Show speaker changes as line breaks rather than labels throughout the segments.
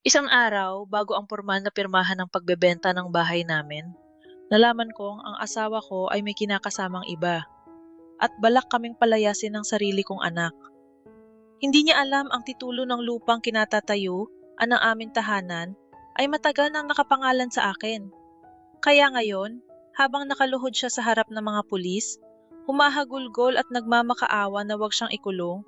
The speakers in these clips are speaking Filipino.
Isang araw, bago ang pormal na pirmahan ng pagbebenta ng bahay namin, nalaman kong ang asawa ko ay may kinakasamang iba at balak kaming palayasin ng sarili kong anak. Hindi niya alam ang titulo ng lupang kinatatayo ang aming tahanan ay matagal nang nakapangalan sa akin. Kaya ngayon, habang nakaluhod siya sa harap ng mga pulis, humahagulgol at nagmamakaawa na wag siyang ikulong,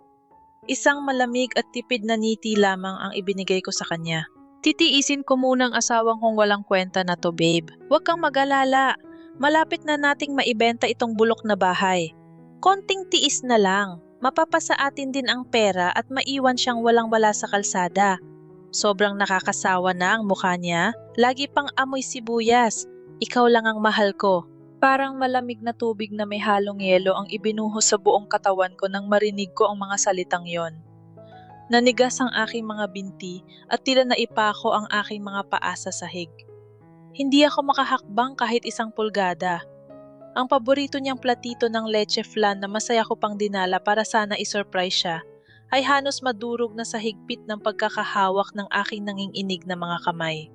isang malamig at tipid na ngiti lamang ang ibinigay ko sa kanya. Titiisin ko munang asawang kong walang kwenta na to, babe. Huwag kang mag-alala. Malapit na nating maibenta itong bulok na bahay. Konting tiis na lang. Mapapasa atin din ang pera at maiwan siyang walang-wala sa kalsada. Sobrang nakakasawa na ang mukha niya. Lagi pang amoy sibuyas. Ikaw lang ang mahal ko. Parang malamig na tubig na may halong yelo ang ibinuhos sa buong katawan ko nang marinig ko ang mga salitang yon. Nanigas ang aking mga binti at tila naipako ang aking mga paa sa sahig. Hindi ako makahakbang kahit isang pulgada. Ang paborito niyang platito ng leche flan na masaya ko pang dinala para sana isurprise siya ay halos madurog na sa higpit ng pagkakahawak ng aking nanginginig na mga kamay.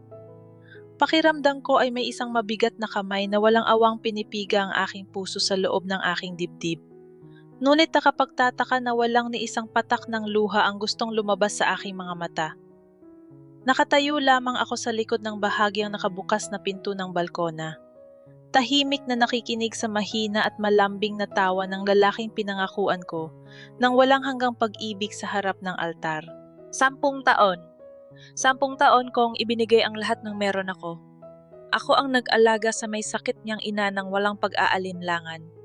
Pakiramdam ko ay may isang mabigat na kamay na walang awang pinipiga ang aking puso sa loob ng aking dibdib. Ngunit nakapagtataka na walang ni isang patak ng luha ang gustong lumabas sa aking mga mata. Nakatayo lamang ako sa likod ng bahagyang nakabukas na pinto ng balkona. Tahimik na nakikinig sa mahina at malambing na tawa ng lalaking pinangakuan ko nang walang hanggang pag-ibig sa harap ng altar. 10 taon. 10 taon kong ibinigay ang lahat ng meron ako. Ako ang nag-alaga sa may sakit niyang ina ng walang pag-aalinlangan.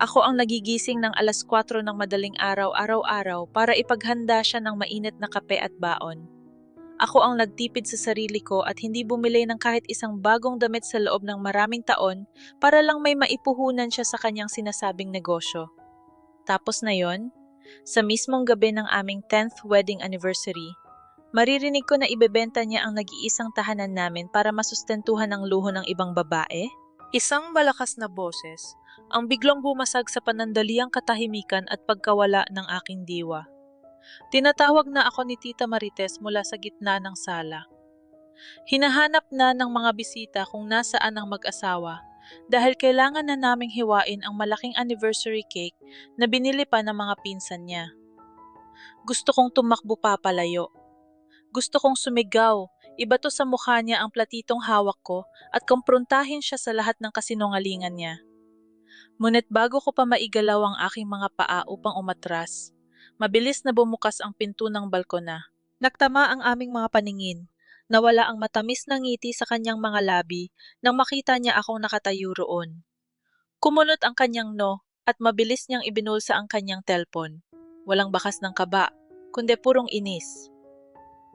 Ako ang nagigising ng 4:00 ng madaling araw araw-araw para ipaghanda siya ng mainit na kape at baon. Ako ang nagtipid sa sarili ko at hindi bumili ng kahit isang bagong damit sa loob ng maraming taon para lang may maipuhunan siya sa kanyang sinasabing negosyo. Tapos na yon, sa mismong gabi ng aming 10th wedding anniversary, maririnig ko na ibebenta niya ang nag-iisang tahanan namin para masustentuhan ang luho ng ibang babae? Isang malakas na boses ang biglang bumasag sa panandaliang katahimikan at pagkawala ng aking diwa. Tinatawag na ako ni Tita Marites mula sa gitna ng sala. Hinahanap na ng mga bisita kung nasaan ang mag-asawa dahil kailangan na naming hiwain ang malaking anniversary cake na binili pa ng mga pinsan niya. Gusto kong tumakbo papalayo. Gusto kong sumigaw, ibato sa mukha niya ang platitong hawak ko at kumprontahin siya sa lahat ng kasinungalingan niya. Ngunit bago ko pa maigalaw ang aking mga paa upang umatras, mabilis na bumukas ang pinto ng balkona. Nagtama ang aming mga paningin. Nawala ang matamis na ngiti sa kanyang mga labi nang makita niya akong nakatayo roon. Kumunot ang kanyang no at mabilis niyang ibinulsa ang kanyang telpon. Walang bakas ng kaba, kundi purong inis.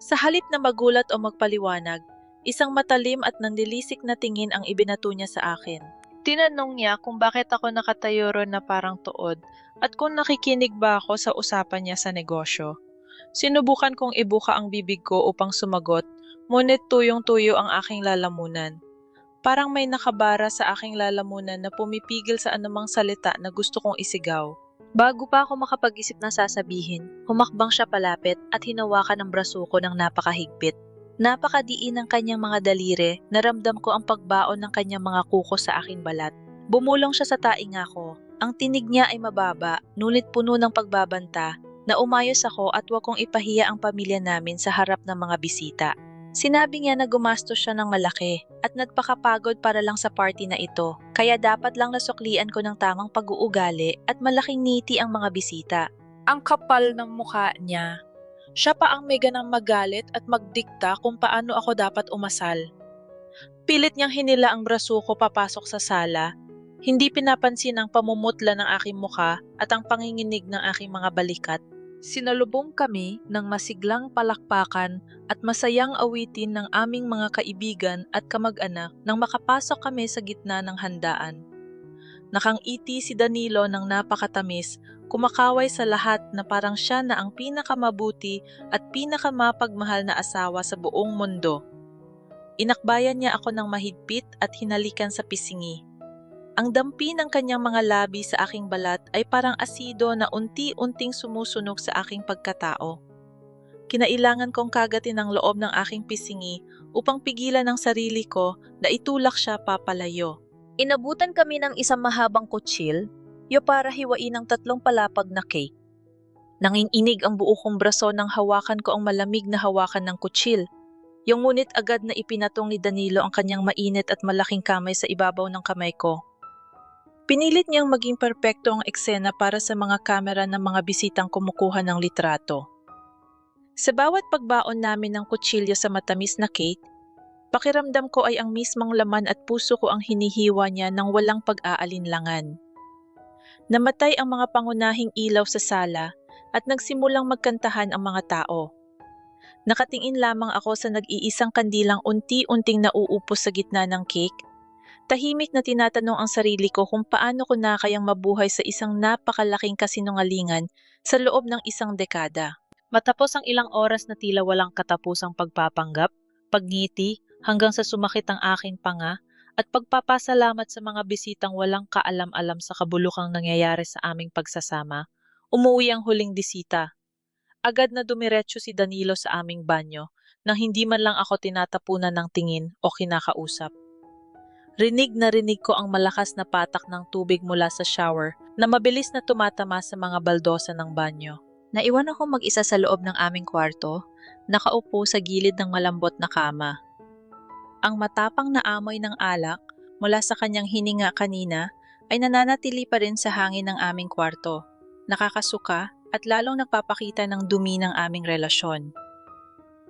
Sa halip na magulat o magpaliwanag, isang matalim at nanlilisik na tingin ang ibinato niya sa akin. Tinanong niya kung bakit ako nakatayo ron na parang tuod at kung nakikinig ba ako sa usapan niya sa negosyo. Sinubukan kong ibuka ang bibig ko upang sumagot, ngunit tuyong-tuyo ang aking lalamunan. Parang may nakabara sa aking lalamunan na pumipigil sa anumang salita na gusto kong isigaw. Bago pa ako makapag-isip na sasabihin, humakbang siya palapit at hinawakan ang braso ko ng napakahigpit. Napakadiin ng kanyang mga daliri, naramdam ko ang pagbaon ng kanyang mga kuko sa aking balat. Bumulong siya sa tainga ko. Ang tinig niya ay mababa, ngunit puno ng pagbabanta, na umayos ako at wag kong ipahiya ang pamilya namin sa harap ng mga bisita. Sinabi niya na gumastos siya ng malaki at nagpakapagod para lang sa party na ito, kaya dapat lang nasuklian ko ng tamang pag-uugali at malaking ngiti ang mga bisita. Ang kapal ng mukha niya. Siya pa ang may ganang magalit at magdikta kung paano ako dapat umasal. Pilit niyang hinila ang braso ko papasok sa sala. Hindi pinapansin ang pamumutla ng aking mukha at ang panginginig ng aking mga balikat. Sinalubong kami ng masiglang palakpakan at masayang awitin ng aming mga kaibigan at kamag-anak nang makapasok kami sa gitna ng handaan. Nakangiti si Danilo ng napakatamis, kumakaway sa lahat na parang siya na ang pinakamabuti at pinakamapagmahal na asawa sa buong mundo. Inakbayan niya ako ng mahigpit at hinalikan sa pisingi. Ang dampi ng kanyang mga labi sa aking balat ay parang asido na unti-unting sumusunog sa aking pagkatao. Kinailangan kong kagatin ang loob ng aking pisngi upang pigilan ang sarili ko na itulak siya papalayo.
Inabutan kami ng isang mahabang kutsilyo para hiwain ang 3 palapag na cake. Nanginginig ang buo kong braso nang hawakan ko ang malamig na hawakan ng kutsil. Yung ngunit agad na ipinatong ni Danilo ang kanyang mainit at malaking kamay sa ibabaw ng kamay ko. Pinilit niyang maging perpekto ang eksena para sa mga kamera ng mga bisitang kumukuha ng litrato. Sa bawat pagbaon namin ng kutsilyo sa matamis na cake, pakiramdam ko ay ang mismong laman at puso ko ang hinihiwa niya ng walang pag-aalinlangan. Namatay ang mga pangunahing ilaw sa sala at nagsimulang magkantahan ang mga tao. Nakatingin lamang ako sa nag-iisang kandilang unti-unting nauupos sa gitna ng cake. Tahimik na tinatanong ang sarili ko kung paano ko na kayang mabuhay sa isang napakalaking kasinungalingan sa loob ng isang dekada. Matapos ang ilang oras na tila walang katapusang pagpapanggap, pagngiti, hanggang sa sumakit ang aking panga, at pagpapasalamat sa mga bisitang walang kaalam-alam sa kabulukang nangyayari sa aming pagsasama, umuwi ang huling bisita. Agad na dumiretso si Danilo sa aming banyo nang hindi man lang ako tinatapunan ng tingin o kinakausap. Rinig na rinig ko ang malakas na patak ng tubig mula sa shower na mabilis na tumatama sa mga baldosa ng banyo. Naiwan ako mag-isa sa loob ng aming kwarto, nakaupo sa gilid ng malambot na kama. Ang matapang na amoy ng alak mula sa kanyang hininga kanina ay nananatili pa rin sa hangin ng aming kwarto, nakakasuka at lalong nagpapakita ng dumi ng aming relasyon.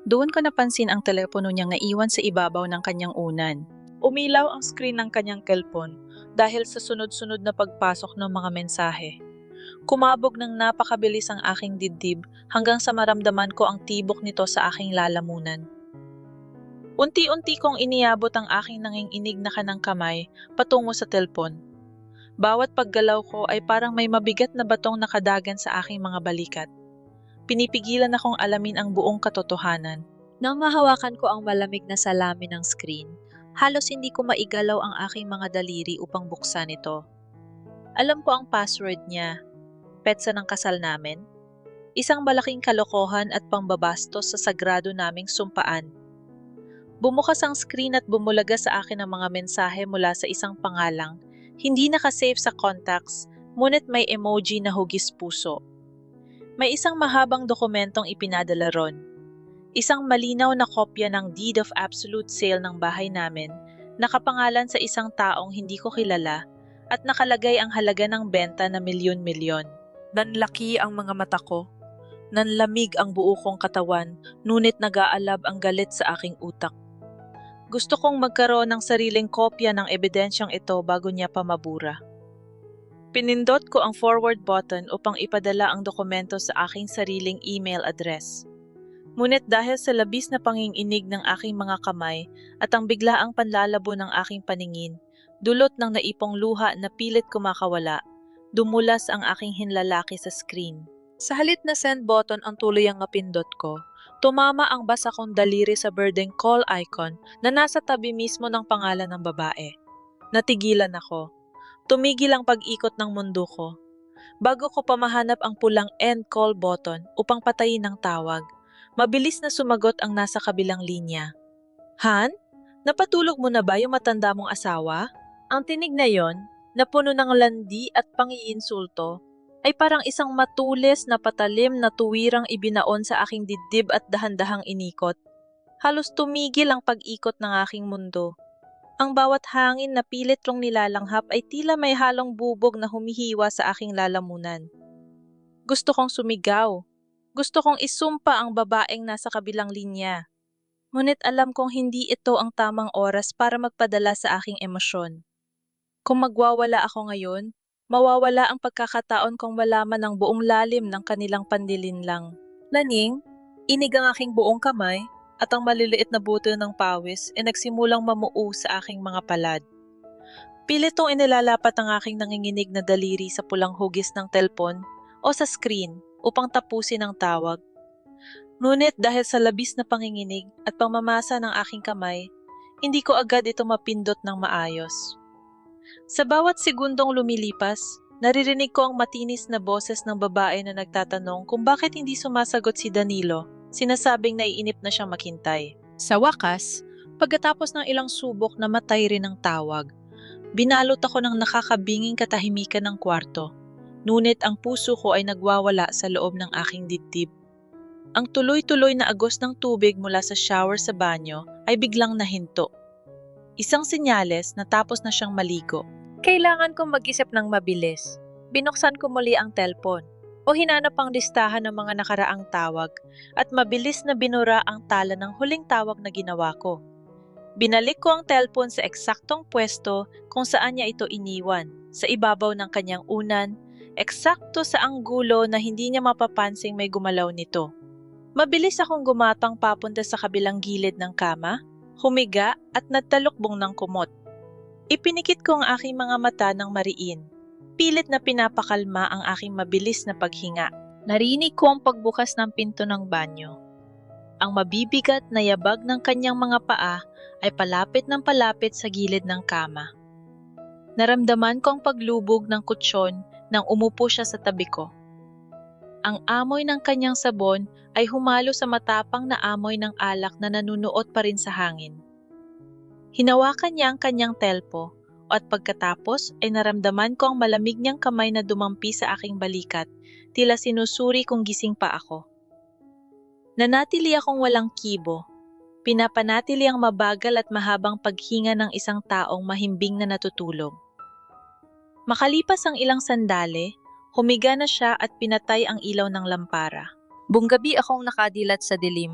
Doon ko napansin ang telepono niyang naiwan sa ibabaw ng kanyang unan. Umilaw ang screen ng kanyang cellphone dahil sa sunod-sunod na pagpasok ng mga mensahe. Kumabog ng napakabilis ang aking dibdib hanggang sa maramdaman ko ang tibok nito sa aking lalamunan. Unti-unti kong iniabot ang aking nanginginig na kanang kamay patungo sa telpon. Bawat paggalaw ko ay parang may mabigat na batong nakadagan sa aking mga balikat. Pinipigilan akong alamin ang buong katotohanan. Nang mahawakan ko ang malamig na salamin ng screen, halos hindi ko maigalaw ang aking mga daliri upang buksan ito. Alam ko ang password niya. Petsa ng kasal namin. Isang malaking kalokohan at pambabastos sa sagrado naming sumpaan. Bumukas ang screen at bumulaga sa akin ang mga mensahe mula sa isang pangalang hindi nakasave sa contacts, ngunit may emoji na hugis puso. May isang mahabang dokumentong ipinadala ron. Isang malinaw na kopya ng Deed of Absolute Sale ng bahay namin, nakapangalan sa isang taong hindi ko kilala at nakalagay ang halaga ng benta na milyon-milyon. Nanlaki ang mga mata ko. Nanlamig ang buo kong katawan, ngunit nag-aalab ang galit sa aking utak. Gusto kong magkaroon ng sariling kopya ng ebidensyang ito bago niya pa mabura. Pinindot ko ang forward button upang ipadala ang dokumento sa aking sariling email address. Ngunit dahil sa labis na panginginig ng aking mga kamay at ang biglaang panlalabo ng aking paningin, dulot ng naipong luha na pilit kumakawala, dumulas ang aking hinlalaki sa screen. Sa halip na send button ang tuluyang napindot ko, tumama ang basa kong daliri sa birding call icon na nasa tabi mismo ng pangalan ng babae. Natigilan ako. Tumigil ang pag-ikot ng mundo ko. Bago ko pa mahanap ang pulang end call button upang patayin ang tawag, mabilis na sumagot ang nasa kabilang linya. Han? Napatulog mo na ba yung matanda mong asawa? Ang tinig na yon, na puno ng landi at pangiinsulto, ay parang isang matulis na patalim na tuwirang ibinaon sa aking dibdib at dahan-dahang inikot. Halos tumigil ang pag-ikot ng aking mundo. Ang bawat hangin na pilit kong nilalanghap ay tila may halong bubog na humihiwa sa aking lalamunan. Gusto kong sumigaw. Gusto kong isumpa ang babaeng nasa kabilang linya. Ngunit alam kong hindi ito ang tamang oras para magpadala sa aking emosyon. Kung magwawala ako ngayon, mawawala ang pagkakataon kong malaman ang buong lalim ng kanilang panlilinlang. Laning, inig ang aking buong kamay at ang maliliit na buto ng pawis ay nagsimulang mamuo sa aking mga palad. Pilitong inilalapat ang aking nanginginig na daliri sa pulang hugis ng telpon o sa screen upang tapusin ang tawag. Ngunit dahil sa labis na panginginig at pangmamasa ng aking kamay, hindi ko agad ito mapindot ng maayos. Sa bawat segundong lumilipas, naririnig ko ang matinis na boses ng babae na nagtatanong kung bakit hindi sumasagot si Danilo
sinasabing naiinip na siyang maghintay. Sa wakas, pagkatapos ng ilang subok na matay rin ang tawag, binalot ako ng nakakabinging katahimikan ng kwarto. Ngunit ang puso ko ay nagwawala sa loob ng aking dibdib. Ang tuloy-tuloy na agos ng tubig mula sa shower sa banyo ay biglang nahinto. Isang senyales na tapos na siyang maligo.
Kailangan kong mag-isip ng mabilis. Binuksan ko muli ang telpon o hinanap ang listahan ng mga nakaraang tawag at mabilis na binura ang tala ng huling tawag na ginawa ko. Binalik ko ang telpon sa eksaktong pwesto kung saan niya ito iniwan, sa ibabaw ng kanyang unan, eksakto sa anggulo na hindi niya mapapansing may gumalaw nito. Mabilis akong gumapang papunta sa kabilang gilid ng kama, humiga at nagtalukbong ng kumot. Ipinikit ko ang aking mga mata ng mariin. Pilit na pinapakalma ang aking mabilis na paghinga. Narinig ko ang pagbukas ng pinto ng banyo. Ang mabibigat na yabag ng kanyang mga paa ay palapit ng palapit sa gilid ng kama. Naramdaman ko ang paglubog ng kutsyon nang umupo siya sa tabi ko. Ang amoy ng kanyang sabon ay humalo sa matapang na amoy ng alak na nanunuot pa rin sa hangin. Hinawakan niya ang kanyang telpo at pagkatapos ay naramdaman ko ang malamig niyang kamay na dumampi sa aking balikat, tila sinusuri kung gising pa ako. Nanatili akong walang kibo. Pinapanatili ang mabagal at mahabang paghinga ng isang taong mahimbing na natutulog. Makalipas ang ilang sandali, humiga na siya at pinatay ang ilaw ng lampara. Buong-gabi akong nakadilat sa dilim.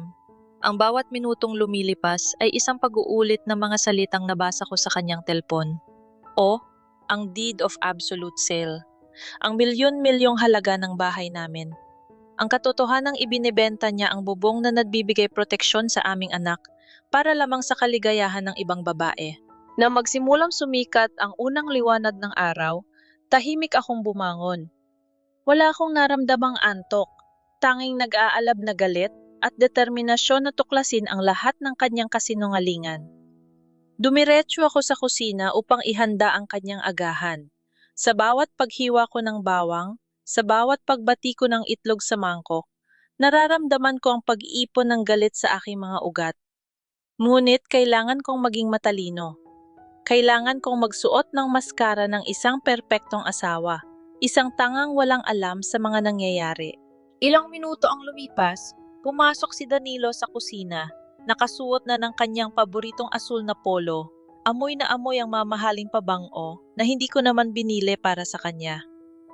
Ang bawat minutong lumilipas ay isang pag-uulit ng mga salitang nabasa ko sa kanyang telpon. O, ang deed of absolute sale. Ang milyon-milyong halaga ng bahay namin. Ang katotohanang ibinebenta niya ang bubong na nagbibigay proteksyon sa aming anak para lamang sa kaligayahan ng ibang babae. Nang magsimulang sumikat ang unang liwanag ng araw, tahimik akong bumangon. Wala akong naramdamang antok, tanging nag-aalab na galit at determinasyon na tuklasin ang lahat ng kanyang kasinungalingan. Dumiretso ako sa kusina upang ihanda ang kanyang agahan. Sa bawat paghiwa ko ng bawang, sa bawat pagbati ko ng itlog sa mangkok, nararamdaman ko ang pag-iipon ng galit sa aking mga ugat. Ngunit kailangan kong maging matalino. Kailangan kong magsuot ng maskara ng isang perpektong asawa, isang tangang walang alam sa mga nangyayari. Ilang minuto ang lumipas, pumasok si Danilo sa kusina, nakasuot na ng kanyang paboritong asul na polo. Amoy na amoy ang mamahaling pabango na hindi ko naman binili para sa kanya.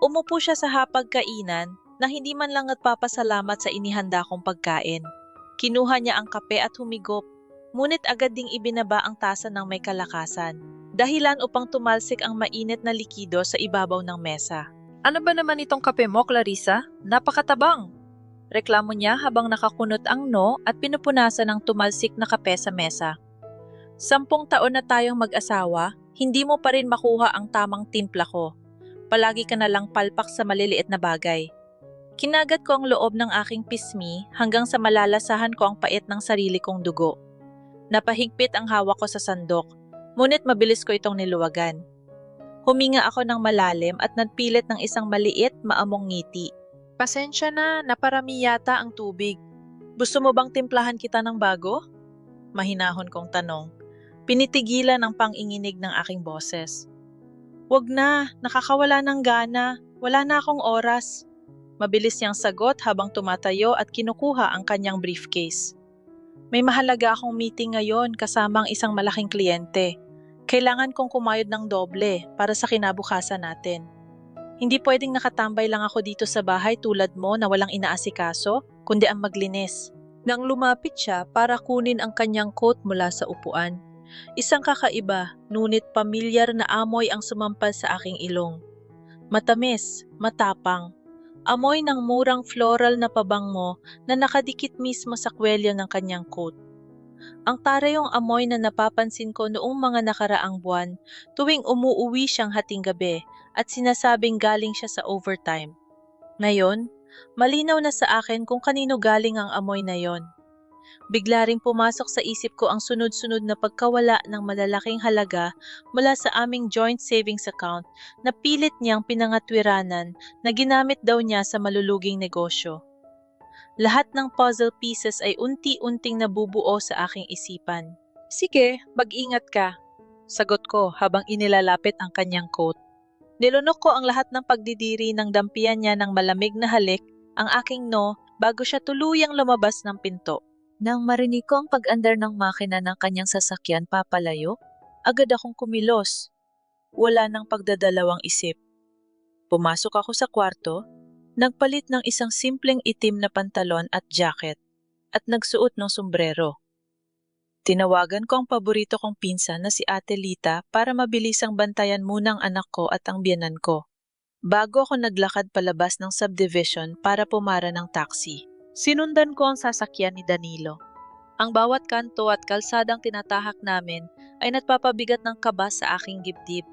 Umupo siya sa hapagkainan na hindi man lang nagpapasalamat sa inihanda kong pagkain. Kinuha niya ang kape at humigop, ngunit agad ding ibinaba ang tasa ng may kalakasan, dahilan upang tumalsik ang mainit na likido sa ibabaw ng mesa. Ano ba naman itong kape mo, Clarissa? Napakatabang! Reklamo niya habang nakakunot ang no at pinupunasan ng tumalsik na kape sa mesa. 10 taon na tayong mag-asawa, hindi mo pa rin makuha ang tamang timpla ko. Palagi ka na lang palpak sa maliliit na bagay. Kinagat ko ang loob ng aking pismi hanggang sa malalasahan ko ang pait ng sarili kong dugo. Napahigpit ang hawak ko sa sandok, ngunit mabilis ko itong niluwagan. Huminga ako ng malalim at nagpilit ng isang maliit, maamong ngiti. Pasensya na, naparami yata ang tubig. Gusto mo bang timplahan kita ng bago? Mahinahon kong tanong. Pinitigilan ang panginginig ng aking boses. Wag na, nakakawala ng gana, wala na akong oras. Mabilis niyang sagot habang tumatayo at kinukuha ang kanyang briefcase. May mahalaga akong meeting ngayon kasama ang isang malaking kliyente. Kailangan kong kumayod ng doble para sa kinabukasan natin. Hindi pwedeng nakatambay lang ako dito sa bahay tulad mo na walang inaasikaso, kundi ang maglinis. Nang lumapit siya para kunin ang kanyang coat mula sa upuan, isang kakaiba, ngunit pamilyar na amoy ang sumampal sa aking ilong. Matamis, matapang, amoy ng murang floral na pabango na nakadikit mismo sa kwelyo ng kanyang coat. Ang tarayong amoy na napapansin ko noong mga nakaraang buwan tuwing umuuwi siyang hating gabi at sinasabing galing siya sa overtime. Ngayon, malinaw na sa akin kung kanino galing ang amoy na yon. Bigla ring pumasok sa isip ko ang sunod-sunod na pagkawala ng malalaking halaga mula sa aming joint savings account na pilit niyang pinangatwiranan na ginamit daw niya sa maluluging negosyo. Lahat ng puzzle pieces ay unti-unting nabubuo sa aking isipan. Sige, mag-ingat ka, sagot ko habang inilalapit ang kanyang coat. Nilunok ko ang lahat ng pagdidiri ng dampian niya ng malamig na halik, ang aking no, bago siya tuluyang lumabas ng pinto. Nang marinig ko ang pag-andar ng makina ng kanyang sasakyan papalayo, agad akong kumilos. Wala nang pagdadalawang isip. Pumasok ako sa kwarto, nagpalit ng isang simpleng itim na pantalon at jacket, at nagsuot ng sombrero. Tinawagan ko ang paborito kong pinsan na si Ate Lita para mabilisang bantayan muna ang anak ko at ang biyenan ko. Bago ako naglakad palabas ng subdivision para pumara ng taxi, sinundan ko ang sasakyan ni Danilo. Ang bawat kanto at kalsadang tinatahak namin ay nagpapabigat ng kaba sa aking dibdib.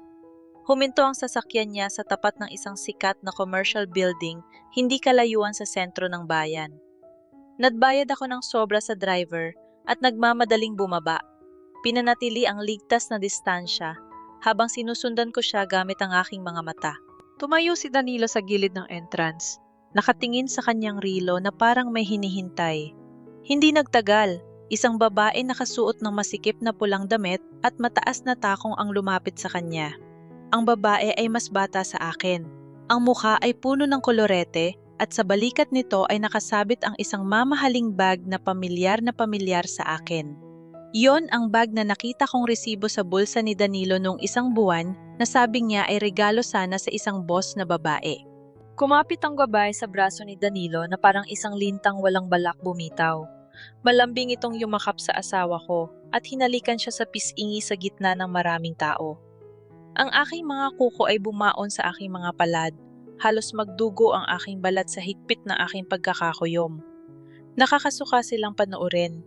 Huminto ang sasakyan niya sa tapat ng isang sikat na commercial building hindi kalayuan sa sentro ng bayan. Nagbayad ako ng sobra sa driver at nagmamadaling bumaba. Pinanatili ang ligtas na distansya habang sinusundan ko siya gamit ang aking mga mata. Tumayo si Danilo sa gilid ng entrance, nakatingin sa kanyang rilo na parang may hinihintay. Hindi nagtagal, isang babae nakasuot ng masikip na pulang damit at mataas na takong ang lumapit sa kanya. Ang babae ay mas bata sa akin. Ang mukha ay puno ng kolorete at sa balikat nito ay nakasabit ang isang mamahaling bag na pamilyar sa akin. Iyon ang bag na nakita kong resibo sa bulsa ni Danilo noong isang buwan na sabi niya ay regalo sana sa isang boss na babae. Kumapit ang babae sa braso ni Danilo na parang isang lintang walang balak bumitaw. Malambing itong yumakap sa asawa ko at hinalikan siya sa pisngi sa gitna ng maraming tao. Ang aking mga kuko ay bumaon sa aking mga palad. Halos magdugo ang aking balat sa higpit ng aking pagkakakuyom. Nakakasuka silang panoorin.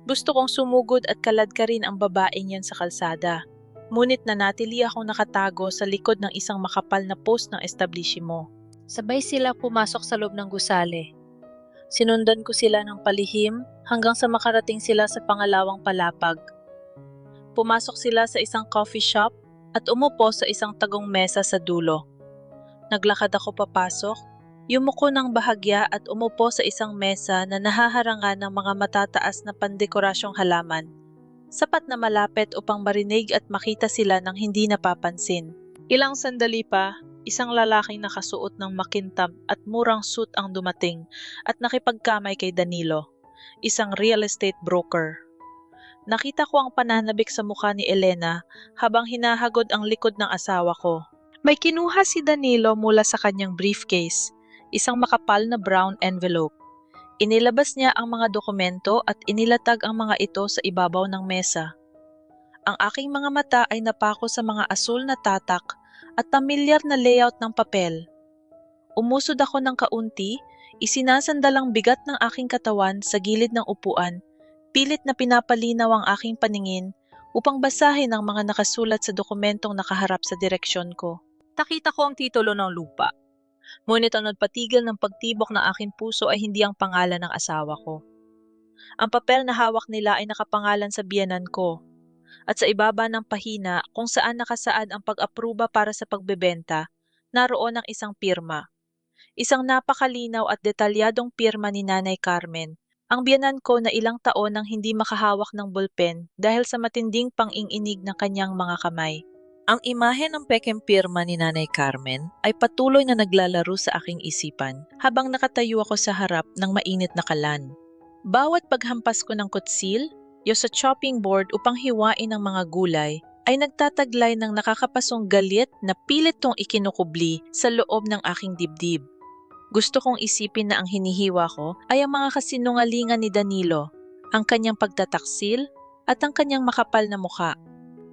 Gusto kong sumugod at kaladkarin ang babaeng yan sa kalsada. Ngunit nanatili akong nakatago sa likod ng isang makapal na post ng establishimo. Sabay sila pumasok sa loob ng gusali. Sinundan ko sila ng palihim hanggang sa makarating sila sa pangalawang palapag. Pumasok sila sa isang coffee shop at umupo sa isang tagong mesa sa dulo. Naglakad ako papasok, yumuko ng bahagya at umupo sa isang mesa na nahaharangan ng mga matataas na pandekorasyong halaman. Sapat na malapit upang marinig at makita sila ng hindi napapansin. Ilang sandali pa, isang lalaking nakasuot ng makintab at murang suit ang dumating at nakipagkamay kay Danilo, isang real estate broker. Nakita ko ang pananabik sa mukha ni Elena habang hinahagod ang likod ng asawa ko. May kinuha si Danilo mula sa kanyang briefcase, isang makapal na brown envelope. Inilabas niya ang mga dokumento at inilatag ang mga ito sa ibabaw ng mesa. Ang aking mga mata ay napako sa mga asul na tatak at pamilyar na layout ng papel. Umusod ako ng kaunti, isinasandalang bigat ng aking katawan sa gilid ng upuan. Pilit na pinapalinaw ang aking paningin upang basahin ang mga nakasulat sa dokumentong nakaharap sa direksyon ko. Nakita ko ang titulo ng lupa. Ngunit ang nagpatigil ng pagtibok ng aking puso ay hindi ang pangalan ng asawa ko. Ang papel na hawak nila ay nakapangalan sa biyenan ko. At sa ibaba ng pahina kung saan nakasaad ang pag-apruba para sa pagbebenta, naroon ang isang pirma. Isang napakalinaw at detalyadong pirma ni Nanay Carmen. Ang biyenan ko na ilang taon nang hindi makahawak ng bulpen dahil sa matinding pang-inginig ng kanyang mga kamay. Ang imahe ng pekeng pirma ni Nanay Carmen ay patuloy na naglalaro sa aking isipan habang nakatayo ako sa harap ng mainit na kalan. Bawat paghampas ko ng kutsil, sa chopping board upang hiwain ang mga gulay, ay nagtataglay ng nakakapasong galit na pilit kong ikinukubli sa loob ng aking dibdib. Gusto kong isipin na ang hinihiwa ko ay ang mga kasinungalingan ni Danilo, ang kanyang pagtataksil at ang kanyang makapal na mukha.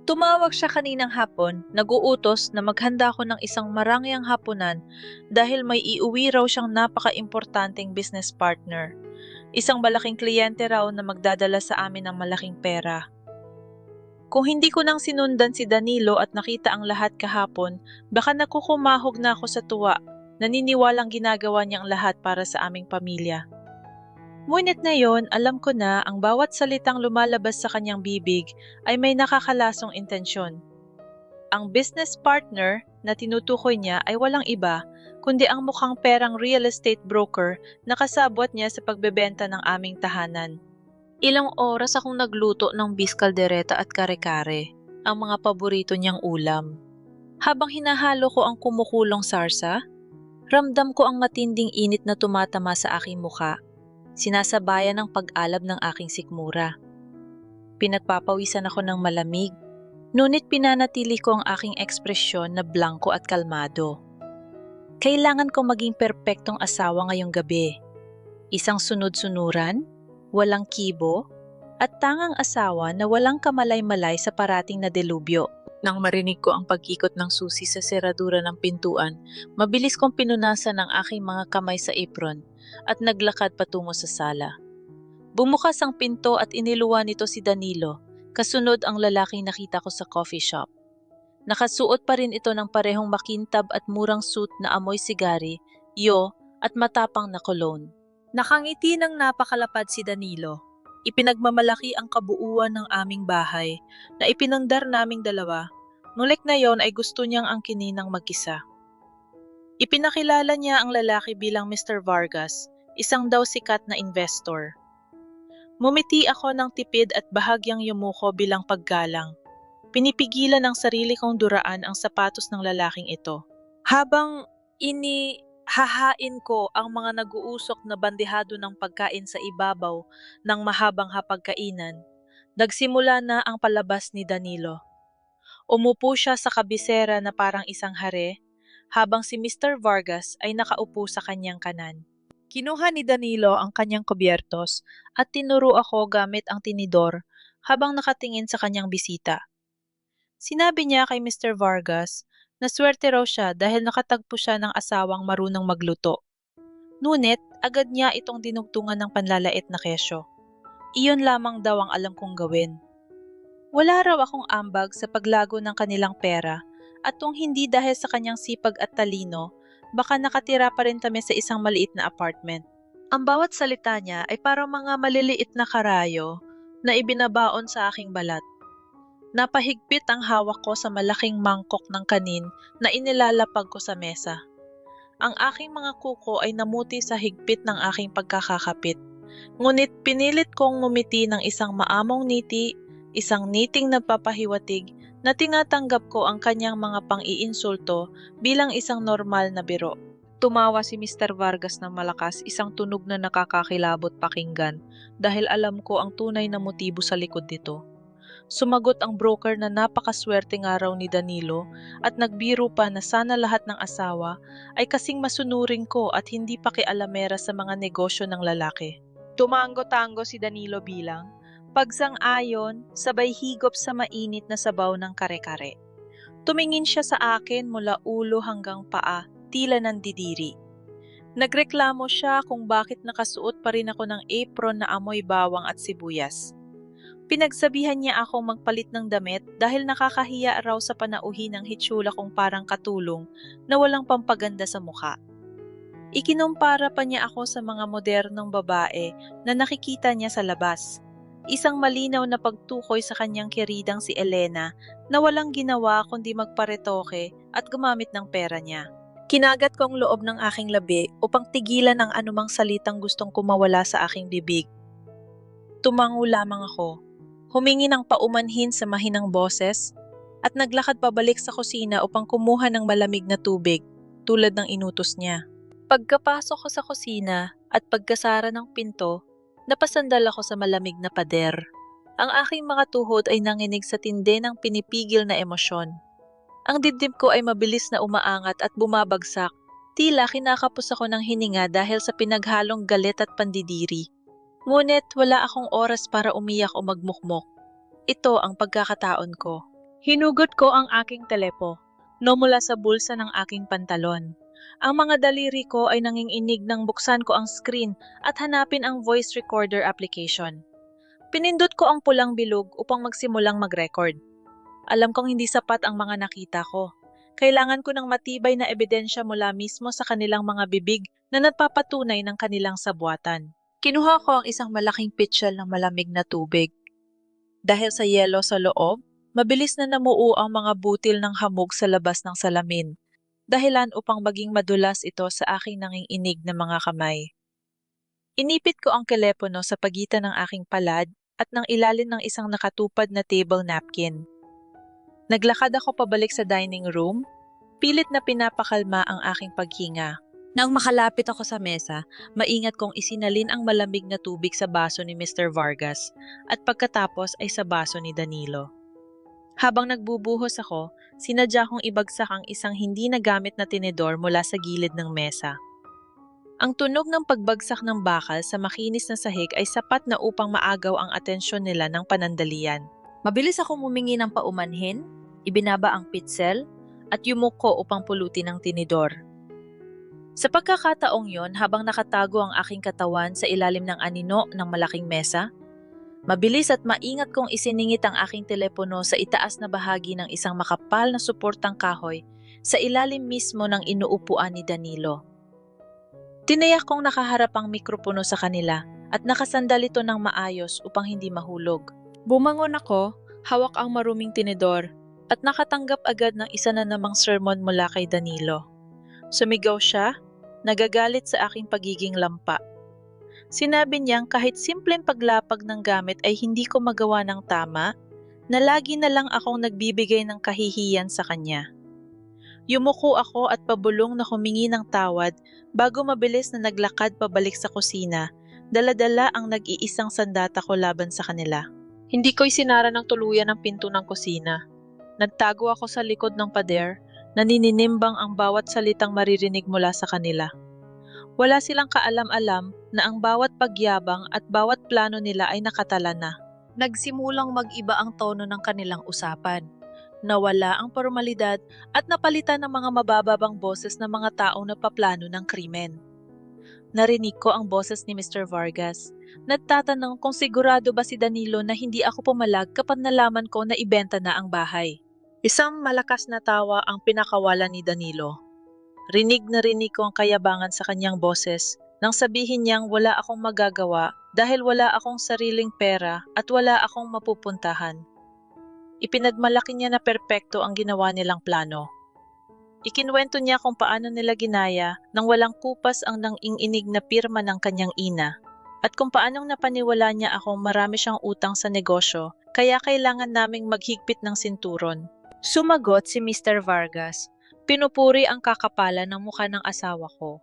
Tumawag siya kaninang hapon, nag-uutos na maghanda ako ng isang marangyang hapunan dahil may iuwi raw siyang napaka-importanteng business partner. Isang malaking kliyente raw na magdadala sa amin ng malaking pera. Kung hindi ko nang sinundan si Danilo at nakita ang lahat kahapon, baka nakukumahog na ako sa tuwa. Naniniwalang ginagawa niya ang lahat para sa aming pamilya. Ngunit ngayon, alam ko na ang bawat salitang lumalabas sa kanyang bibig ay may nakakalasong intensyon. Ang business partner na tinutukoy niya ay walang iba
kundi ang mukhang perang real estate broker na kasabwat niya sa pagbebenta ng aming tahanan.
Ilang oras akong nagluto ng beef caldereta at kare-kare, ang mga paborito niyang ulam. Habang hinahalo ko ang kumukulong sarsa, ramdam ko ang matinding init na tumatama sa aking mukha, sinasabayan ng pag-alab ng aking sikmura. Pinagpapawisan ako ng malamig, ngunit pinanatili ko ang aking ekspresyon na blanko at kalmado. Kailangan kong maging perpektong asawa ngayong gabi. Isang sunod-sunuran, walang kibo, at tangang asawa na walang kamalay-malay sa parating na delubyo. Nang marinig ko ang pagkikot ng susi sa seradura ng pintuan, mabilis kong pinunasan ang aking mga kamay sa apron at naglakad patungo sa sala. Bumukas ang pinto at iniluwa nito si Danilo, kasunod ang lalaking nakita ko sa coffee shop. Nakasuot pa rin ito ng parehong makintab at murang suit na amoy sigari, yo at matapang na cologne. Nakangiti ng napakalapad si Danilo. Ipinagmamalaki ang kabuuan ng aming bahay na ipinandar naming dalawa. Nulik na yon ay gusto niyang angkinin ng mag-isa. Ipinakilala niya ang lalaki bilang Mr. Vargas, isang daw sikat na investor. Mumiti ako ng tipid at bahagyang yumuko bilang paggalang. Pinipigilan ng sarili kong duraan ang sapatos ng lalaking ito. Habang inihahain ko ang mga nag-uusok na bandehado ng pagkain sa ibabaw ng mahabang hapagkainan, nagsimula na ang palabas ni Danilo. Umupo siya sa kabisera na parang isang hare, habang si Mr. Vargas ay nakaupo sa kanyang kanan. Kinuha ni Danilo ang kanyang kubyertos at tinuro ako gamit ang tinidor habang nakatingin sa kanyang bisita. Sinabi niya kay Mr. Vargas na swerte raw siya dahil nakatagpo siya ng asawang marunong magluto. Ngunit agad niya itong dinugtungan ng panlalait na kesyo. Iyon lamang daw ang alam kong gawin. Wala raw akong ambag sa paglago ng kanilang pera at kung hindi dahil sa kanyang sipag at talino, baka nakatira pa rin kami sa isang maliit na apartment. Ang bawat salita niya ay parang mga maliliit na karayo na ibinabaon sa aking balat. Napahigpit ang hawak ko sa malaking mangkok ng kanin na inilalapag ko sa mesa. Ang aking mga kuko ay namuti sa higpit ng aking pagkakakapit. Ngunit pinilit kong ngumiti ng isang maamong ngiti, isang ngiting nagpapahiwatig na tinatanggap ko ang kanyang mga pang-iinsulto bilang isang normal na biro. Tumawa si Mr. Vargas ng malakas, isang tunog na nakakakilabot pakinggan dahil alam ko ang tunay na motibo sa likod nito. Sumagot ang broker na napakaswerte nga raw ni Danilo at nagbiro pa na sana lahat ng asawa ay kasing masunuring ko at hindi pakialamera sa mga negosyo ng lalaki. Tumango-tango si Danilo bilang pagsang-ayon, sabay higop sa mainit na sabaw ng kare-kare. Tumingin siya sa akin mula ulo hanggang paa, tila nandidiri. Nagreklamo siya kung bakit nakasuot pa rin ako ng apron na amoy bawang at sibuyas. Pinagsabihan niya akong magpalit ng damit dahil nakakahiya raw sa panauhin ng hitsura kong parang katulong na walang pampaganda sa mukha. Ikinumpara pa niya ako sa mga modernong babae na nakikita niya sa labas. Isang malinaw na pagtukoy sa kanyang kiridang si Elena na walang ginawa kundi magparetoke at gumamit ng pera niya. Kinagat ko ang loob ng aking labi upang tigilan ang anumang salitang gustong kumawala sa aking bibig. Tumango lamang ako, humingi ng paumanhin sa mahinang boses at naglakad pabalik sa kusina upang kumuha ng malamig na tubig tulad ng inutos niya. Pagkapasok ko sa kusina at pagkasara ng pinto, napasandal ako sa malamig na pader. Ang aking mga tuhod ay nanginig sa tindi ng pinipigil na emosyon. Ang dibdib ko ay mabilis na umaangat at bumabagsak. Tila kinakapos ako ng hininga dahil sa pinaghalong galit at pandidiri. Ngunit wala akong oras para umiyak o magmukmok. Ito ang pagkakataon ko. Hinugot ko ang aking telepo, mula sa bulsa ng aking pantalon. Ang mga daliri ko ay nanginginig nang buksan ko ang screen at hanapin ang voice recorder application. Pinindot ko ang pulang bilog upang magsimulang mag-record. Alam kong hindi sapat ang mga nakita ko. Kailangan ko ng matibay na ebidensya mula mismo sa kanilang mga bibig na nagpapatunay ng kanilang sabuatan. Kinuha ko ang isang malaking pitchel ng malamig na tubig. Dahil sa yelo sa loob, mabilis na namuo ang mga butil ng hamog sa labas ng salamin. dahilan upang maging madulas ito sa aking nanginginig na mga kamay. Inipit ko ang telepono sa pagitan ng aking palad at ng ilalim ng isang nakatupad na table napkin. Naglakad ako pabalik sa dining room, pilit na pinapakalma ang aking paghinga. Nang makalapit ako sa mesa, maingat kong isinalin ang malamig na tubig sa baso ni Mr. Vargas at pagkatapos ay sa baso ni Danilo. Habang nagbubuhos ako, sinadya kong ibagsak ang isang hindi nagamit na tinidor mula sa gilid ng mesa. Ang tunog ng pagbagsak ng bakal sa makinis na sahig ay sapat na upang maagaw ang atensyon nila ng panandalian. Mabilis akong humingi ng paumanhin, ibinaba ang pitsel, at yumuko upang pulutin ang tinidor. Sa pagkakataong yon, habang nakatago ang aking katawan sa ilalim ng anino ng malaking mesa, mabilis at maingat kong isiningit ang aking telepono sa itaas na bahagi ng isang makapal na suportang kahoy sa ilalim mismo ng inuupuan ni Danilo. Tiniyak kong nakaharap ang mikropono sa kanila at nakasandal ito ng maayos upang hindi mahulog. Bumangon ako, hawak ang maruming tinidor at nakatanggap agad ng isa na namang sermon mula kay Danilo. Sumigaw siya, nagagalit sa aking pagiging lampa. Sinabi niyang kahit simpleng paglapag ng gamit ay hindi ko magawa ng tama, na lagi na lang akong nagbibigay ng kahihiyan sa kanya. Yumuko ako at pabulong na humingi ng tawad bago mabilis na naglakad pabalik sa kusina, dala-dala ang nag-iisang sandata ko laban sa kanila. Hindi ko isinara ng tuluyan ang pinto ng kusina. Nagtago ako sa likod ng pader, nanininimbang ang bawat salitang maririnig mula sa kanila. Wala silang kaalam-alam na ang bawat pagyabang at bawat plano nila ay nakatala na. Nagsimulang mag-iba ang tono ng kanilang usapan. Nawala ang formalidad at napalitan ng mga mabababang boses ng mga taong napaplano ng krimen. Narinig ko ang boses ni Mr. Vargas. Nagtatanong kung sigurado ba si Danilo na hindi ako pumalag kapag nalaman ko na ibenta na ang bahay. Isang malakas na tawa ang pinakawalan ni Danilo. Rinig na rinig ko ang kayabangan sa kanyang boses nang sabihin niyang wala akong magagawa dahil wala akong sariling pera at wala akong mapupuntahan. Ipinagmalaki niya na perpekto ang ginawa nilang plano. Ikinwento niya kung paano nila ginaya nang walang kupas ang nang-inginig na pirma ng kanyang ina at kung paanong napaniwala niya akong marami siyang utang sa negosyo kaya kailangan naming maghigpit ng sinturon. Sumagot si Mr. Vargas. Pinupuri ang kakapalan ng mukha ng asawa ko.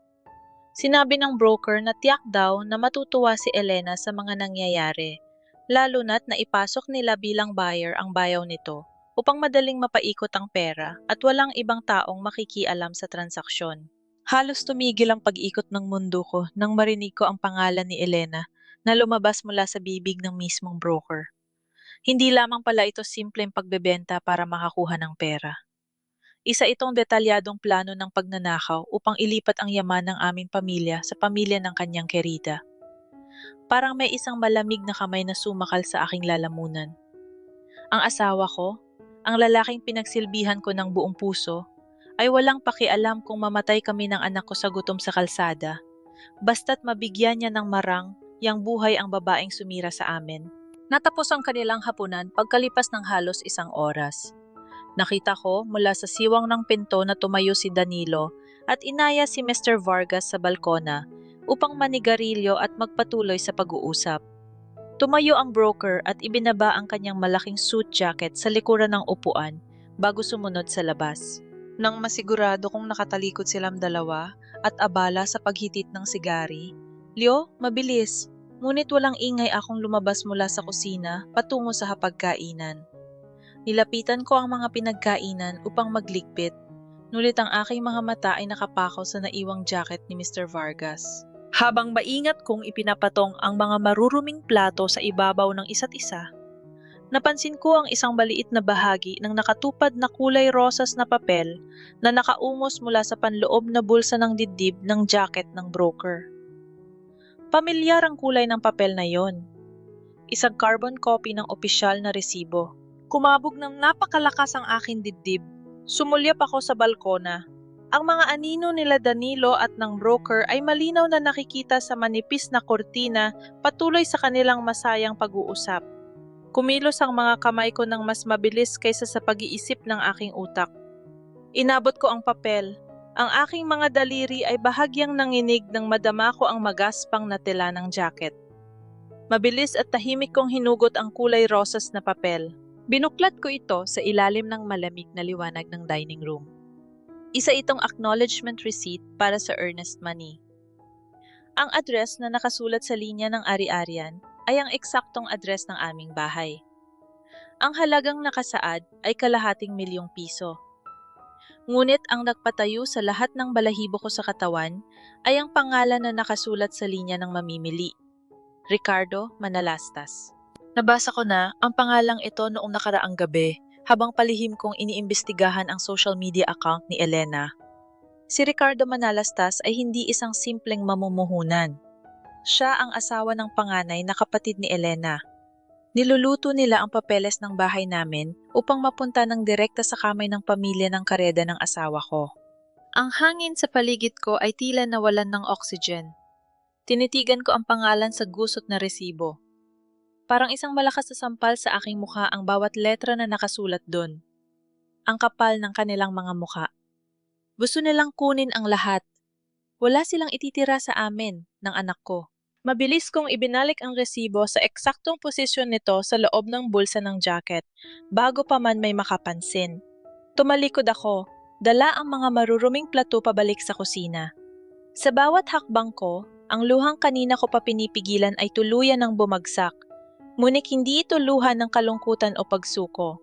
Sinabi ng broker na tiyak daw na matutuwa si Elena sa mga nangyayari, lalo na't naipasok nila bilang buyer ang bayaw nito upang madaling mapaikot ang pera at walang ibang taong makikialam sa transaksyon. Halos tumigil ang pag-ikot ng mundo ko nang marinig ko ang pangalan ni Elena na lumabas mula sa bibig ng mismong broker. Hindi lamang pala ito simpleng pagbebenta para makakuha ng pera. Isa itong detalyadong plano ng pagnanakaw upang ilipat ang yaman ng aming pamilya sa pamilya ng kanyang kerida. Parang may isang malamig na kamay na sumakal sa aking lalamunan. Ang asawa ko, ang lalaking pinagsilbihan ko ng buong puso, ay walang pakialam kung mamatay kami ng anak ko sa gutom sa kalsada, basta't mabigyan niya ng marang yang buhay ang babaeng sumira sa amin. Natapos ang kanilang hapunan pagkalipas ng halos 1 oras. Nakita ko mula sa siwang ng pinto na tumayo si Danilo at inaya si Mr. Vargas sa balkona upang manigarilyo at magpatuloy sa pag-uusap. Tumayo ang broker at ibinaba ang kanyang malaking suit jacket sa likuran ng upuan bago sumunod sa labas. Nang masigurado kong nakatalikod silang dalawa at abala sa paghitit ng sigari, "Leo, mabilis!" Ngunit walang ingay akong lumabas mula sa kusina patungo sa hapagkainan. Nilapitan ko ang mga pinagkainan upang magligpit, nulit ang aking mga mata ay nakapakaw sa naiwang jacket ni Mr. Vargas. Habang maingat kong ipinapatong ang mga maruruming plato sa ibabaw ng isa't isa, napansin ko ang isang maliit na bahagi ng nakatupad na kulay rosas na papel na nakaungos mula sa panloob na bulsa ng dibdib ng jacket ng broker. Pamilyar ang kulay ng papel na yon. Isang carbon copy ng opisyal na resibo. Kumabog ng napakalakas ang aking dibdib. Sumulyap ako sa balkona. Ang mga anino nila Danilo at ng broker ay malinaw na nakikita sa manipis na kortina patuloy sa kanilang masayang pag-uusap. Kumilos ang mga kamay ko ng mas mabilis kaysa sa pag-iisip ng aking utak. Inabot ko ang papel,
Ang aking mga daliri ay bahagyang nanginig nang madama ko ang magaspang na tela ng jacket. Mabilis at tahimik kong hinugot ang kulay rosas na papel.
Binuklat ko ito sa ilalim ng malamig na liwanag ng dining room. Isa itong acknowledgement receipt para sa earnest money. Ang address na nakasulat sa linya ng ari-arian ay ang eksaktong address ng aming bahay. Ang halagang nakasaad ay ₱250,000. Ngunit ang nagpatayo sa lahat ng balahibo ko sa katawan ay ang pangalan na nakasulat sa linya ng mamimili. Ricardo Manalastas. Nabasa ko na ang pangalang ito noong nakaraang gabi habang palihim kong iniimbestigahan ang social media account ni Elena. Si Ricardo Manalastas ay hindi isang simpleng mamumuhunan. Siya ang asawa ng panganay na kapatid ni Elena. Niluluto nila ang papeles ng bahay namin upang mapunta ng direkta sa kamay ng pamilya ng kareda ng asawa ko. Ang hangin sa paligid ko ay tila nawalan ng oxygen. Tinitigan ko ang pangalan sa gusot na resibo. Parang isang malakas na sampal sa aking mukha ang bawat letra na nakasulat doon. Ang kapal ng kanilang mga mukha. Gusto nilang kunin ang lahat. Wala silang ititira sa amin, ng anak ko.
Mabilis kong ibinalik ang resibo sa eksaktong posisyon nito sa loob ng bulsa ng jacket, bago pa man may makapansin. Tumalikod ako, dala ang mga maruruming plato pabalik sa kusina. Sa bawat hakbang ko, ang luhang kanina ko pa pinipigilan ay tuluyan ng bumagsak. Ngunit hindi ito luha ng kalungkutan o pagsuko.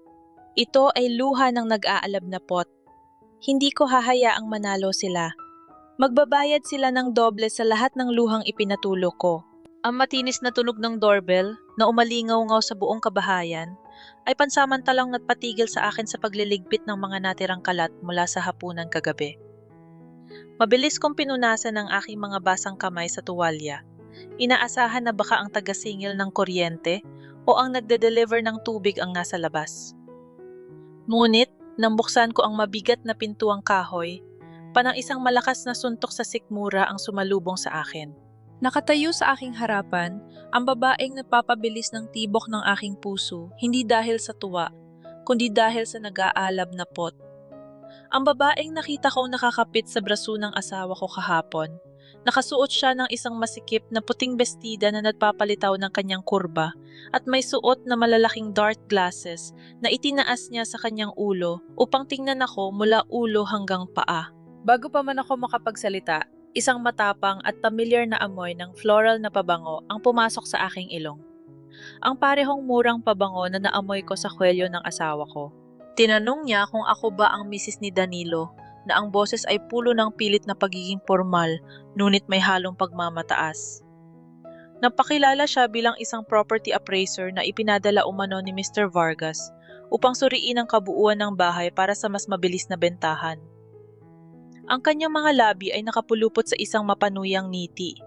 Ito ay luha ng nag-aalab na pot. Hindi ko hahayaang manalo sila. Magbabayad sila ng doble sa lahat ng luhang ipinatulo ko.
Ang matinis na tunog ng doorbell na umalingaw-ngaw sa buong kabahayan ay pansamantalang nagpatigil sa akin sa pagliligpit ng mga natirang kalat mula sa hapunan kagabi. Mabilis kong pinunasan ang aking mga basang kamay sa tuwalya. Inaasahan na baka ang tagasingil ng kuryente o ang nagde-deliver ng tubig ang nasa labas. Ngunit, nang buksan ko ang mabigat na pintuang kahoy, panang isang malakas na suntok sa sikmura ang sumalubong sa akin. Nakatayo sa aking harapan, ang babaeng nagpapabilis ng tibok ng aking puso, hindi dahil sa tuwa, kundi dahil sa nag-aalab na pot. Ang babaeng nakita kong nakakapit sa braso ng asawa ko kahapon. Nakasuot siya ng isang masikip na puting bestida na nagpapalitaw ng kanyang kurba at may suot na malalaking dark glasses na itinaas niya sa kanyang ulo upang tingnan ako mula ulo hanggang paa. Bago pa man ako makapagsalita, isang matapang at pamilyar na amoy ng floral na pabango ang pumasok sa aking ilong. Ang parehong murang pabango na naamoy ko sa kwelyo ng asawa ko. Tinanong niya kung ako ba ang misis ni Danilo, na ang boses ay pulo ng pilit na pagiging formal, ngunit may halong pagmamataas. Napakilala siya bilang isang property appraiser na ipinadala umano ni Mr. Vargas upang suriin ang kabuuan ng bahay para sa mas mabilis na bentahan. Ang kanyang mga labi ay nakapulupot sa isang mapanuyang ngiti.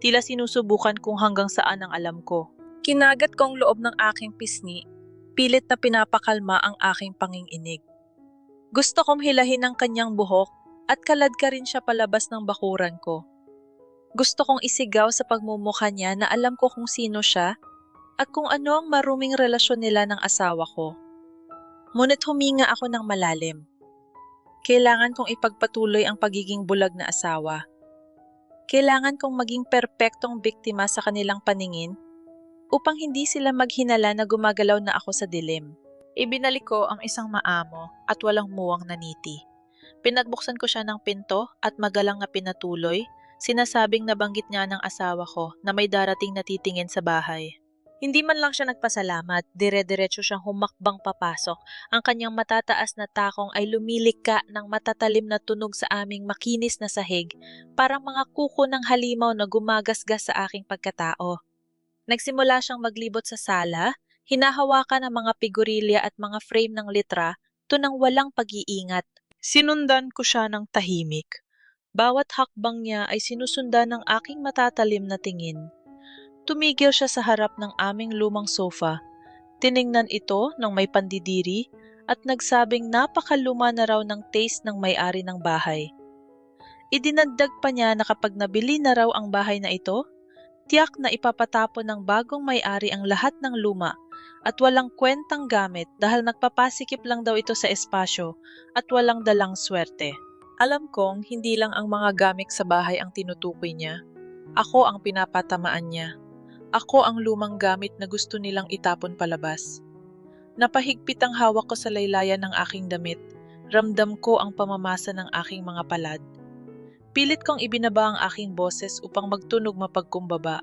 Tila sinusubukan kung hanggang saan ang alam ko. Kinagat kong loob ng aking pisngi, pilit na pinapakalma ang aking panginginig. Gusto kong hilahin ang kanyang buhok at kalad ka rin siya palabas ng bakuran ko. Gusto kong isigaw sa pagmumukha niya na alam ko kung sino siya at kung ano ang maruming relasyon nila ng asawa ko. Ngunit huminga ako ng malalim. Kailangan kong ipagpatuloy ang pagiging bulag na asawa. Kailangan kong maging perpektong biktima sa kanilang paningin upang hindi sila maghinala na gumagalaw na ako sa dilim. Ibinalik ko ang isang maamo at walang muwang na niti. Pinagbuksan ko siya ng pinto at magalang na pinatuloy, sinasabing nabanggit niya ng asawa ko na may darating na titingin sa bahay. Hindi man lang siya nagpasalamat, dire-diretso siyang humakbang papasok. Ang kanyang matataas na takong ay lumilika ng matatalim na tunog sa aming makinis na sahig, parang mga kuko ng halimaw na gumagasgas sa aking pagkatao. Nagsimula siyang maglibot sa sala, hinahawakan ang mga figurilya at mga frame ng litra, tunang walang pag-iingat. Sinundan ko siya ng tahimik. Bawat hakbang niya ay sinusundan ng aking matatalim na tingin. Tumigil siya sa harap ng aming lumang sofa. Tiningnan ito ng may pandidiri at nagsabing napakaluma na raw ng taste ng may-ari ng bahay. Idinagdag pa niya na kapag nabili na raw ang bahay na ito, tiyak na ipapatapon ng bagong may-ari ang lahat ng luma at walang kwentang gamit dahil nagpapasikip lang daw ito sa espasyo at walang dalang swerte.
Alam kong hindi lang ang mga gamit sa bahay ang tinutukoy niya. Ako ang pinapatamaan niya. Ako ang lumang gamit na gusto nilang itapon palabas. Napahigpit ang hawak ko sa laylayan ng aking damit. Ramdam ko ang pamamasa ng aking mga palad. Pilit kong ibinaba ang aking boses upang magtunog mapagkumbaba.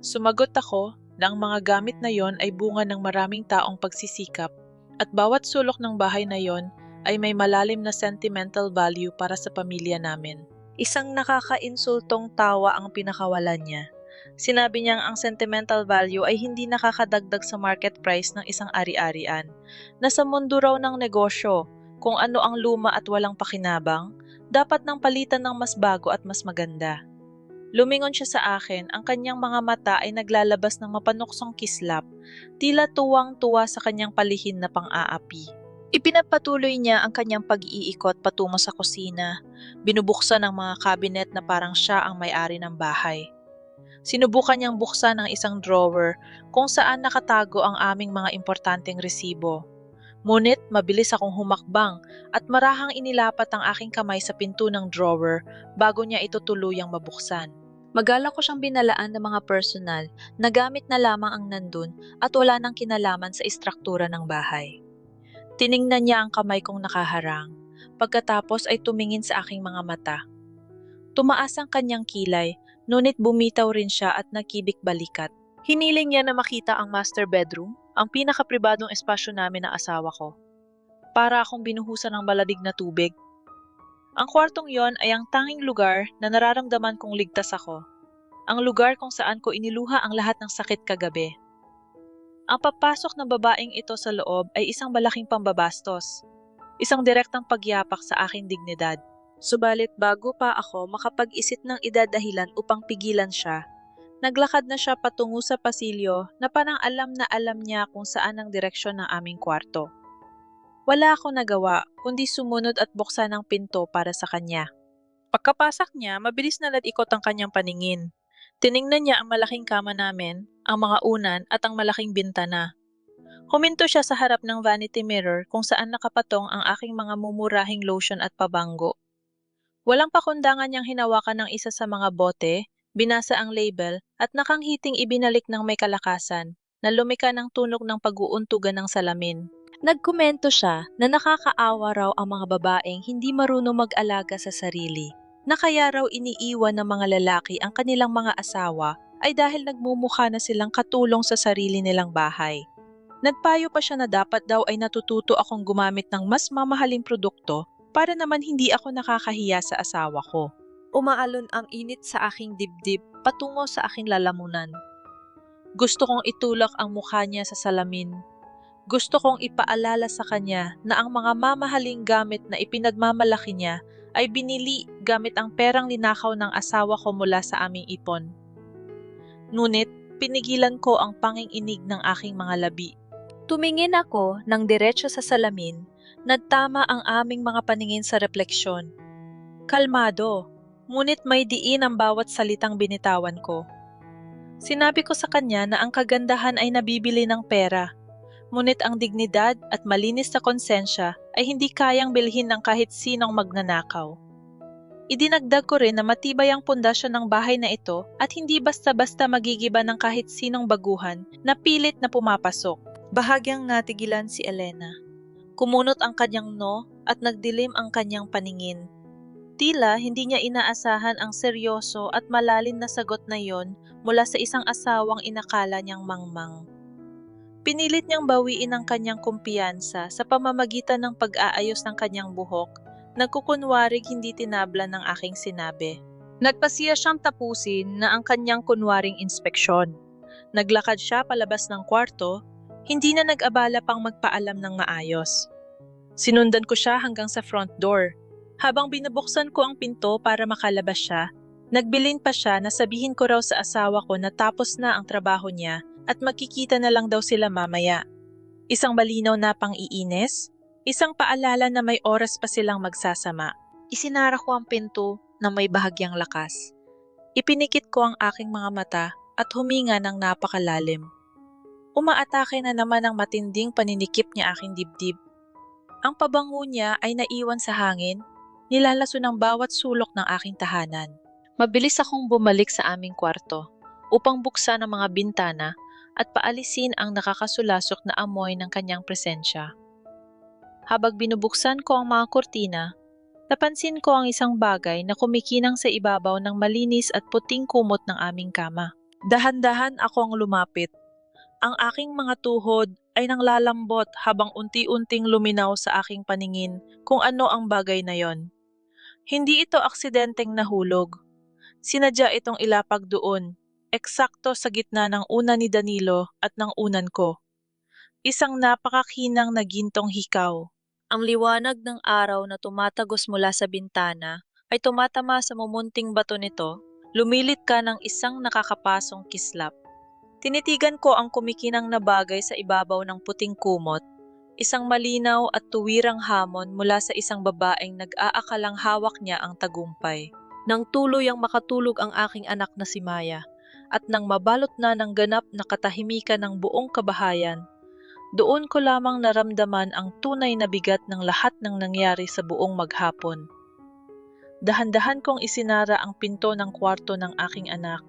Sumagot ako na ang mga gamit na yon ay bunga ng maraming taong pagsisikap at bawat sulok ng bahay na yon ay may malalim na sentimental value para sa pamilya namin.
Isang nakakainsultong tawa ang pinakawalan niya. Sinabi niyang ang sentimental value ay hindi nakakadagdag sa market price ng isang ari-arian. Nasa mundo raw ng negosyo, kung ano ang luma at walang pakinabang, dapat nang palitan ng mas bago at mas maganda. Lumingon siya sa akin, ang kanyang mga mata ay naglalabas ng mapanuksong kislap, tila tuwang-tuwa sa kanyang palihin na pang-aapi. Ipinagpatuloy niya ang kanyang pag-iikot patungo sa kusina. Binubuksan ang mga cabinet na parang siya ang may-ari ng bahay. Sinubukan niyang buksan ang isang drawer kung saan nakatago ang aming mga importanteng resibo. Ngunit mabilis akong humakbang at marahang inilapat ang aking kamay sa pinto ng drawer bago niya ito tuluyang mabuksan. Magala ko siyang binalaan ng mga personal na gamit na lamang ang nandun at wala nang kinalaman sa istruktura ng bahay. Tiningnan niya ang kamay kong nakaharang. Pagkatapos ay tumingin sa aking mga mata. Tumaas ang kanyang kilay, ngunit bumitaw rin siya at nakibik balikat. Hiniling niya na makita ang master bedroom, ang pinakapribadong espasyo namin ng asawa ko. Para akong binuhusan ng baladig na tubig. Ang kwartong yon ay ang tanging lugar na nararamdaman kong ligtas ako. Ang lugar kung saan ko iniluha ang lahat ng sakit kagabi. Ang papasok ng babaeng ito sa loob ay isang malaking pambabastos. Isang direktang pagyapak sa aking dignidad. Subalit bago pa ako makapag-isip ng idadahilan upang pigilan siya, naglakad na siya patungo sa pasilyo na parang alam na alam niya kung saan ang direksyon ng aming kwarto. Wala akong nagawa kundi sumunod at buksan ang pinto para sa kanya. Pagkapasak niya, mabilis na ikot ang kanyang paningin. Tiningnan niya ang malaking kama namin, ang mga unan at ang malaking bintana. Huminto siya sa harap ng vanity mirror kung saan nakapatong ang aking mga mumurahing lotion at pabango. Walang pakundangan niyang hinawakan ng isa sa mga bote, binasa ang label at nakanghiting ibinalik ng may kalakasan na lumika ng tunog ng pag-uuntugan ng salamin. Nagkomento siya na nakakaawa raw ang mga babaeng hindi marunong mag-alaga sa sarili, na kaya raw iniiwan ng mga lalaki ang kanilang mga asawa ay dahil nagmumukha na silang katulong sa sarili nilang bahay. Nagpayo pa siya na dapat daw ay natututo akong gumamit ng mas mamahaling produkto para naman hindi ako nakakahiya sa asawa ko. Umaalon ang init sa aking dibdib patungo sa aking lalamunan. Gusto kong itulak ang mukha niya sa salamin. Gusto kong ipaalala sa kanya na ang mga mamahaling gamit na ipinagmamalaki niya ay binili gamit ang perang linakaw ng asawa ko mula sa aming ipon. Ngunit pinigilan ko ang panginginig ng aking mga labi. Tumingin ako ng diretso sa salamin, nagtama ang aming mga paningin sa refleksyon. Kalmado, ngunit may diin ang bawat salitang binitawan ko. Sinabi ko sa kanya na ang kagandahan ay nabibili ng pera. Ngunit ang dignidad at malinis na konsensya ay hindi kayang bilhin ng kahit sinong magnanakaw. Idinagdag ko rin na matibay ang pundasyon ng bahay na ito at hindi basta-basta magigiba ng kahit sinong baguhan na pilit na pumapasok. Bahagyang natigilan si Elena. Kumunot ang kanyang no at nagdilim ang kanyang paningin. Tila hindi niya inaasahan ang seryoso at malalim na sagot na yon mula sa isang asawang inakala niyang mangmang. Pinilit niyang bawiin ang kanyang kumpiyansa sa pamamagitan ng pag-aayos ng kanyang buhok, nagkukunwarig hindi tinabla ng aking sinabi. Nagpasiya siyang tapusin na ang kanyang kunwaring inspeksyon. Naglakad siya palabas ng kwarto, hindi na nag-abala pang magpaalam ng maayos. Sinundan ko siya hanggang sa front door. Habang binubuksan ko ang pinto para makalabas siya, nagbilin pa siya na sabihin ko raw sa asawa ko na tapos na ang trabaho niya at magkikita na lang daw sila mamaya. Isang malinaw na pang-iinis, isang paalala na may oras pa silang magsasama. Isinara ko ang pinto na may bahagyang lakas. Ipinikit ko ang aking mga mata at huminga ng napakalalim. Umaatake na naman ang matinding paninikip niya aking dibdib. Ang pabango niya ay naiwan sa hangin, nilalaso ng bawat sulok ng aking tahanan. Mabilis akong bumalik sa aming kwarto upang buksan ang mga bintana at paalisin ang nakakasulasok na amoy ng kanyang presensya. Habang binubuksan ko ang mga kurtina, napansin ko ang isang bagay na kumikinang sa ibabaw ng malinis at puting kumot ng aming kama. Dahan-dahan akong lumapit. Ang aking mga tuhod ay nanglalambot habang unti-unting luminaw sa aking paningin kung ano ang bagay na yon. Hindi ito aksidenteng nahulog. Sinadya itong ilapag doon, eksakto sa gitna ng una ni Danilo at ng unan ko. Isang napakakinang na gintong hikaw. Ang liwanag ng araw na tumatagos mula sa bintana ay tumatama sa mumunting bato nito, lumilit ka ng isang nakakapasong kislap. Tinitigan ko ang kumikinang na bagay sa ibabaw ng puting kumot, isang malinaw at tuwirang hamon mula sa isang babaeng nag-aakalang hawak niya ang tagumpay. Nang tuluyang makatulog ang aking anak na si Maya, at nang mabalot na ng ganap na katahimikan ng buong kabahayan, doon ko lamang naramdaman ang tunay na bigat ng lahat ng nangyari sa buong maghapon. Dahan-dahan kong isinara ang pinto ng kwarto ng aking anak.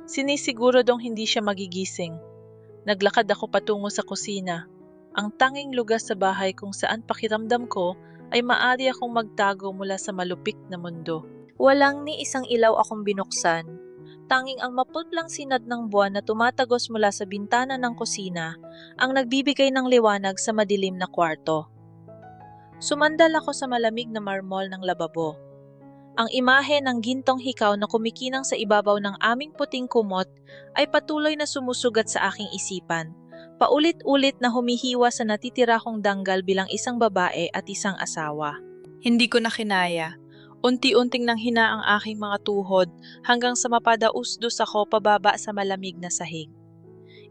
Sinisiguro dong hindi siya magigising. Naglakad ako patungo sa kusina, ang tanging lugar sa bahay kung saan pakiramdam ko ay maaari akong magtago mula sa malupik na mundo. Walang ni isang ilaw akong binuksan. Tanging ang maputlang sinad ng buwan na tumatagos mula sa bintana ng kusina ang nagbibigay ng liwanag sa madilim na kwarto. Sumandal ako sa malamig na marmol ng lababo. Ang imahe ng gintong hikaw na kumikinang sa ibabaw ng aming puting kumot ay patuloy na sumusugat sa aking isipan, paulit-ulit na humihiwa sa natitira kong danggal bilang isang babae at isang asawa. Hindi ko na kinaya. Unti-unting nanghina ang aking mga tuhod hanggang sa mapadausdos ako pababa sa malamig na sahig.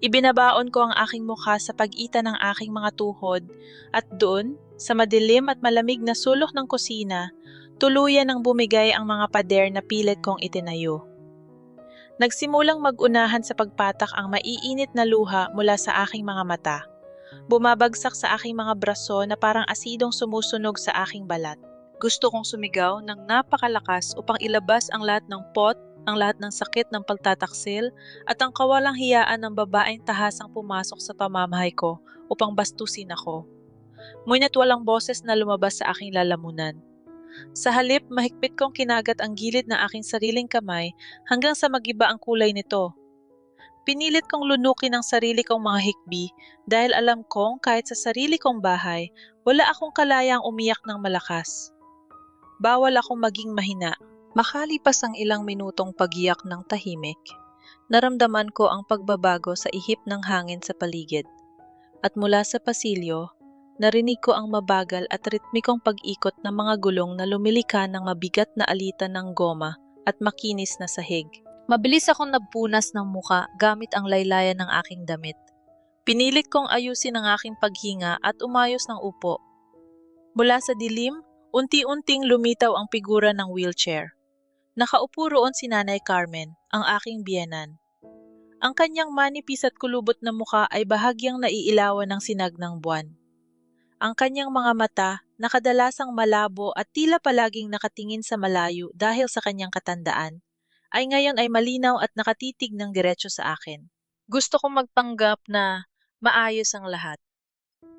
Ibinabaon ko ang aking mukha sa pagitan ng aking mga tuhod at doon, sa madilim at malamig na sulok ng kusina, tuluyan ng bumigay ang mga pader na pilit kong itinayo. Nagsimulang mag-unahan sa pagpatak ang maiinit na luha mula sa aking mga mata. Bumabagsak sa aking mga braso na parang asidong sumusunog sa aking balat. Gusto kong sumigaw ng napakalakas upang ilabas ang lahat ng pot, ang lahat ng sakit ng pagtataksil, at ang kawalang hiyaan ng babaeng tahasang pumasok sa pamamahay ko upang bastusin ako. Ngunit walang boses na lumabas sa aking lalamunan. Sa halip, mahigpit kong kinagat ang gilid ng aking sariling kamay hanggang sa magiba ang kulay nito. Pinilit kong lunukin ang sarili kong mga hikbi dahil alam kong kahit sa sarili kong bahay, wala akong kalayang umiyak ng malakas. Bawal akong maging mahina. Makalipas ang ilang minutong pagiyak ng tahimik, naramdaman ko ang pagbabago sa ihip ng hangin sa paligid. At mula sa pasilyo, narinig ko ang mabagal at ritmikong pag-ikot ng mga gulong na lumilika ng mabigat na alitan ng goma at makinis na sahig. Mabilis akong nagpunas ng muka gamit ang laylayan ng aking damit. Pinilit kong ayusin ang aking paghinga at umayos ng upo. Mula sa dilim, unti-unting lumitaw ang figura ng wheelchair. Nakaupo roon si Nanay Carmen, ang aking biyenan. Ang kanyang manipis at kulubot na muka ay bahagyang naiilawan ng sinag ng buwan. Ang kanyang mga mata, na kadalasang malabo at tila palaging nakatingin sa malayo dahil sa kanyang katandaan, ay ngayon ay malinaw at nakatitig ng diretso sa akin. Gusto kong magpanggap na maayos ang lahat.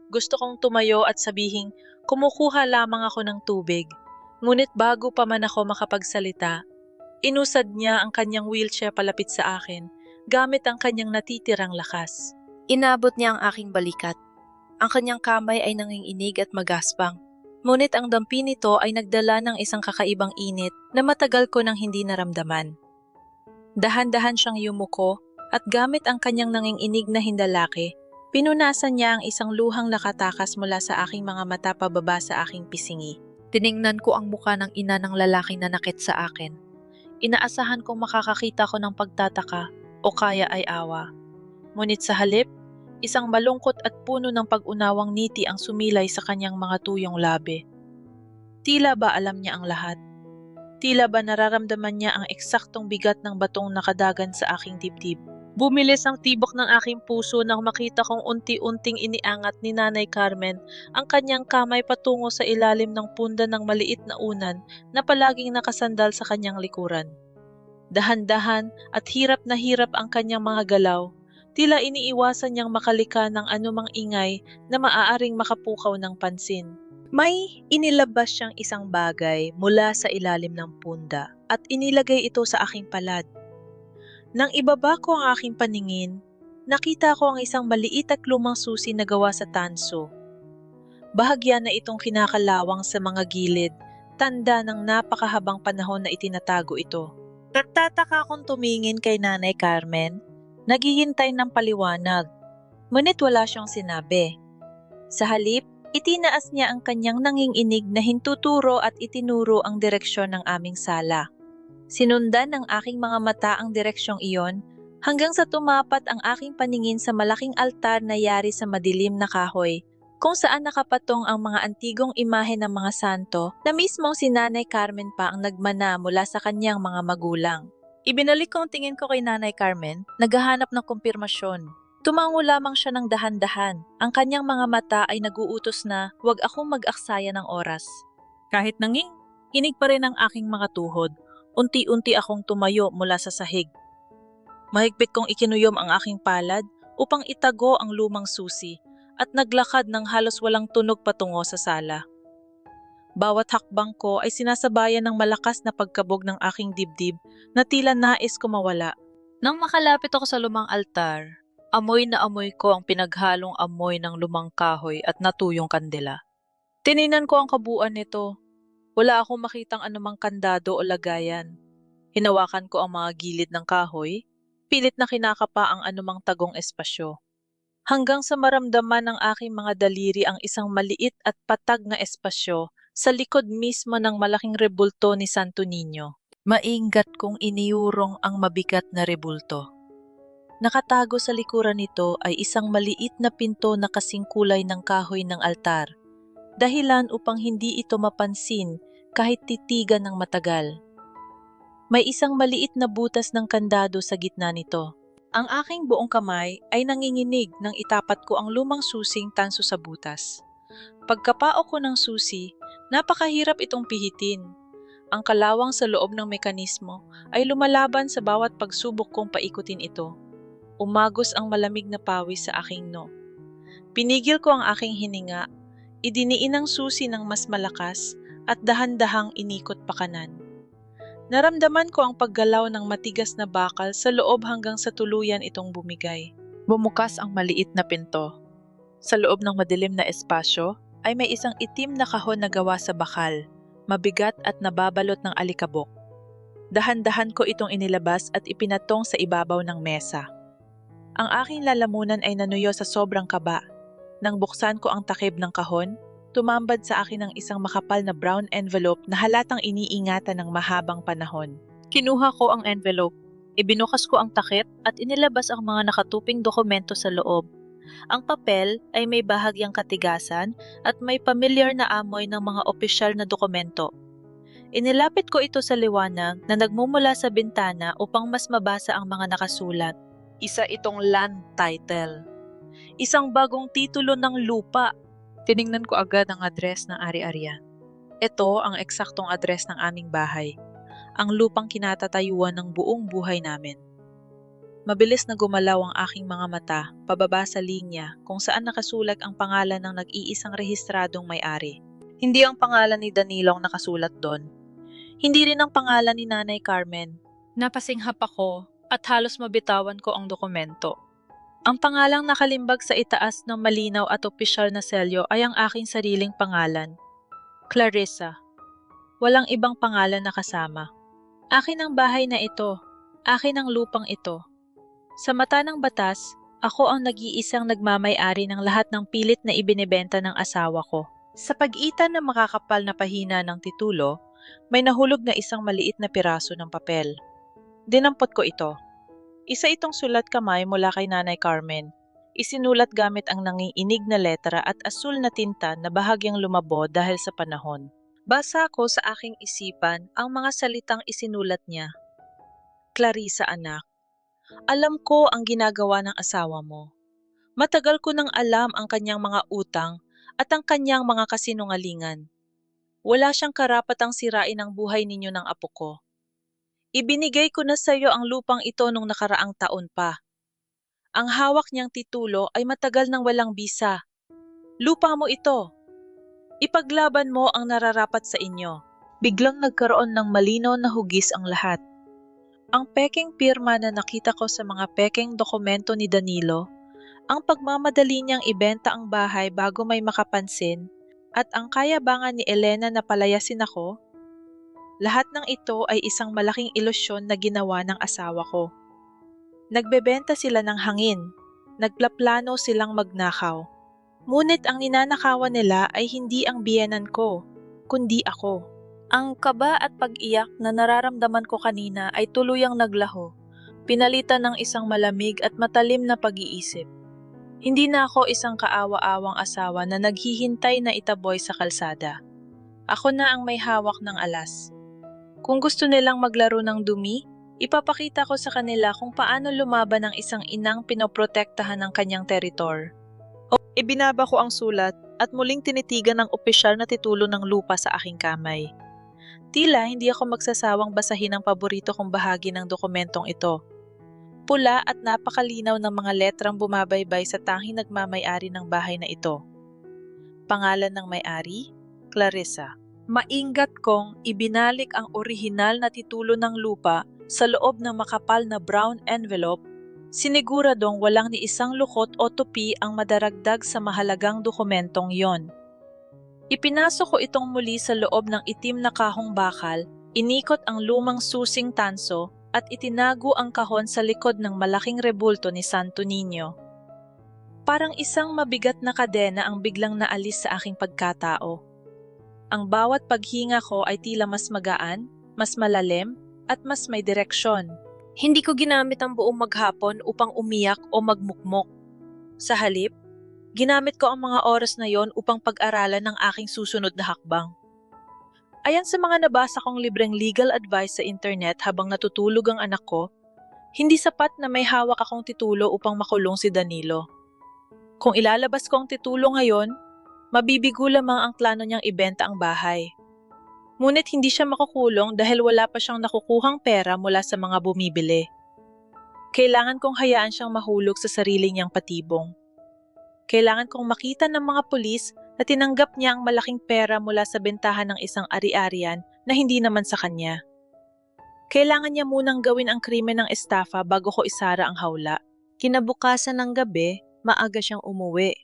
Gusto kong tumayo at sabihing kumukuha lamang ako ng tubig. Ngunit bago pa man ako makapagsalita, inusad niya ang kanyang wheelchair palapit sa akin gamit ang kanyang natitirang lakas. Inabot niya ang aking balikat. Ang kanyang kamay ay nanginginig at magaspang. Ngunit ang dampi nito ay nagdala ng isang kakaibang init na matagal ko nang hindi naramdaman. Dahan-dahan siyang yumuko at gamit ang kanyang nanginginig na hindalaki, pinunasan niya ang isang luhang nakatakas mula sa aking mga mata pababa sa aking pisngi. Tiningnan ko ang muka ng ina ng lalaking nanakit sa akin. Inaasahan kong makakakita ko ng pagtataka o kaya ay awa. Ngunit sa halip, isang malungkot at puno ng pag-unawang ngiti ang sumilay sa kanyang mga tuyong labi. Tila ba alam niya ang lahat? Tila ba nararamdaman niya ang eksaktong bigat ng batong nakadagan sa aking dibdib? Bumilis ang tibok ng aking puso nang makita kong unti-unting iniangat ni Nanay Carmen ang kanyang kamay patungo sa ilalim ng punda ng maliit na unan na palaging nakasandal sa kanyang likuran. Dahan-dahan at hirap na hirap ang kanyang mga galaw, tila iniiwasan niyang makalika ng anumang ingay na maaaring makapukaw ng pansin. May inilabas siyang isang bagay mula sa ilalim ng punda at inilagay ito sa aking palad. Nang ibaba ko ang aking paningin, nakita ko ang isang maliit at lumang susi na gawa sa tanso. Bahagya na itong kinakalawang sa mga gilid, tanda ng napakahabang panahon na itinatago ito. Nagtataka akong tumingin kay Nanay Carmen, naghihintay ng paliwanag, ngunit wala siyang sinabi. Sa halip, itinaas niya ang kanyang nanginginig na hintuturo at itinuro ang direksyon ng aming sala. Sinundan ng aking mga mata ang direksyong iyon hanggang sa tumapat ang aking paningin sa malaking altar na yari sa madilim na kahoy kung saan nakapatong ang mga antigong imahe ng mga santo na mismong si Nanay Carmen pa ang nagmana mula sa kanyang mga magulang. Ibinalik ko ang tingin ko kay Nanay Carmen, naghahanap ng kumpirmasyon. Tumango lamang siya ng dahan-dahan. Ang kanyang mga mata ay naguutos na huwag akong mag-aksaya ng oras. Kahit nanginginig pa rin ang aking mga tuhod, unti-unti akong tumayo mula sa sahig. Mahigpit kong ikinuyom ang aking palad upang itago ang lumang susi at naglakad ng halos walang tunog patungo sa sala. Bawat hakbang ko ay sinasabayan ng malakas na pagkabog ng aking dibdib na tila nais ko mawala. Nang makalapit ako sa lumang altar, amoy na amoy ko ang pinaghalong amoy ng lumang kahoy at natuyong kandila. Tininan ko ang kabuuan nito. Wala akong makitang anumang kandado o lagayan. Hinawakan ko ang mga gilid ng kahoy, pilit na kinakapa ang anumang tagong espasyo. Hanggang sa maramdaman ng aking mga daliri ang isang maliit at patag na espasyo sa likod mismo ng malaking rebulto ni Santo Niño. Maingat kong iniurong ang mabigat na rebulto. Nakatago sa likuran nito ay isang maliit na pinto na kasing kulay ng kahoy ng altar, dahilan upang hindi ito mapansin kahit titigan ng matagal. May isang maliit na butas ng kandado sa gitna nito. Ang aking buong kamay ay nanginginig nang itapat ko ang lumang susing tanso sa butas. Pagkapao ko ng susi, napakahirap itong pihitin. Ang kalawang sa loob ng mekanismo ay lumalaban sa bawat pagsubok kong paikutin ito. Umagos ang malamig na pawis sa aking noo. Pinigil ko ang aking hininga, idiniin ang susi ng mas malakas at dahan-dahang inikot pakanan. Naramdaman ko ang paggalaw ng matigas na bakal sa loob hanggang sa tuluyan itong bumigay. Bumukas ang maliit na pinto. Sa loob ng madilim na espasyo ay may isang itim na kahon na gawa sa bakal, mabigat at nababalot ng alikabok. Dahan-dahan ko itong inilabas at ipinatong sa ibabaw ng mesa. Ang aking lalamunan ay nanuyo sa sobrang kaba. Nang buksan ko ang takip ng kahon, tumambad sa akin ang isang makapal na brown envelope na halatang iniingatan ng mahabang panahon. Kinuha ko ang envelope, ibinukas ko ang takip at inilabas ang mga nakatuping dokumento sa loob. Ang papel ay may bahagyang katigasan at may pamilyar na amoy ng mga opisyal na dokumento. Inilapit ko ito sa liwanag na nagmumula sa bintana upang mas mabasa ang mga nakasulat. Isa itong land title. Isang bagong titulo ng lupa. Tiningnan ko agad ang address ng ari-arian. Ito ang eksaktong address ng aming bahay. Ang lupang kinatatayuan ng buong buhay namin. Mabilis na gumalaw ang aking mga mata pababa sa linya kung saan nakasulat ang pangalan ng nag-iisang rehistradong may-ari. Hindi ang pangalan ni Danilo ang nakasulat doon. Hindi rin ang pangalan ni Nanay Carmen. Napasinghap ako at halos mabitawan ko ang dokumento. Ang pangalang nakalimbag sa itaas ng malinaw at opisyal na selyo ay ang aking sariling pangalan. Clarissa. Walang ibang pangalan na kasama. Akin ang bahay na ito. Akin ang lupang ito. Sa mata ng batas, ako ang nag-iisang nagmamay-ari ng lahat ng pilit na ibinebenta ng asawa ko. Sa pag-itan ng makakapal na pahina ng titulo, may nahulog na isang maliit na piraso ng papel. Dinampot ko ito. Isa itong sulat kamay mula kay Nanay Carmen. Isinulat gamit ang nanginginig na letra at asul na tinta na bahagyang lumabo dahil sa panahon. Basa ko sa aking isipan ang mga salitang isinulat niya. Clarissa anak,
Alam ko ang ginagawa ng asawa mo. Matagal ko nang alam ang kanyang mga utang at ang kanyang mga kasinungalingan. Wala siyang karapatang sirain ang buhay ninyo ng apo ko. Ibinigay ko na sa iyo ang lupang ito nung nakaraang taon pa. Ang hawak niyang titulo ay matagal nang walang bisa. Lupa mo ito. Ipaglaban mo ang nararapat sa inyo. Biglang nagkaroon ng malinaw na hugis ang lahat. Ang pekeng pirma na nakita ko sa mga pekeng dokumento ni Danilo, ang pagmamadali niyang ibenta ang bahay bago may makapansin, at ang kayabangan ni Elena na palayasin ako, lahat ng ito ay isang malaking ilusyon na ginawa ng asawa ko. Nagbebenta sila ng hangin, nagplaplano silang magnakaw. Ngunit ang ninanakawan nila ay hindi ang biyenan ko, kundi ako. Ang kaba at pag-iyak na nararamdaman ko kanina ay tuluyang naglaho, pinalitan ng isang malamig at matalim na pag-iisip. Hindi na ako isang kaawa-awang asawa na naghihintay na itaboy sa kalsada. Ako na ang may hawak ng alas. Kung gusto nilang maglaro ng dumi, ipapakita ko sa kanila kung paano lumaban ang isang inang pinoprotektahan ng kanyang teritor. Ibinaba ko ang sulat at muling tinitigan ng opisyal na titulo ng lupa sa aking kamay. Tila hindi ako magsasawang basahin ang paborito kong bahagi ng dokumentong ito. Pula at napakalinaw ng mga letrang bumabaybay sa tanging nagmamay-ari ng bahay na ito. Pangalan ng may-ari, Clarissa. Maingat kong ibinalik ang orihinal na titulo ng lupa sa loob ng makapal na brown envelope, siniguradong walang ni isang lukot o tupi ang madaragdag sa mahalagang dokumentong yon. Ipinasok ko itong muli sa loob ng itim na kahong bakal, inikot ang lumang susing tanso at itinago ang kahon sa likod ng malaking rebulto ni Santo Niño. Parang isang mabigat na kadena ang biglang naalis sa aking pagkatao. Ang bawat paghinga ko ay tila mas magaan, mas malalim, at mas may direksyon. Hindi ko ginamit ang buong maghapon upang umiyak o magmukmok. Sa halip, ginamit ko ang mga oras na yon upang pag-aralan ng aking susunod na hakbang. Ayan sa mga nabasa kong libreng legal advice sa internet habang natutulog ang anak ko, hindi sapat na may hawak akong titulo upang makulong si Danilo. Kung ilalabas ko ang titulo ngayon, mabibigo lamang ang plano niyang ibenta ang bahay. Ngunit hindi siya makukulong dahil wala pa siyang nakukuhang pera mula sa mga bumibili. Kailangan kong hayaan siyang mahulog sa sarili niyang patibong. Kailangan kong makita ng mga pulis na tinanggap niya ang malaking pera mula sa bentahan ng isang ari-arian na hindi naman sa kanya. Kailangan niya munang gawin ang krimen ng estafa bago ko isara ang hawla. Kinabukasan ng gabi, maaga siyang umuwi.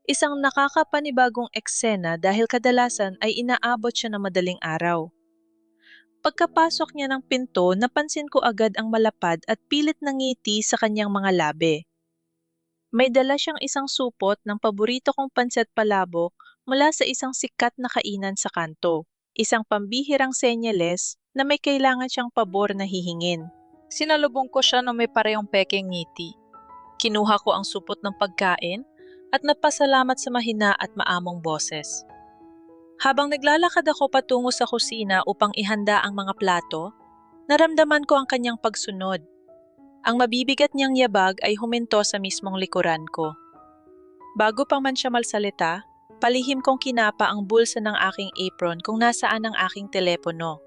Isang nakakapanibagong eksena dahil kadalasan ay inaabot siya ng madaling araw. Pagkapasok niya ng pinto, napansin ko agad ang malapad at pilit na ngiti sa kanyang mga labi. May dala siyang isang supot ng paborito kong pansit palabok mula sa isang sikat na kainan sa kanto, isang pambihirang senyales na may kailangan siyang pabor na hihingin. Sinalubong ko siya na may parehong pekeng ngiti. Kinuha ko ang supot ng pagkain at napasalamat sa mahina at maamong boses. Habang naglalakad ako patungo sa kusina upang ihanda ang mga plato, naramdaman ko ang kanyang pagsunod. Ang mabibigat niyang yabag ay huminto sa mismong likuran ko. Bago pa man siya magsalita, palihim kong kinapa ang bulsa ng aking apron kung nasaan ang aking telepono.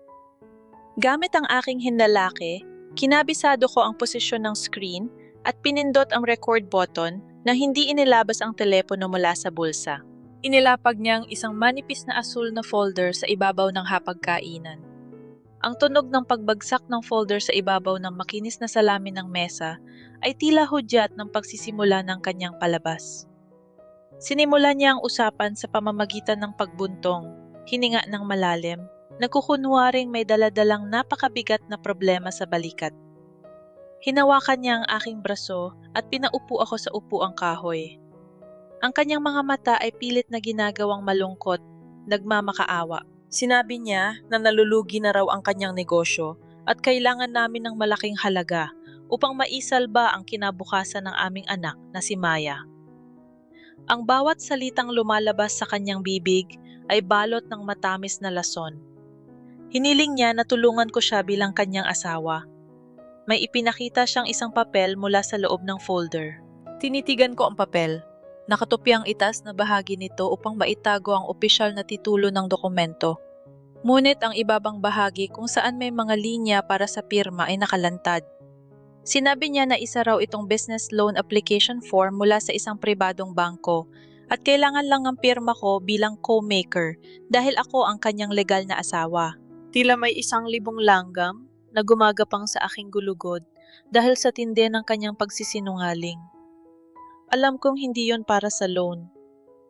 Gamit ang aking hinlalaki, kinabisado ko ang posisyon ng screen at pinindot ang record button na hindi inilabas ang telepono mula sa bulsa. Inilapag niya ang isang manipis na asul na folder sa ibabaw ng hapagkainan. Ang tunog ng pagbagsak ng folder sa ibabaw ng makinis na salamin ng mesa ay tila hudyat ng pagsisimula ng kanyang palabas. Sinimula niya ang usapan sa pamamagitan ng pagbuntong, hininga ng malalim, nagkukunwaring may daladalang napakabigat na problema sa balikat. Hinawakan niya ang aking braso at pinaupo ako sa upuang kahoy. Ang kanyang mga mata ay pilit na ginagawang malungkot, nagmamakaawa. Sinabi niya na nalulugi na raw ang kanyang negosyo at kailangan namin ng malaking halaga upang maisalba ang kinabukasan ng aming anak na si Maya. Ang bawat salitang lumalabas sa kanyang bibig ay balot ng matamis na lason. Hiniling niya na tulungan ko siya bilang kanyang asawa. May ipinakita siyang isang papel mula sa loob ng folder.
Tinitigan ko ang papel. Nakatupi ang itaas na bahagi nito upang maitago ang opisyal na titulo ng dokumento. Ngunit ang ibabang bahagi kung saan may mga linya para sa pirma ay nakalantad. Sinabi niya na isa raw itong business loan application form mula sa isang pribadong bangko at kailangan lang ng pirma ko bilang co-maker dahil ako ang kanyang legal na asawa. Tila may 1,000 langgam na gumagapang sa aking gulugod dahil sa tindi ng kanyang pagsisinungaling. Alam kong hindi yon para sa loan.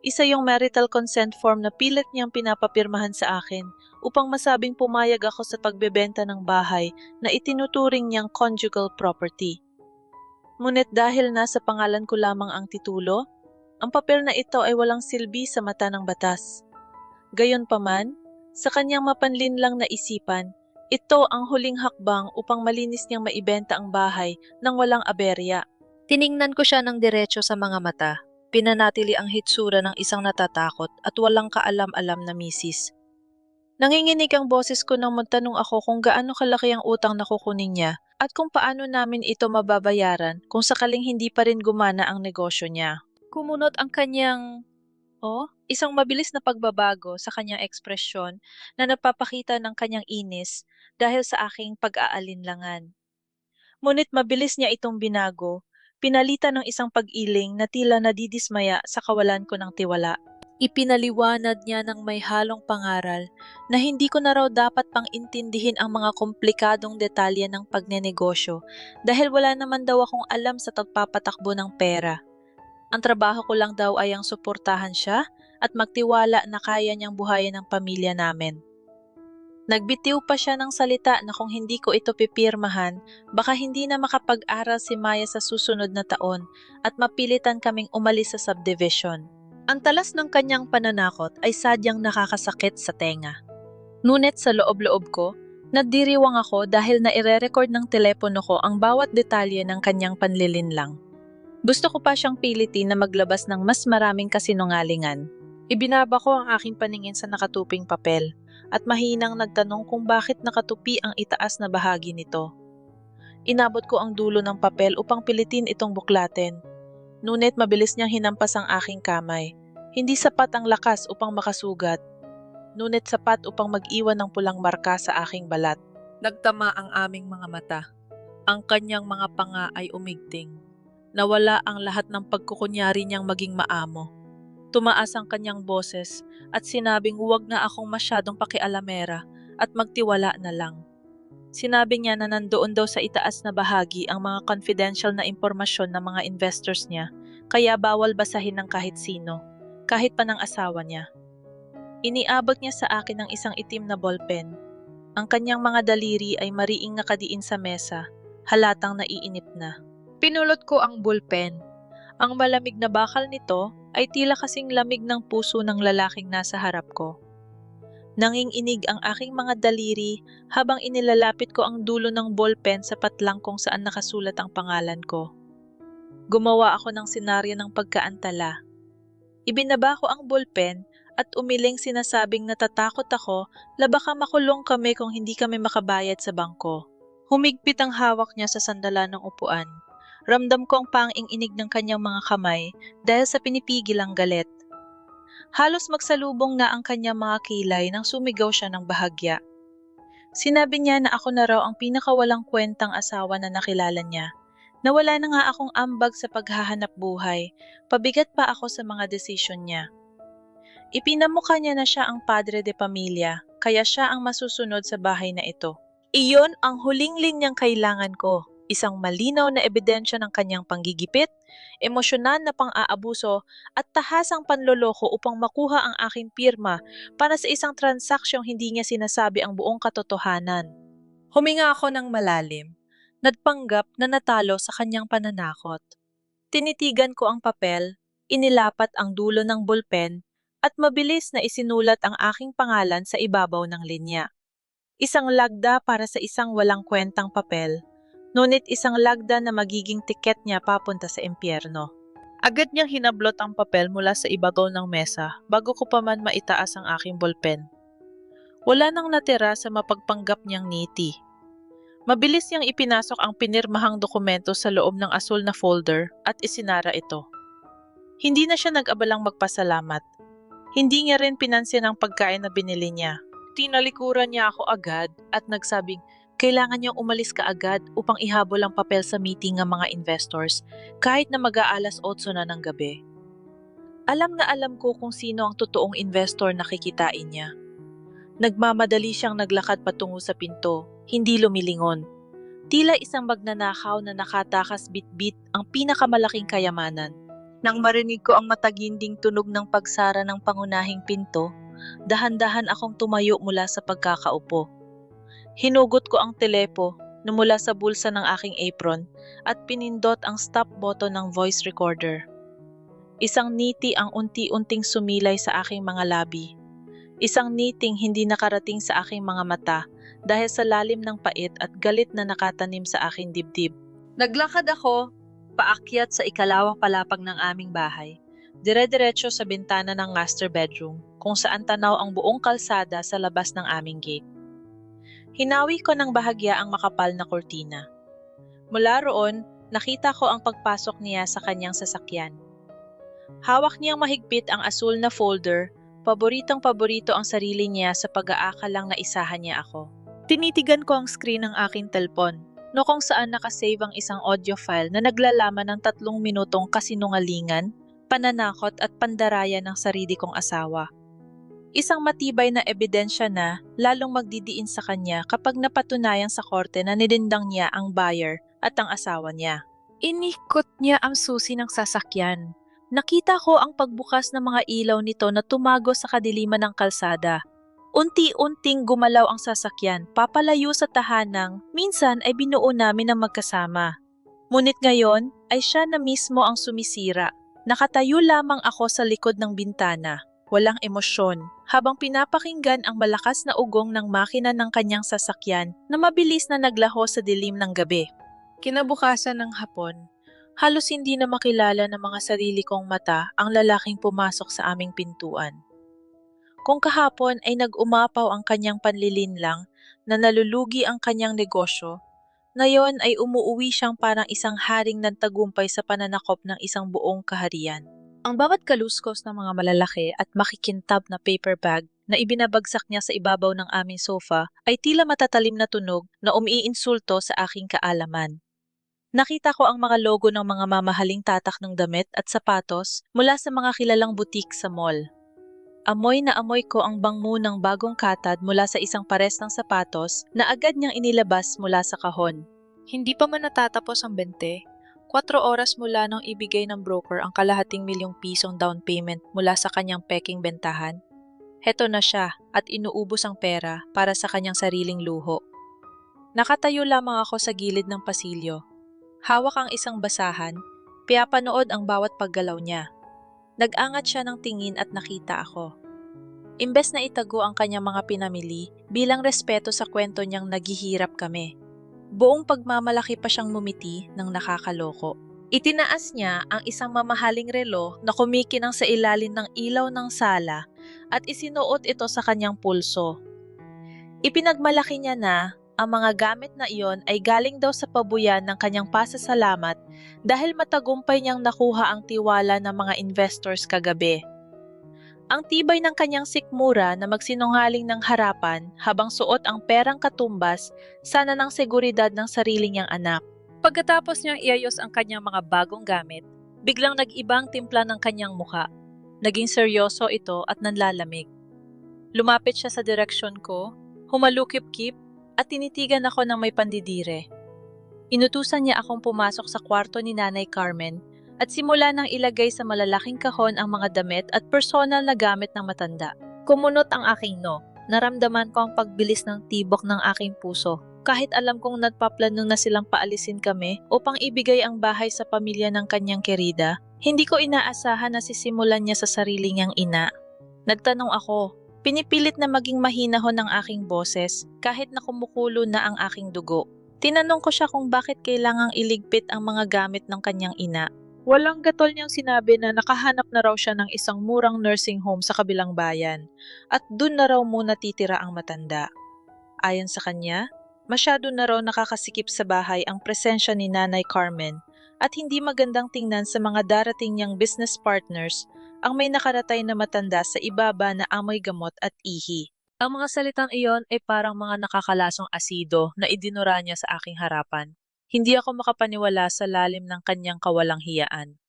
Isa yung marital consent form na pilit niyang pinapapirmahan sa akin upang masabing pumayag ako sa pagbebenta ng bahay na itinuturing niyang conjugal property. Ngunit dahil nasa pangalan ko lamang ang titulo, ang papel na ito ay walang silbi sa mata ng batas. Gayunpaman, sa kanyang mapanlinlang na isipan, ito ang huling hakbang upang malinis niyang maibenta ang bahay nang walang aberya. Tiningnan ko siya ng diretso sa mga mata. Pinanatili ang hitsura ng isang natatakot at walang kaalam-alam na misis. Nanginginig ang boses ko nang magtanong ako kung gaano kalaki ang utang na kukunin niya at kung paano namin ito mababayaran kung sakaling hindi pa rin gumana ang negosyo niya. Kumunot ang kanyang, isang mabilis na pagbabago sa kanyang ekspresyon na napapakita ng kanyang inis dahil sa aking pag-aalinlangan. Ngunit mabilis niya itong binago. Pinalitan ng isang pag-iling na tila nadidismaya sa kawalan ko ng tiwala. Ipinaliwanag niya ng may halong pangaral na hindi ko na raw dapat pang intindihin ang mga komplikadong detalye ng pagnenegosyo dahil wala naman daw akong alam sa pagpapatakbo ng pera. Ang trabaho ko lang daw ay ang suportahan siya at magtiwala na kaya niyang buhayin ang pamilya namin. Nagbitiw pa siya ng salita na kung hindi ko ito pipirmahan, baka hindi na makapag-aral si Maya sa susunod na taon at mapilitan kaming umalis sa subdivision. Ang talas ng kanyang pananakot ay sadyang nakakasakit sa tenga. Ngunit sa loob-loob ko, nadiriwang ako dahil naire-record ng telepono ko ang bawat detalye ng kanyang panlilinlang. Gusto ko pa siyang pilitin na maglabas ng mas maraming kasinungalingan. Ibinaba ko ang aking paningin sa nakatuping papel at mahinang nagtanong kung bakit nakatupi ang itaas na bahagi nito. Inabot ko ang dulo ng papel upang pilitin itong buklatin. Ngunit mabilis niyang hinampas ang aking kamay. Hindi sapat ang lakas upang makasugat. Ngunit sapat upang mag-iwan ng pulang marka sa aking balat. Nagtama ang aming mga mata. Ang kanyang mga panga ay umigting. Nawala ang lahat ng pagkukunyari niyang maging maamo. Tumaas ang kanyang boses at sinabing huwag na akong masyadong pakialamera at magtiwala na lang. Sinabi niya na nandoon daw sa itaas na bahagi ang mga confidential na impormasyon ng mga investors niya, kaya bawal basahin ng kahit sino, kahit pa ng asawa niya. Iniabot niya sa akin ang isang itim na ballpen. Ang kanyang mga daliri ay mariing nakadiin sa mesa, halatang naiinip na. Pinulot ko ang ballpen. Ang malamig na bakal nito ay tila kasing lamig ng puso ng lalaking nasa harap ko. Nanginginig ang aking mga daliri habang inilalapit ko ang dulo ng ballpen sa patlang kung saan nakasulat ang pangalan ko. Gumawa ako ng senaryo ng pagkaantala. Ibinaba ko ang ballpen at umiling sinasabing natatakot ako na baka makulong kami kung hindi kami makabayad sa bangko. Humigpit ang hawak niya sa sandala ng upuan. Ramdam ko ang pang-inig ng kanyang mga kamay dahil sa pinipigil ang galit. Halos magsalubong na ang kanyang mga kilay nang sumigaw siya ng bahagya. Sinabi niya na ako na raw ang pinakawalang kwentang asawa na nakilala niya. Nawala na nga akong ambag sa paghahanap buhay, pabigat pa ako sa mga desisyon niya. Ipinamukha niya na siya ang padre de pamilya, kaya siya ang masusunod sa bahay na ito. Iyon ang huling linyang kailangan ko. Isang malinaw na ebidensya ng kanyang panggigipit, emosyonal na pang-aabuso at tahasang panloloko upang makuha ang aking pirma para sa isang transaksyong hindi niya sinasabi ang buong katotohanan. Huminga ako ng malalim, nagpanggap na natalo sa kanyang pananakot. Tinitigan ko ang papel, inilapat ang dulo ng ballpen at mabilis na isinulat ang aking pangalan sa ibabaw ng linya. Isang lagda para sa isang walang kwentang papel. Ngunit isang lagda na magiging tiket niya papunta sa impyerno. Agad niyang hinablot ang papel mula sa ibabaw ng mesa bago ko pa man maitaas ang aking ballpen. Wala nang natira sa mapagpanggap niyang ngiti.
Mabilis niyang ipinasok ang pinirmahang dokumento sa loob ng asul na folder at isinara ito. Hindi na siya nag-abalang magpasalamat. Hindi niya rin pinansin ang pagkain na binili niya. Tinalikuran niya ako agad at nagsabing kailangan niyang umalis kaagad upang ihabol ang papel sa meeting ng mga investors kahit na mag-aalas 8 na ng gabi. Alam na alam ko kung sino ang totoong investor na kikitain niya. Nagmamadali siyang naglakad patungo sa pinto, hindi lumilingon. Tila isang magnanakaw na nakatakas bitbit ang pinakamalaking kayamanan.
Nang marinig ko ang mataginding tunog ng pagsara ng pangunahing pinto, dahan-dahan akong tumayo mula sa pagkakaupo. Hinugot ko ang telepo na mula sa bulsa ng aking apron at pinindot ang stop button ng voice recorder. Isang ngiti ang unti-unting sumilay sa aking mga labi. Isang ngiting hindi nakarating sa aking mga mata dahil sa lalim ng pait at galit na nakatanim sa aking dibdib. Naglakad ako, paakyat sa ikalawang palapag ng aming bahay, dire-diretso sa bintana ng master bedroom kung saan tanaw ang buong kalsada sa labas ng aming gate. Hinawi ko ng bahagya ang makapal na kurtina. Mula roon, nakita ko ang pagpasok niya sa kanyang sasakyan. Hawak niyang mahigpit ang asul na folder. Paboritong-paborito ang sarili niya sa pag-aakalang naisahan niya ako. Tinitigan ko ang screen ng aking telpon, no kung saan nakasave ang isang audio file na naglalaman ng 3 minutong kasinungalingan, pananakot at pandaraya ng sarili kong asawa. Isang matibay na ebidensya na lalong magdidiin sa kanya kapag napatunayan sa korte na nilindang niya ang buyer at ang asawa niya. Inikot niya ang susi ng sasakyan. Nakita ko ang pagbukas ng mga ilaw nito na tumago sa kadiliman ng kalsada. Unti-unting gumalaw ang sasakyan, papalayo sa tahanang minsan ay binuo namin ng magkasama. Ngunit ngayon ay siya na mismo ang sumisira. Nakatayo lamang ako sa likod ng bintana, walang emosyon, habang pinapakinggan ang malakas na ugong ng makina ng kanyang sasakyan na mabilis na naglaho sa dilim ng gabi. Kinabukasan ng hapon, halos hindi na makilala ng mga sarili kong mata ang lalaking pumasok sa aming pintuan. Kung kahapon ay nag-umapaw ang kanyang panlilinlang na nalulugi ang kanyang negosyo, ngayon ay umuuwi siyang parang isang haring nagtagumpay sa pananakop ng isang buong kaharian. Ang bawat kaluskos ng mga malalaki at makikintab na paper bag na ibinabagsak niya sa ibabaw ng aming sofa ay tila matatalim na tunog na umiinsulto sa aking kaalaman. Nakita ko ang mga logo ng mga mamahaling tatak ng damit at sapatos mula sa mga kilalang butik sa mall. Amoy na amoy ko ang bango ng bagong katad mula sa isang pares ng sapatos na agad niyang inilabas mula sa kahon. Hindi pa man natatapos ang 20, 4 oras mula nang ibigay ng broker ang kalahating ₱1,000,000 down payment mula sa kanyang peking bentahan. Heto na siya at inuubos ang pera para sa kanyang sariling luho. Nakatayo lamang ako sa gilid ng pasilyo. Hawak ang isang basahan, pinapanood ang bawat paggalaw niya. Nag-angat siya ng tingin at nakita ako. Imbes na itago ang kanyang mga pinamili bilang respeto sa kwento niyang naghihirap kami, buong pagmamalaki pa siyang mumiti ng nakakaloko. Itinaas niya ang isang mamahaling relo na kumikinang sa ilalim ng ilaw ng sala at isinuot ito sa kanyang pulso. Ipinagmalaki niya na ang mga gamit na iyon ay galing daw sa pabuyan ng kanyang pasasalamat dahil matagumpay niyang nakuha ang tiwala ng mga investors kagabi. Ang tibay ng kanyang sikmura na magsinungaling ng harapan habang suot ang perang katumbas sana ng seguridad ng sarili niyang anak. Pagkatapos niyang iayos ang kanyang mga bagong gamit, biglang nag-ibang timpla ng kanyang muka. Naging seryoso ito at nanlalamig. Lumapit siya sa direksyon ko, humalukip-kip, at tinitigan ako ng may pandidire. Inutusan niya akong pumasok sa kwarto ni Nanay Carmen at simula nang ilagay sa malalaking kahon ang mga damit at personal na gamit ng matanda. Kumunot ang aking no. Naramdaman ko ang pagbilis ng tibok ng aking puso. Kahit alam kong nagpaplano na silang paalisin kami upang ibigay ang bahay sa pamilya ng kanyang kerida, hindi ko inaasahan na sisimulan niya sa sarili niyang ina. Nagtanong ako, pinipilit na maging mahinahon ang aking boses kahit na kumukulo na ang aking dugo. Tinanong ko siya kung bakit kailangang iligpit ang mga gamit ng kanyang ina. Walang gatol niyang sinabi na nakahanap na raw siya ng isang murang nursing home sa kabilang bayan at dun na raw muna titira ang matanda. Ayon sa kanya,
Masyado na raw nakakasikip sa bahay ang presensya ni Nanay Carmen at hindi magandang tingnan sa mga darating niyang business partners ang may nakaratay na matanda sa ibaba na amoy gamot at ihi.
Ang mga salitang iyon ay parang mga nakakalasong asido na idinura niya sa aking harapan. Hindi ako makapaniwala sa lalim ng kanyang kawalang hiyaan.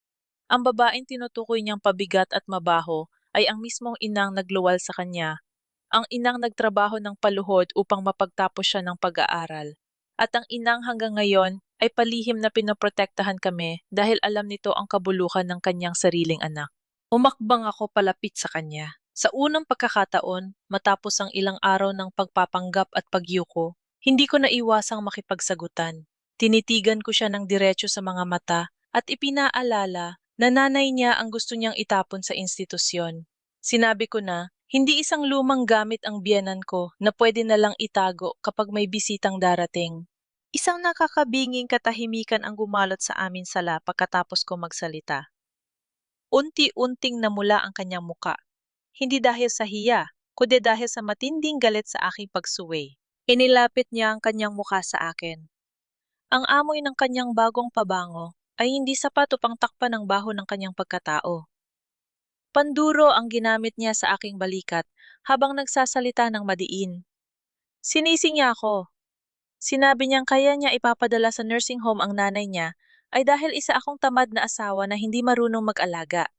Ang babaeng tinutukoy niyang pabigat at mabaho ay ang mismong inang nagluwal sa kanya, ang inang nagtrabaho ng paluhod upang mapagtapos siya ng pag-aaral. At ang inang hanggang ngayon ay palihim na pinoprotektahan kami dahil alam nito ang kabulukan ng kanyang sariling anak. Umakbang ako palapit sa kanya. Sa unang pagkakataon, matapos ang ilang araw ng pagpapanggap at pagyuko, hindi ko naiwasang makipagsagutan. Tinitigan ko siya ng diretso sa mga mata at ipinaalala na nanay niya ang gusto niyang itapon sa institusyon. Sinabi ko na, hindi isang lumang gamit ang biyenan ko na pwede na lang itago kapag may bisitang darating. Isang nakakabinging katahimikan ang gumalot sa amin sala pagkatapos ko magsalita. Unti-unting namula ang kanyang muka. Hindi dahil sa hiya, kundi dahil sa matinding galit sa aking pagsuway. Inilapit niya ang kanyang mukha sa akin. Ang amoy ng kanyang bagong pabango ay hindi sapat upang takpan ang baho ng kanyang pagkatao. Panduro ang ginamit niya sa aking balikat habang nagsasalita ng madiin. Sinising niya ako. Sinabi niyang kaya niya ipapadala sa nursing home ang nanay niya ay dahil isa akong tamad na asawa na hindi marunong mag-alaga.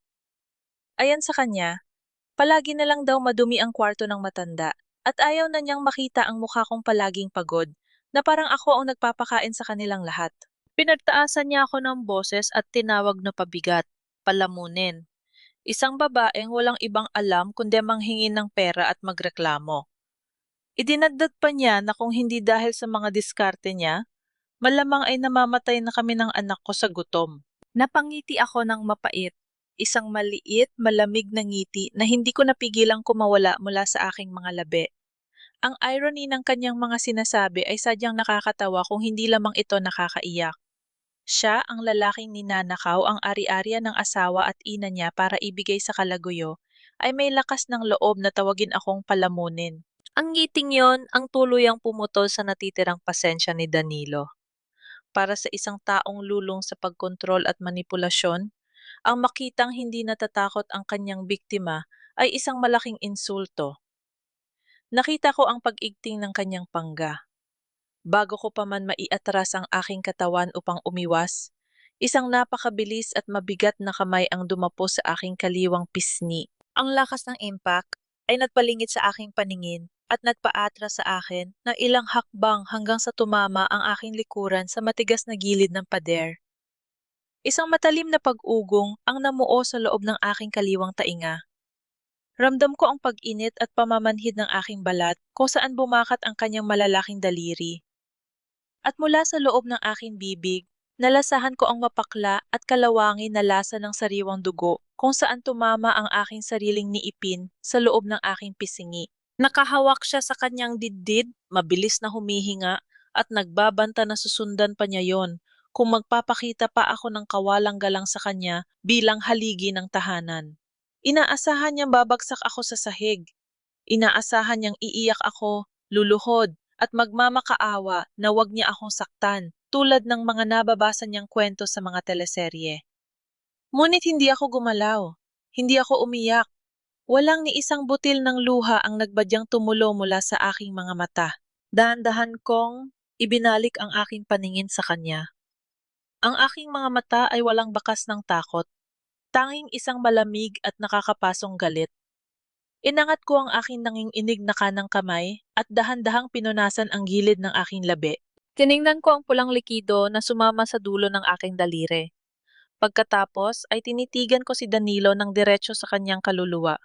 Ayon sa kanya, palagi na lang daw madumi ang kwarto ng matanda at ayaw na niyang makita ang mukha kong palaging pagod na parang ako ang nagpapakain sa kanilang lahat. Pinagtaasan niya ako ng boses at tinawag na pabigat, palamunin. Isang babaeng walang ibang alam kundi manghingi ng pera at magreklamo. Idinagdag pa niya na kung hindi dahil sa mga diskarte niya, malamang ay namamatay na kami ng anak ko sa gutom. Napangiti ako ng mapait, isang maliit, malamig na ngiti na hindi ko napigilang kumawala mula sa aking mga labi. Ang irony ng kanyang mga sinasabi ay sadyang nakakatawa kung hindi lamang ito nakakaiyak. Siya, ang lalaking ninanakaw ang ari-arian ng asawa at ina niya para ibigay sa kalaguyo, ay may lakas ng loob na tawagin akong palamunin. Ang ngiting yon ang tuluyang pumutol sa natitirang pasensya ni Danilo. Para sa isang taong lulong sa pagkontrol at manipulasyon, ang makitang hindi natatakot ang kanyang biktima ay isang malaking insulto. Nakita ko ang pag-igting ng kanyang pangga. Bago ko pa man maiatras ang aking katawan upang umiwas, isang napakabilis at mabigat na kamay ang dumapo sa aking kaliwang pisngi. Ang lakas ng impact ay nagpalingit sa aking paningin at nagpaatras sa akin ng ilang hakbang hanggang sa tumama ang aking likuran sa matigas na gilid ng pader. Isang matalim na pag-ugong ang namuo sa loob ng aking kaliwang tainga. Ramdam ko ang pag-init at pamamanhid ng aking balat kung saan bumakat ang kanyang malalaking daliri. At mula sa loob ng aking bibig, nalasahan ko ang mapakla at kalawangin na lasa ng sariwang dugo kung saan tumama ang aking sariling niipin sa loob ng aking pisingi. Nakahawak siya sa kanyang dibdib, mabilis na humihinga at nagbabanta na susundan pa niya yon kung magpapakita pa ako ng kawalang galang sa kanya bilang haligi ng tahanan. Inaasahan niyang babagsak ako sa sahig. Inaasahan niyang iiyak ako, luluhod, at magmamakaawa na wag niya akong saktan tulad ng mga nababasa niyang kwento sa mga teleserye. Ngunit hindi ako gumalaw. Hindi ako umiyak. Walang ni isang butil ng luha ang nagbadyang tumulo mula sa aking mga mata. Dahan-dahan kong ibinalik ang aking paningin sa kanya. Ang aking mga mata ay walang bakas ng takot. Tanging isang malamig at nakakapasong galit. Inangat ko ang aking nanginginig na kanang kamay at dahan-dahang pinunasan ang gilid ng aking labi. Tiningnan ko ang pulang likido na sumama sa dulo ng aking daliri. Pagkatapos ay tinitigan ko si Danilo ng diretso sa kanyang kaluluwa.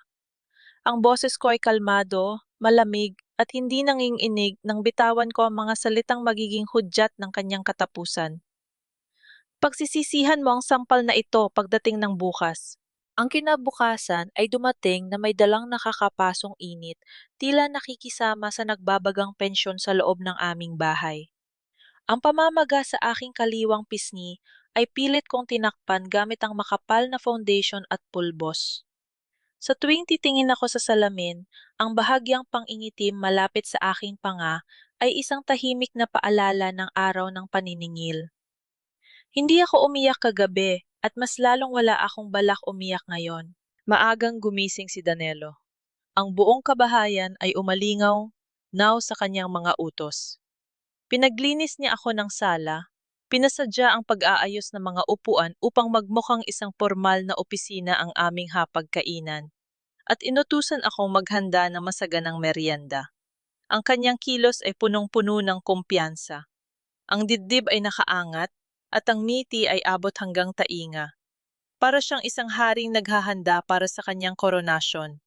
Ang boses ko ay kalmado, malamig at hindi nanginginig nang bitawan ko ang mga salitang magiging hudyat ng kanyang katapusan. Pagsisisihan mo ang sampal na ito pagdating ng bukas. Ang kinabukasan ay dumating na may dalang nakakapasong init, tila nakikisama sa nagbabagang pensyon sa loob ng aming bahay. Ang pamamaga sa aking kaliwang pisngi ay pilit kong tinakpan gamit ang makapal na foundation at pulbos. Sa tuwing titingin ako sa salamin, ang bahagyang pangingitim malapit sa aking panga ay isang tahimik na paalala ng araw ng paniningil. Hindi ako umiyak kagabi at mas lalong wala akong balak umiyak ngayon. Maagang gumising si Danilo. Ang buong kabahayan ay umalingaw now sa kanyang mga utos. Pinaglinis niya ako ng sala, pinasadya ang pag-aayos ng mga upuan upang magmukhang isang formal na opisina ang aming hapagkainan, at inutusan akong maghanda ng masaganang merienda. Ang kanyang kilos ay punong-puno ng kumpiyansa. Ang dibdib ay nakaangat at ang ngiti ay abot hanggang tainga. Para siyang isang haring naghahanda para sa kanyang koronasyon.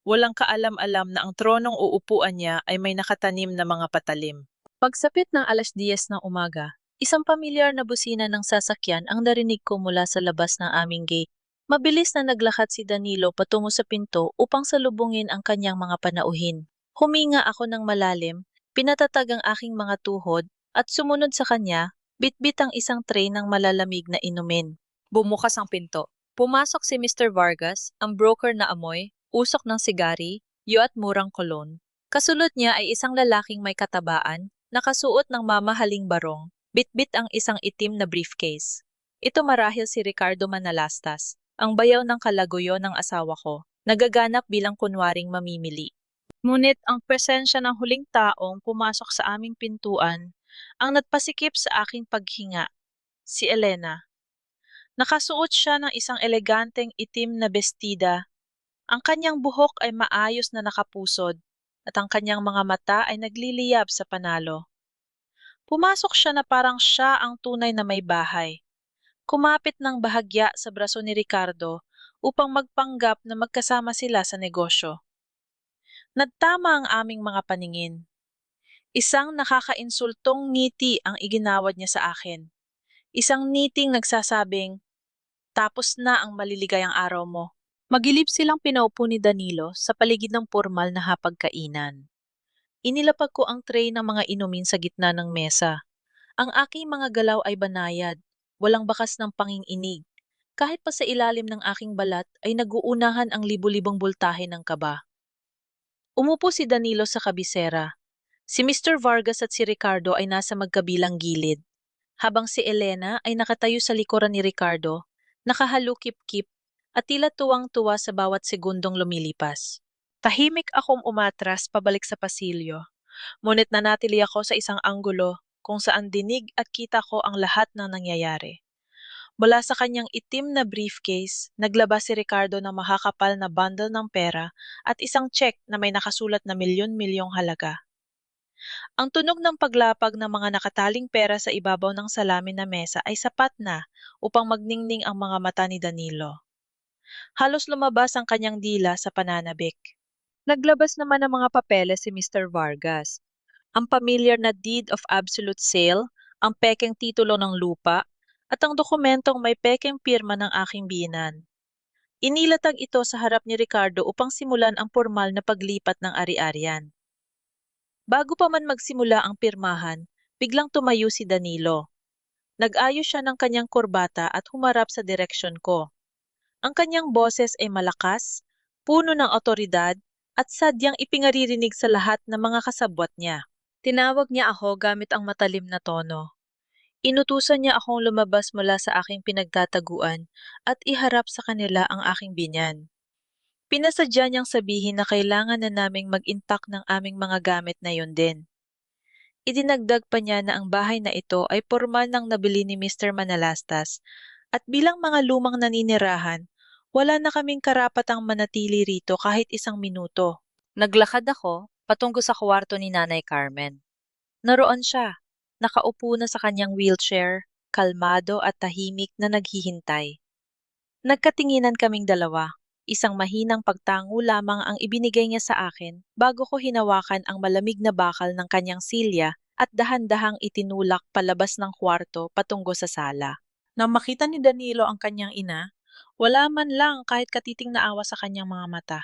Walang kaalam-alam na ang tronong uupuan niya ay may nakatanim na mga patalim. Pagsapit ng 10:00 ng umaga, isang pamilyar na busina ng sasakyan ang narinig ko mula sa labas ng aming gate. Mabilis na naglakad si Danilo patungo sa pinto upang salubungin ang kanyang mga panauhin. Huminga ako ng malalim, pinatatag ang aking mga tuhod, at sumunod sa kanya, bitbit ang isang tray ng malalamig na inumin. Bumukas ang pinto. Pumasok si Mr. Vargas, ang broker na amoy, usok ng sigari, yu at murang kolon. Kasulot niya ay isang lalaking may katabaan, nakasuot ng mamahaling barong, bitbit ang isang itim na briefcase. Ito marahil si Ricardo Manalastas, ang bayaw ng kalaguyo ng asawa ko, nagaganap bilang kunwaring mamimili. Ngunit ang presensya ng huling taong pumasok sa aming pintuan ang nagpasikip sa aking paghinga, si Elena. Nakasuot siya ng isang eleganteng itim na bestida. Ang kanyang buhok ay maayos na nakapusod at ang kanyang mga mata ay nagliliyab sa panalo. Pumasok siya na parang siya ang tunay na may bahay. Kumapit ng bahagya sa braso ni Ricardo upang magpanggap na magkasama sila sa negosyo. Nagtama ang aming mga paningin. Isang nakakainsultong ngiti ang iginawad niya sa akin. Isang ngiting nagsasabing, "Tapos na ang maliligayang araw mo." Magilip silang pinaupo ni Danilo sa paligid ng formal na hapagkainan. Inilapag ko ang tray ng mga inumin sa gitna ng mesa. Ang aking mga galaw ay banayad, walang bakas ng panginginig. Kahit pa sa ilalim ng aking balat ay naguunahan ang libu-libong bultahe ng kaba. Umupo si Danilo sa kabisera. Si Mr. Vargas at si Ricardo ay nasa magkabilang gilid, habang si Elena ay nakatayo sa likuran ni Ricardo, nakahalukip-kip at tila tuwang-tuwa sa bawat segundong lumilipas. Tahimik akong umatras pabalik sa pasilyo, ngunit nanatili ako sa isang anggulo kung saan dinig at kita ko ang lahat ng nangyayari. Mula sa kanyang itim na briefcase, naglabas si Ricardo ng makakapal na bundle ng pera at isang check na may nakasulat na milyon-milyong halaga. Ang tunog ng paglapag ng mga nakataling pera sa ibabaw ng salamin na mesa ay sapat na upang magningning ang mga mata ni Danilo. Halos lumabas ang kanyang dila sa pananabik. Naglabas naman ng mga papeles si Mr. Vargas. Ang pamilyar na deed of absolute sale, ang pekeng titulo ng lupa, at ang dokumentong may pekeng pirma ng aking biyenan. Inilatag ito sa harap ni Ricardo upang simulan ang formal na paglipat ng ari-arian. Bago pa man magsimula ang pirmahan, biglang tumayo si Danilo. Nag-ayos siya ng kanyang kurbata at humarap sa direksyon ko. Ang kanyang boses ay malakas, puno ng otoridad, at sadyang ipingaririnig sa lahat ng mga kasabwat niya. Tinawag niya ako gamit ang matalim na tono. Inutusan niya akong lumabas mula sa aking pinagtataguan at iharap sa kanila ang aking binyan. Pinasadya niyang sabihin na kailangan na naming mag-intact ng aming mga gamit na yun din. Idinagdag pa niya na ang bahay na ito ay pormal nang nabili ni Mr. Manalastas at bilang mga lumang naninirahan, wala na kaming karapatang manatili rito kahit isang minuto. Naglakad ako patungo sa kwarto ni Nanay Carmen. Naroon siya, nakaupo na sa kanyang wheelchair, kalmado at tahimik na naghihintay. Nagkatinginan kaming dalawa. Isang mahinang pagtango lamang ang ibinigay niya sa akin bago ko hinawakan ang malamig na bakal ng kanyang silya at dahan-dahang itinulak palabas ng kwarto patungo sa sala. Nang makita ni Danilo ang kanyang ina, wala man lang kahit katiting na awa sa kanyang mga mata.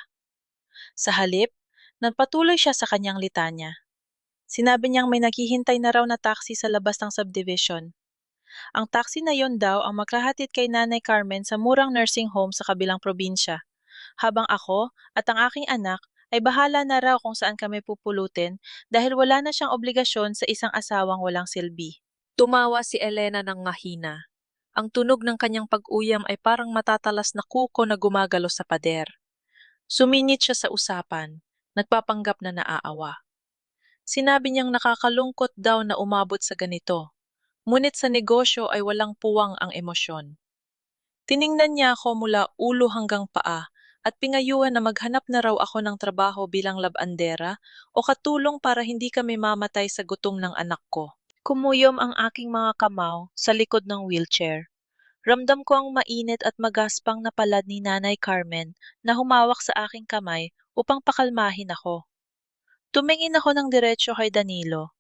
Sa halip, nagpatuloy siya sa kanyang litanya. Sinabi niyang may naghihintay na raw na taxi sa labas ng subdivision. Ang taxi na yon daw ang maghahatid kay Nanay Carmen sa murang nursing home sa kabilang probinsya, habang ako at ang aking anak
ay bahala na raw kung saan kami pupulutin dahil wala na siyang obligasyon sa isang asawang walang silbi.
Tumawa si Elena ng mahina. Ang tunog ng kanyang pag-uyam ay parang matatalas na kuko na gumagalo sa pader. Sumingit siya sa usapan, nagpapanggap na naaawa. Sinabi niyang nakakalungkot daw na umabot sa ganito, ngunit sa negosyo ay walang puwang ang emosyon. Tiningnan niya ako mula ulo hanggang paa at pingayuhan na maghanap na raw ako ng trabaho bilang labandera o katulong para hindi kami mamatay sa gutom ng anak ko. Kumuyom ang aking mga kamao sa likod ng wheelchair. Ramdam ko ang mainit at magaspang na palad ni Nanay Carmen na humawak sa aking kamay upang pakalmahin ako. Tumingin ako ng diretsyo kay Danilo.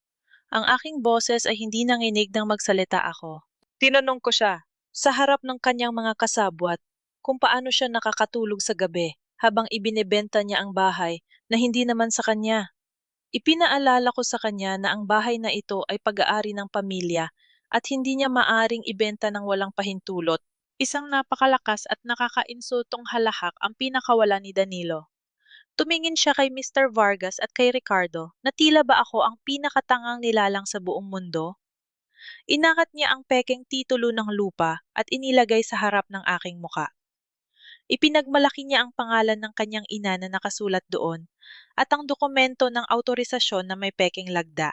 Ang aking boses ay hindi nanginig nang magsalita ako. Tinanong ko siya, sa harap ng kanyang mga kasabwat, kung paano siya nakakatulog sa gabi habang ibinebenta niya ang bahay na hindi naman sa kanya. Ipinaalala ko sa kanya na ang bahay na ito ay pag-aari ng pamilya at hindi niya maaring ibenta ng walang pahintulot. Isang napakalakas at nakakainsultong halahak ang pinakawala ni Danilo. Tumingin siya kay Mr. Vargas at kay Ricardo na tila ba ako ang pinakatangang nilalang sa buong mundo. Inangat niya ang pekeng titulo ng lupa at inilagay sa harap ng aking muka. Ipinagmalaki niya ang pangalan ng kanyang ina na nakasulat doon at ang dokumento ng autorisasyon na may pekeng lagda.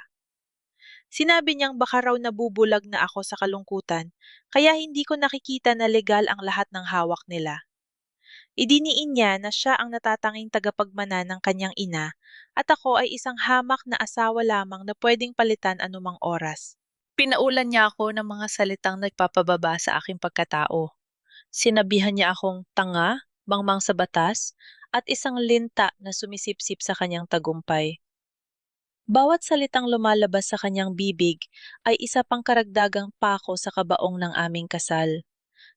Sinabi niyang baka raw nabubulag na ako sa kalungkutan kaya hindi ko nakikita na legal ang lahat ng hawak nila. Idiniin niya na siya ang natatanging tagapagmana ng kanyang ina at ako ay isang hamak na asawa lamang na pwedeng palitan anumang oras. Pinaulan niya ako ng mga salitang nagpapababa sa aking pagkatao. Sinabihan niya akong tanga, mangmang sa batas, at isang linta na sumisipsip sa kanyang tagumpay. Bawat salitang lumalabas sa kanyang bibig ay isa pang karagdagang pako sa kabaong ng aming kasal.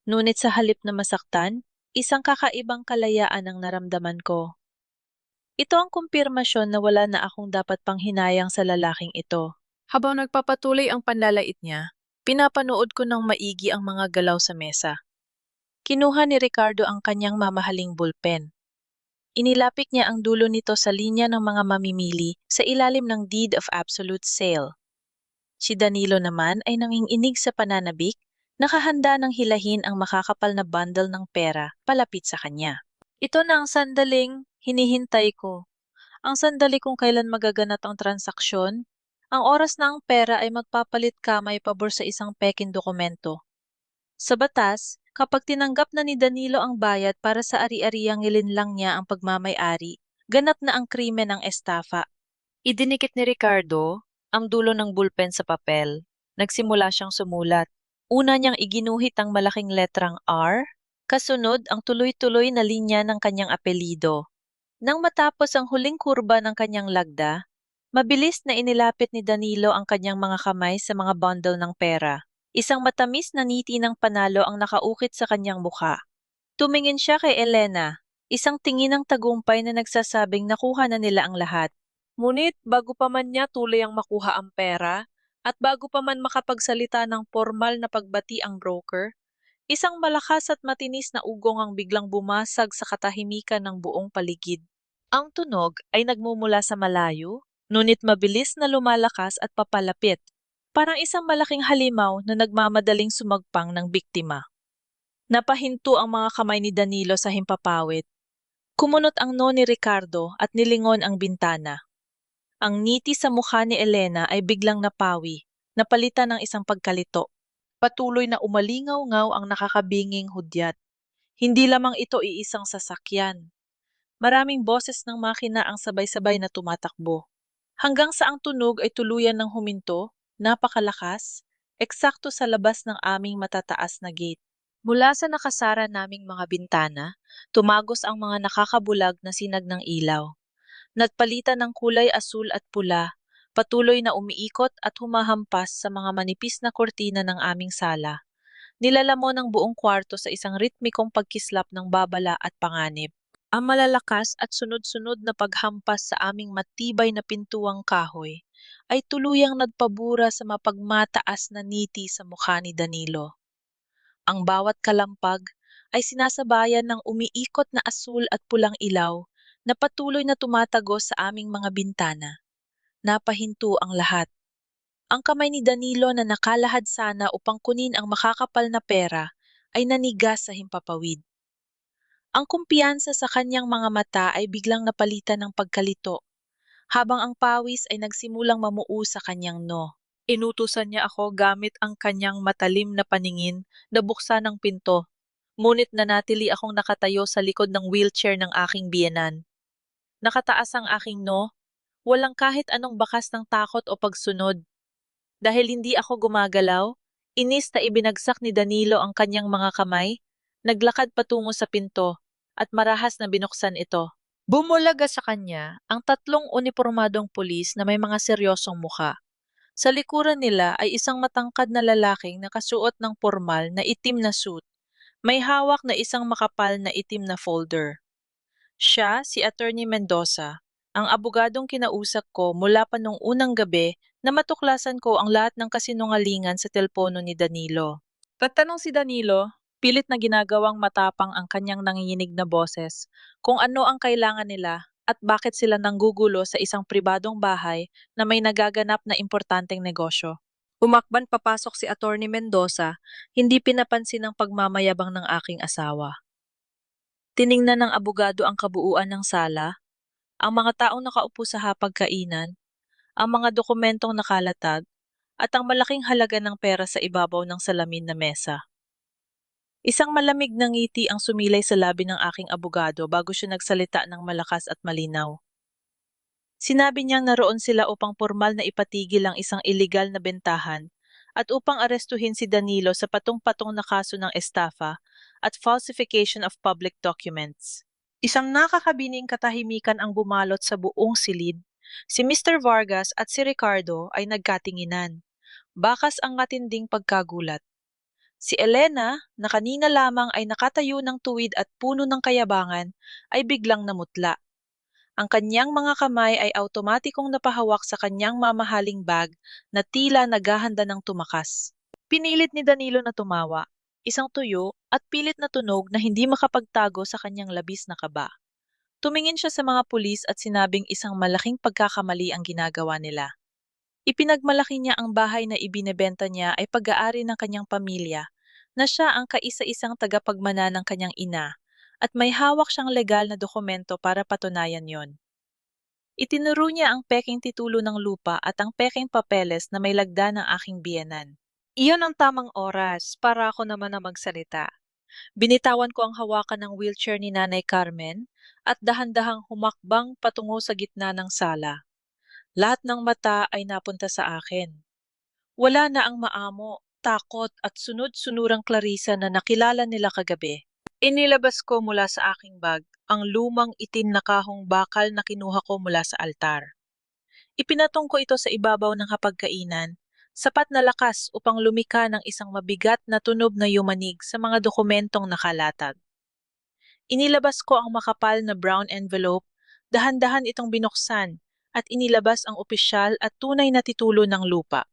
Ngunit sa halip na masaktan, isang kakaibang kalayaan ang naramdaman ko. Ito ang kumpirmasyon na wala na akong dapat panghinayang sa lalaking ito. Habang nagpapatuloy ang panlalait niya, pinapanood ko ng maigi ang mga galaw sa mesa. Kinuha ni Ricardo ang kanyang mamahaling bulpen. Inilapit niya ang dulo nito sa linya ng mga mamimili sa ilalim ng Deed of Absolute Sale. Si Danilo naman ay nanginginig sa pananabik, nakahanda ng hilahin ang makakapal na bundle ng pera palapit sa kanya. Ito na ang sandaling hinihintay ko. Ang sandali kung kailan magaganap ang transaksyon, ang oras na ang pera ay magpapalit kamay pabor sa isang peking dokumento. Sa batas, kapag tinanggap na ni Danilo ang bayad para sa ari-ariang ilinlang niya ang pagmamay-ari, ganap na ang krimen ng estafa. Idinikit ni Ricardo ang dulo ng bulpen sa papel. Nagsimula siyang sumulat. Una niyang iginuhit ang malaking letrang R, kasunod ang tuloy-tuloy na linya ng kanyang apelido. Nang matapos ang huling kurba ng kanyang lagda, mabilis na inilapit ni Danilo ang kanyang mga kamay sa mga bundle ng pera. Isang matamis na ngiti ng panalo ang nakaukit sa kanyang mukha. Tumingin siya kay Elena, isang tingin ng tagumpay na nagsasabing nakuha na nila ang lahat. Ngunit bago pa man niya tuloy ang makuha ang pera, at bago pa man makapagsalita ng formal na pagbati ang broker, isang malakas at matinis na ugong ang biglang bumasag sa katahimikan ng buong paligid. Ang tunog ay nagmumula sa malayo, ngunit mabilis na lumalakas at papalapit, parang isang malaking halimaw na nagmamadaling sumagpang ng biktima. Napahinto ang mga kamay ni Danilo sa himpapawid. Kumunot ang no ni Ricardo at nilingon ang bintana. Ang ngiti sa mukha ni Elena ay biglang napawi, napalitan ng isang pagkalito. Patuloy na umalingaw-ngaw ang nakakabinging hudyat. Hindi lamang ito iisang sasakyan. Maraming boses ng makina ang sabay-sabay na tumatakbo. Hanggang sa ang tunog ay tuluyan ng huminto, napakalakas, eksakto sa labas ng aming matataas na gate. Mula sa nakasara naming mga bintana, tumagos ang mga nakakabulag na sinag ng ilaw. Nagpalitan ng kulay asul at pula, patuloy na umiikot at humahampas sa mga manipis na kurtina ng aming sala. Nilalamon ang buong kwarto sa isang ritmikong pagkislap ng babala at panganib. Ang malalakas at sunod-sunod na paghampas sa aming matibay na pintuang kahoy ay tuluyang nagpabura sa mapagmataas na ngiti sa mukha ni Danilo. Ang bawat kalampag ay sinasabayan ng umiikot na asul at pulang ilaw na patuloy na tumatagos sa aming mga bintana. Napahinto ang lahat. Ang kamay ni Danilo na nakalahad sana upang kunin ang makakapal na pera ay nanigas sa himpapawid. Ang kumpiyansa sa kanyang mga mata ay biglang napalitan ng pagkalito, habang ang pawis ay nagsimulang mamuo sa kanyang no. Inutusan niya ako gamit ang kanyang matalim na paningin na buksan ang pinto, ngunit nanatili akong nakatayo sa likod ng wheelchair ng aking biyenan. Nakataas ang aking no, walang kahit anong bakas ng takot o pagsunod. Dahil hindi ako gumagalaw, inis na ibinagsak ni Danilo ang kanyang mga kamay, naglakad patungo sa pinto, at marahas na binuksan ito. Bumulaga sa kanya ang tatlong unipormadong pulis na may mga seryosong muka. Sa likuran nila ay isang matangkad na lalaking nakasuot ng formal na itim na suit. May hawak na isang makapal na itim na folder. Siya, si Attorney Mendoza, ang abogadong kinausap ko mula pa nung unang gabi na matuklasan ko ang lahat ng kasinungalingan sa telepono ni Danilo. Tatanong si Danilo, pilit na ginagawang matapang ang kanyang nanginginig na boses, kung ano ang kailangan nila at bakit sila nanggugulo sa isang pribadong bahay na may nagaganap na importanteng negosyo. Umakban papasok si Attorney Mendoza, hindi pinapansin ang pagmamayabang ng aking asawa. Tiningnan ng abogado ang kabuuan ng sala, ang mga taong nakaupo sa hapagkainan, ang mga dokumentong nakalatag, at ang malaking halaga ng pera sa ibabaw ng salamin na mesa. Isang malamig na ngiti ang sumilay sa labi ng aking abogado bago siya nagsalita ng malakas at malinaw. Sinabi niyang naroon sila upang formal na ipatigil ang isang iligal na bentahan at upang arestuhin si Danilo sa patong-patong na kaso ng estafa at falsification of public documents. Isang nakakabining katahimikan ang bumalot sa buong silid. Si Mr. Vargas at si Ricardo ay nagkatinginan. Bakas ang matinding pagkagulat. Si Elena, na kanina lamang ay nakatayo ng tuwid at puno ng kayabangan, ay biglang namutla. Ang kanyang mga kamay ay automatikong napahawak sa kanyang mamahaling bag na tila naghahanda ng tumakas. Pinilit ni Danilo na tumawa, isang tuyo at pilit na tunog na hindi makapagtago sa kanyang labis na kaba. Tumingin siya sa mga pulis at sinabing isang malaking pagkakamali ang ginagawa nila. Ipinagmalaki niya ang bahay na ibinebenta niya ay pag-aari ng kanyang pamilya, na siya ang kaisa-isang tagapagmana ng kanyang ina, at may hawak siyang legal na dokumento para patunayan yon. Itinuro niya ang peking titulo ng lupa at ang peking papeles na may lagda ng aking biyenan. Iyon ang tamang oras para ako naman na magsalita. Binitawan ko ang hawakan ng wheelchair ni Nanay Carmen at dahan-dahang humakbang patungo sa gitna ng sala. Lahat ng mata ay napunta sa akin. Wala na ang maamo, takot at sunod-sunurang Clarissa na nakilala nila kagabi. Inilabas ko mula sa aking bag ang lumang itim na kahong bakal na kinuha ko mula sa altar. Ipinatong ko ito sa ibabaw ng hapagkainan, sapat na lakas upang lumika ng isang mabigat na tunog na yumanig sa mga dokumentong nakalatag. Inilabas ko ang makapal na brown envelope, dahan-dahan itong binuksan, at inilabas ang opisyal at tunay na titulo ng lupa.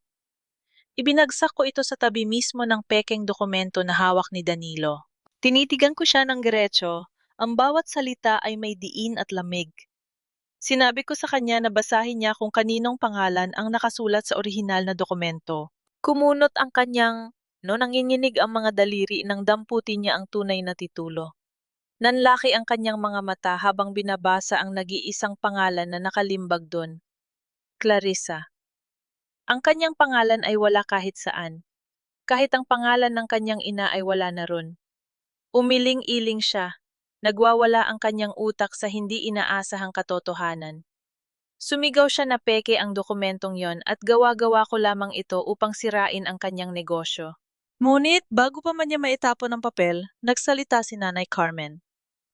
Ibinagsak ko ito sa tabi mismo ng pekeng dokumento na hawak ni Danilo. Tinitigan ko siya ng diretso, ang bawat salita ay may diin at lamig. Sinabi ko sa kanya na basahin niya kung kaninong pangalan ang nakasulat sa orihinal na dokumento. Kumunot ang kanyang, nanginginig ang mga daliri nang damputin niya ang tunay na titulo. Nanlaki ang kanyang mga mata habang binabasa ang nag-iisang pangalan na nakalimbag doon. Clarissa. Ang kanyang pangalan ay wala kahit saan. Kahit ang pangalan ng kanyang ina ay wala na ron. Umiling-iling siya. Nagwawala ang kanyang utak sa hindi inaasahang katotohanan. Sumigaw siya na peke ang dokumentong yon at gawa-gawa ko lamang ito upang sirain ang kanyang negosyo. Ngunit bago pa man niya maitapon ng papel, nagsalita si Nanay Carmen.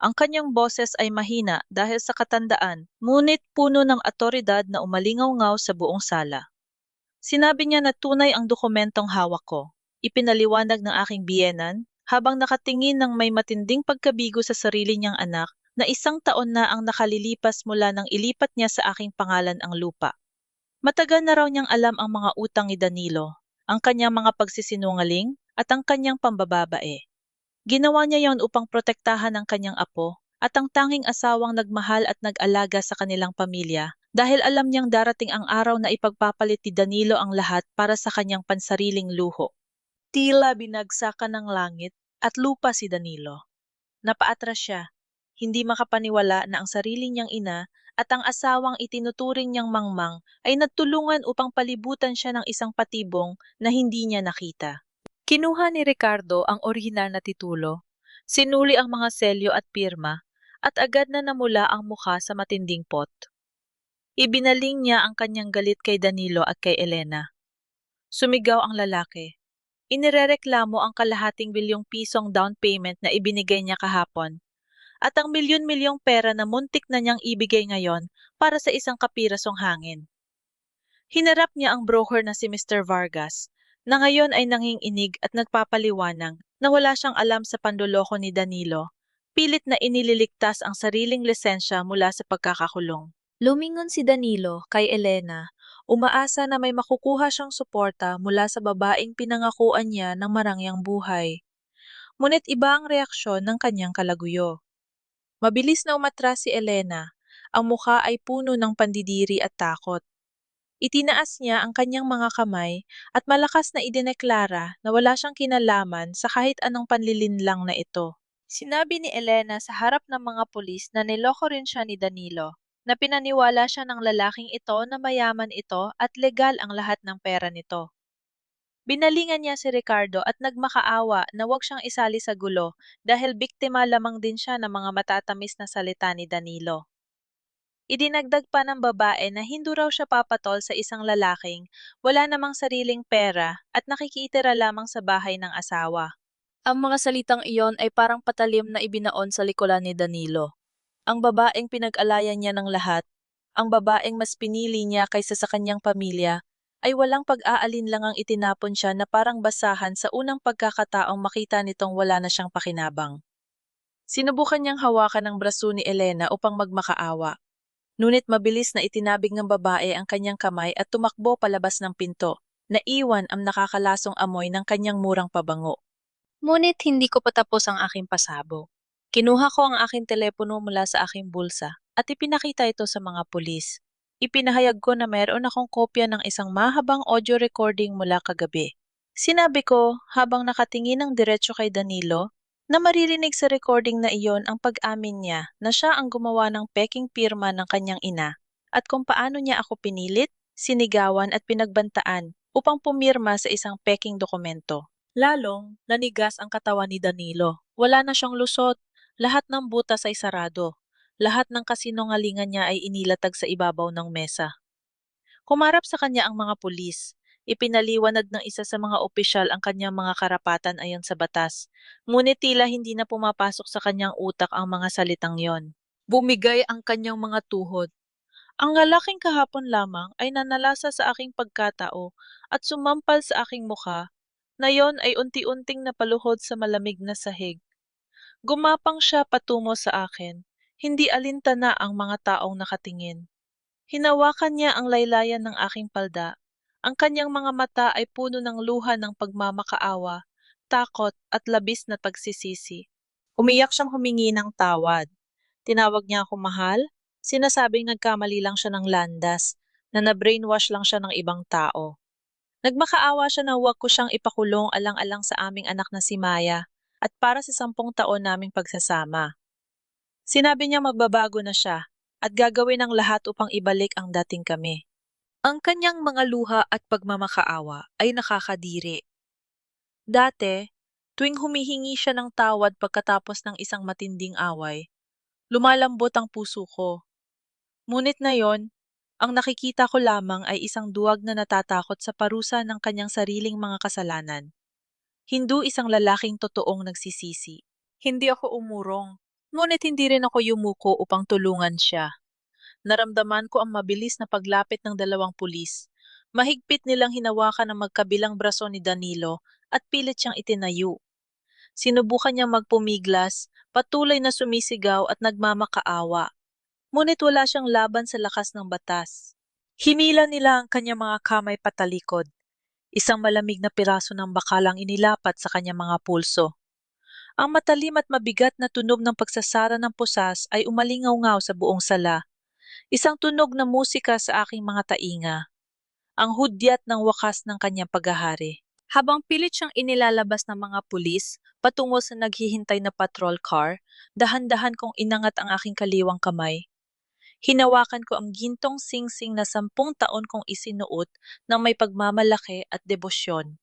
Ang kanyang boses ay mahina dahil sa katandaan, ngunit puno ng otoridad na umalingaw-ngaw sa buong sala. Sinabi niya na tunay ang dokumentong hawak ko. Ipinaliwanag ng aking biyenan habang nakatingin ng may matinding pagkabigo sa sarili niyang anak na 1 taon na ang nakalilipas mula nang ilipat niya sa aking pangalan ang lupa. Matagal na raw niyang alam ang mga utang ni Danilo, ang kanyang mga pagsisinungaling at ang kanyang pambababae. Ginawa niya yon upang protektahan ang kanyang apo
at ang tanging asawang nagmahal at nag-alaga sa kanilang pamilya dahil alam niyang darating ang araw na ipagpapalit ni Danilo ang lahat para sa kanyang pansariling luho. Tila binagsakan ng langit at lupa si Danilo. Napaatras siya, hindi makapaniwala na ang sarili niyang ina at ang asawang itinuturing niyang mangmang ay nagtulungan upang palibutan siya ng isang patibong na hindi niya nakita. Kinuha ni Ricardo ang orihinal na titulo, sinuli ang mga selyo at pirma, at agad na namula ang mukha sa matinding pot. Ibinaling niya ang kanyang galit kay Danilo at kay Elena. Sumigaw ang lalaki. Inirereklamo ang kalahating bilyong pisong down payment na ibinigay niya kahapon at ang milyon-milyong pera na muntik na niyang ibigay ngayon para sa isang kapirasong hangin. Hinarap niya ang broker na si Mr. Vargas, na ngayon ay nanginginig at nagpapaliwanag na wala siyang alam sa panloloko ni Danilo, pilit na inililigtas ang sariling lisensya mula sa pagkakakulong. Lumingon si Danilo kay Elena, umaasa na may makukuha siyang suporta mula sa babaeng pinangakuan niya ng marangyang buhay. Ngunit iba ang reaksyon ng kanyang kalaguyo. Mabilis na umatras si Elena, ang mukha ay puno ng pandidiri at takot. Itinaas niya ang kanyang mga kamay at malakas na idineklara na wala siyang kinalaman sa kahit anong panlilinlang na ito. Sinabi ni Elena sa harap ng mga pulis na niloko rin siya ni Danilo, na pinaniwala siya ng lalaking ito na mayaman ito at legal ang lahat ng pera nito. Binalingan niya si Ricardo at nagmakaawa na huwag siyang isali sa gulo dahil biktima lamang din siya ng mga matatamis na salita ni Danilo. Idinagdag pa ng babae na hindi raw siya papatol sa isang lalaking wala namang sariling pera at nakikitira lamang sa bahay ng asawa. Ang mga salitang iyon ay parang patalim na ibinaon sa likuran ni Danilo. Ang babaeng pinag-alayan niya ng lahat, ang babaeng mas pinili niya kaysa sa kanyang pamilya, ay walang pag-aalinlangang itinapon siya na parang basahan sa unang pagkakataong makita nitong wala na siyang pakinabang. Sinubukan niyang hawakan ang braso ni Elena upang magmakaawa. Ngunit mabilis na itinabig ng babae ang kanyang kamay at tumakbo palabas ng pinto, naiwan ang nakakalasong amoy ng kanyang murang pabango. Ngunit hindi ko patapos ang aking pasabog. Kinuha ko ang aking telepono mula sa aking bulsa at ipinakita ito sa mga pulis. Ipinahayag ko na mayroon akong kopya ng isang mahabang audio recording mula kagabi. Sinabi ko habang nakatingin ng diretso kay Danilo na maririnig sa recording na iyon ang pag-amin niya na siya ang gumawa ng peking pirma ng kanyang ina at kung paano niya ako pinilit, sinigawan at pinagbantaan upang pumirma sa isang peking dokumento. Lalong nanigas ang katawan ni Danilo. Wala na siyang lusot, lahat ng butas ay sarado. Lahat ng kasinungalingan niya ay inilatag sa ibabaw ng mesa. Kumarap sa kanya ang mga pulis. Ipinaliwanag ng isa sa mga opisyal ang kanyang mga karapatan ayon sa batas. Ngunit tila hindi na pumapasok sa kanyang utak ang mga salitang yon. Bumigay ang kanyang mga tuhod. Ang lalaking kahapon lamang ay nanalasa sa aking pagkatao at sumampal sa aking mukha, na yon ay unti-unting napaluhod sa malamig na sahig. Gumapang siya patungo sa akin. Hindi alintana ang mga taong nakatingin. Hinawakan niya ang laylayan ng aking palda. Ang kanyang mga mata ay puno ng luha ng pagmamakaawa, takot at labis na pagsisisi. Umiyak siyang humingi ng tawad. Tinawag niya ako mahal, sinasabing nagkamali lang siya ng landas, na na-brainwash lang siya ng ibang tao. Nagmakaawa siya na huwag ko siyang ipakulong alang-alang sa aming anak na si Maya at para sa 10 taon naming pagsasama. Sinabi niya magbabago na siya at gagawin ang lahat upang ibalik ang dating kami. Ang kanyang mga luha at pagmamakaawa ay nakakadiri. Dati, tuwing humihingi siya ng tawad pagkatapos ng isang matinding away, lumalambot ang puso ko. Ngunit ngayon, ang nakikita ko lamang ay isang duwag na natatakot sa parusa ng kanyang sariling mga kasalanan. Hindi isang lalaking totoong nagsisisi. Hindi ako umurong, ngunit hindi rin ako yumuko upang tulungan siya. Naramdaman ko ang mabilis na paglapit ng 2 pulis. Mahigpit nilang hinawakan ang magkabilang braso ni Danilo at pilit siyang itinayo. Sinubukan niyang magpumiglas, patuloy na sumisigaw at nagmamakaawa. Ngunit wala siyang laban sa lakas ng batas. Hinila nila ang kanyang mga kamay patalikod. Isang malamig na piraso ng bakalang inilapat sa kanyang mga pulso.
Ang matalim at mabigat na tunog ng pagsasara ng pusas ay umalingaw-ngaw sa buong sala. Isang tunog na musika sa aking mga tainga. Ang hudyat ng wakas ng kanyang paghahari. Habang pilit siyang inilalabas ng mga pulis patungo sa naghihintay na patrol car, dahan-dahan kong inangat ang aking kaliwang kamay. Hinawakan ko ang gintong singsing na 10 taon kong isinuot ng may pagmamalaki at debosyon.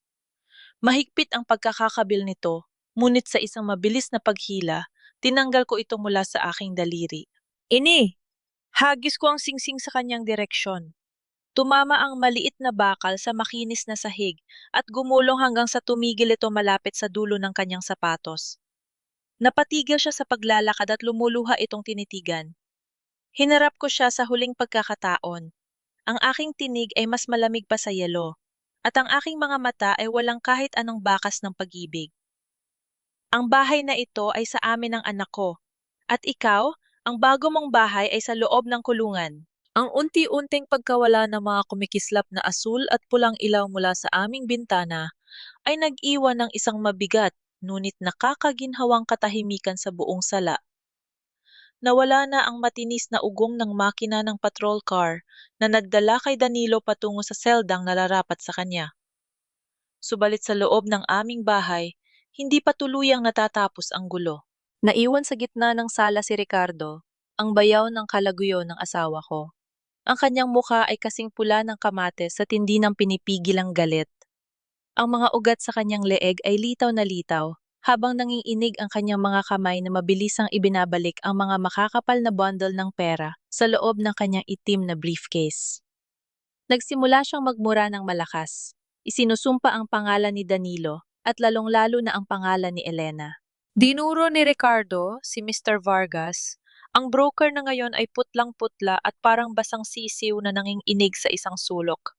Mahigpit ang pagkakakabil nito, ngunit sa isang mabilis na paghila, tinanggal ko ito mula sa aking daliri. Ini! Hagis ko ang singsing sa kanyang direksyon. Tumama ang maliit na bakal sa makinis na sahig at gumulong hanggang sa tumigil ito malapit sa dulo ng kanyang sapatos. Napatigil siya sa paglalakad at lumuluha itong tinitigan. Hinarap ko siya sa huling pagkakataon. Ang aking tinig ay mas malamig pa sa yelo, at ang aking mga mata ay walang kahit anong bakas ng pag-ibig. Ang bahay na ito ay sa amin ng anak ko, at ikaw, ang bago mong bahay ay sa loob ng kulungan. Ang unti-unting pagkawala ng mga kumikislap na asul at pulang ilaw mula sa aming bintana ay nag-iwan ng isang mabigat ngunit nakakaginhawang katahimikan sa buong sala. Nawala na ang matinis na ugong ng makina ng patrol car na nagdala kay Danilo patungo sa seldang nararapat sa kanya. Subalit sa loob ng aming bahay, hindi pa tuluyang natatapos ang gulo. Naiwan sa gitna ng sala si Ricardo, ang bayaw ng kalaguyo ng asawa ko. Ang kanyang mukha ay kasing pula ng kamates sa tindi ng pinipigilang galit. Ang mga ugat sa kanyang leeg ay litaw na litaw, habang nanginginig ang kanyang mga kamay na mabilisang ibinabalik ang mga makakapal na bundle ng pera sa loob ng kanyang itim na briefcase. Nagsimula siyang magmura ng malakas. Isinusumpa ang pangalan ni Danilo at lalong-lalo na ang pangalan ni Elena. Dinuro ni Ricardo, si Mr. Vargas, ang broker na ngayon ay putlang-putla at parang basang sisiw na nanginginig sa isang sulok.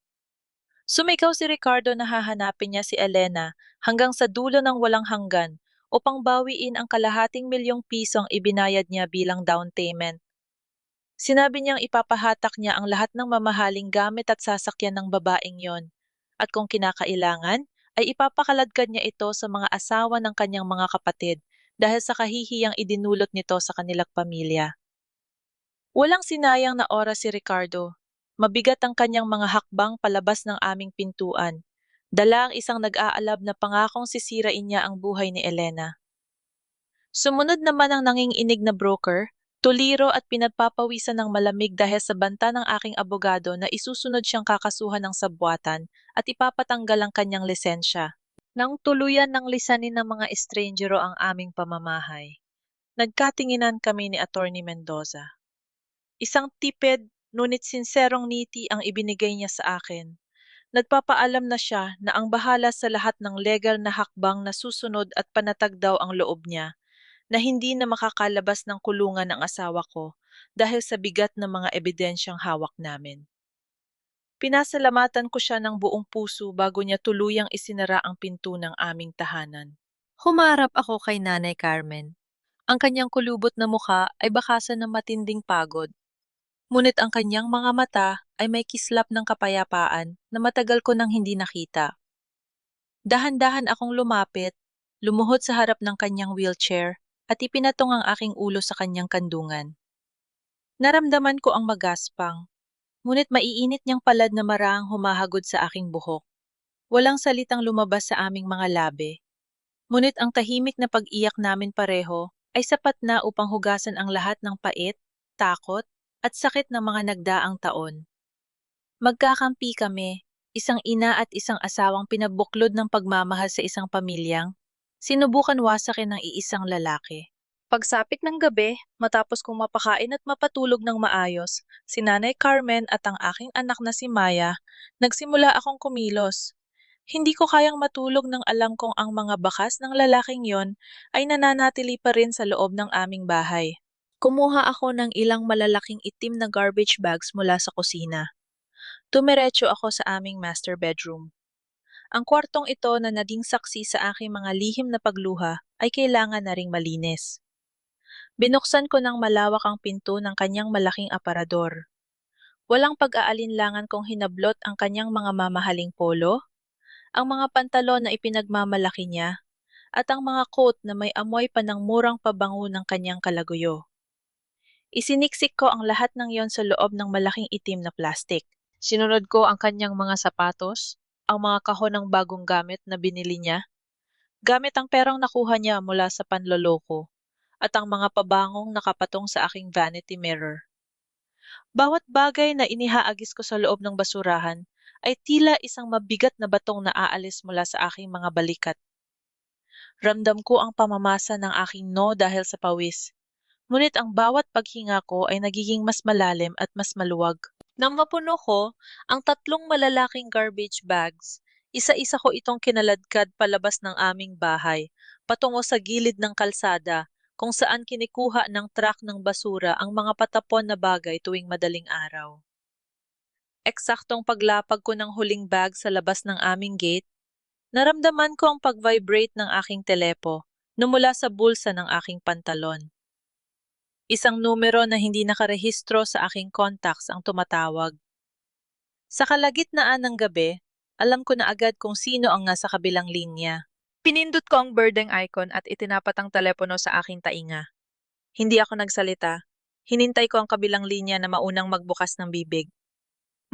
Sumigaw si Ricardo na hahanapin niya si Elena hanggang sa dulo ng walang hanggan upang bawiin ang kalahating milyong pisong ibinayad niya bilang down payment. Sinabi niyang ipapahatak niya ang lahat ng mamahaling gamit at sasakyan ng babaeng yon, at kung kinakailangan, ay ipapakaladkad niya ito sa mga asawa ng kanyang mga kapatid dahil sa kahihiyang idinulot nito sa kanilang pamilya. Walang sinayang na oras si Ricardo. Mabigat ang kanyang mga hakbang palabas ng aming pintuan. Dala ang isang nag-aalab na pangakong sisirain niya ang buhay ni Elena. Sumunod naman ang nanginginig na broker, tuliro at pinagpapawisan ng malamig dahil sa banta ng aking abogado na isusunod siyang kakasuhan ng sabwatan at ipapatanggal ang kanyang lisensya. Nang tuluyan ng lisanin ng mga estrangero ang aming pamamahay, nagkatinginan kami ni Attorney Mendoza. Isang tipid, ngunit sinserong ngiti ang ibinigay niya sa akin. Nagpapaalam na siya na ang bahala sa lahat ng legal na hakbang na susunod at panatag daw ang loob niya, na hindi na makakalabas ng kulungan ang asawa ko dahil sa bigat ng mga ebidensyang hawak namin. Pinasalamatan ko siya ng buong puso bago niya tuluyang isinara ang pinto ng aming tahanan. Humarap ako kay Nanay Carmen. Ang kanyang kulubot na mukha ay bakasan ng matinding pagod. Ngunit ang kanyang mga mata ay may kislap ng kapayapaan na matagal ko nang hindi nakita. Dahan-dahan akong lumapit, lumuhod sa harap ng kanyang wheelchair at ipinatong ang aking ulo sa kanyang kandungan. Naramdaman ko ang magaspang, ngunit maiinit niyang palad na maraang humahagod sa aking buhok. Walang salitang lumabas sa aming mga labi, ngunit ang tahimik na pag-iyak namin pareho ay sapat na upang hugasan ang lahat ng pait, takot, at sakit ng mga nagdaang taon. Magkakampi kami, isang ina at isang asawang pinabuklod ng pagmamahal sa isang pamilyang sinubukan wasakin ng iisang lalaki. Pagsapit ng gabi, matapos kong mapakain at mapatulog ng maayos, si Nanay Carmen at ang aking anak na si Maya, nagsimula akong kumilos. Hindi ko kayang matulog nang alam kong ang mga bakas ng lalaking yon ay nananatili pa rin sa loob ng aming bahay. Kumuha ako ng ilang malalaking itim na garbage bags mula sa kusina. Tumiretso ako sa aming master bedroom. Ang kwartong ito na naging saksi sa aking mga lihim na pagluha ay kailangan na ring malinis. Binuksan ko ng malawak ang pinto ng kanyang malaking aparador. Walang pag-aalinlangan kung hinablot ang kanyang mga mamahaling polo, ang mga pantalon na ipinagmamalaki niya, at ang mga coat na may amoy pa ng murang pabango ng kanyang kalaguyo. Isiniksik ko ang lahat ng yon sa loob ng malaking itim na plastik. Sinunod ko ang kanyang mga sapatos, ang mga kahon ng bagong gamit na binili niya, gamit ang perang nakuha niya mula sa panloloko, at ang mga pabangong nakapatong sa aking vanity mirror. Bawat bagay na inihaagis ko sa loob ng basurahan ay tila isang mabigat na batong na aalis mula sa aking mga balikat. Ramdam ko ang pamamasa ng aking no dahil sa pawis. Ngunit ang bawat paghinga ko ay nagiging mas malalim at mas maluwag. Nang mapuno ko ang 3 malalaking garbage bags, isa-isa ko itong kinaladkad palabas ng aming bahay, patungo sa gilid ng kalsada, kung saan kinikuha ng truck ng basura ang mga patapon na bagay tuwing madaling araw. Eksaktong paglapag ko ng huling bag sa labas ng aming gate, naramdaman ko ang pag-vibrate ng aking telepo na mula sa bulsa ng aking pantalon. Isang numero na hindi nakarehistro sa aking contacts ang tumatawag. Sa kalagitnaan ng gabi, alam ko na agad kung sino ang nasa kabilang linya. Pinindot ko ang birding icon at itinapat ang telepono sa aking tainga. Hindi ako nagsalita. Hinintay ko ang kabilang linya na maunang magbukas ng bibig.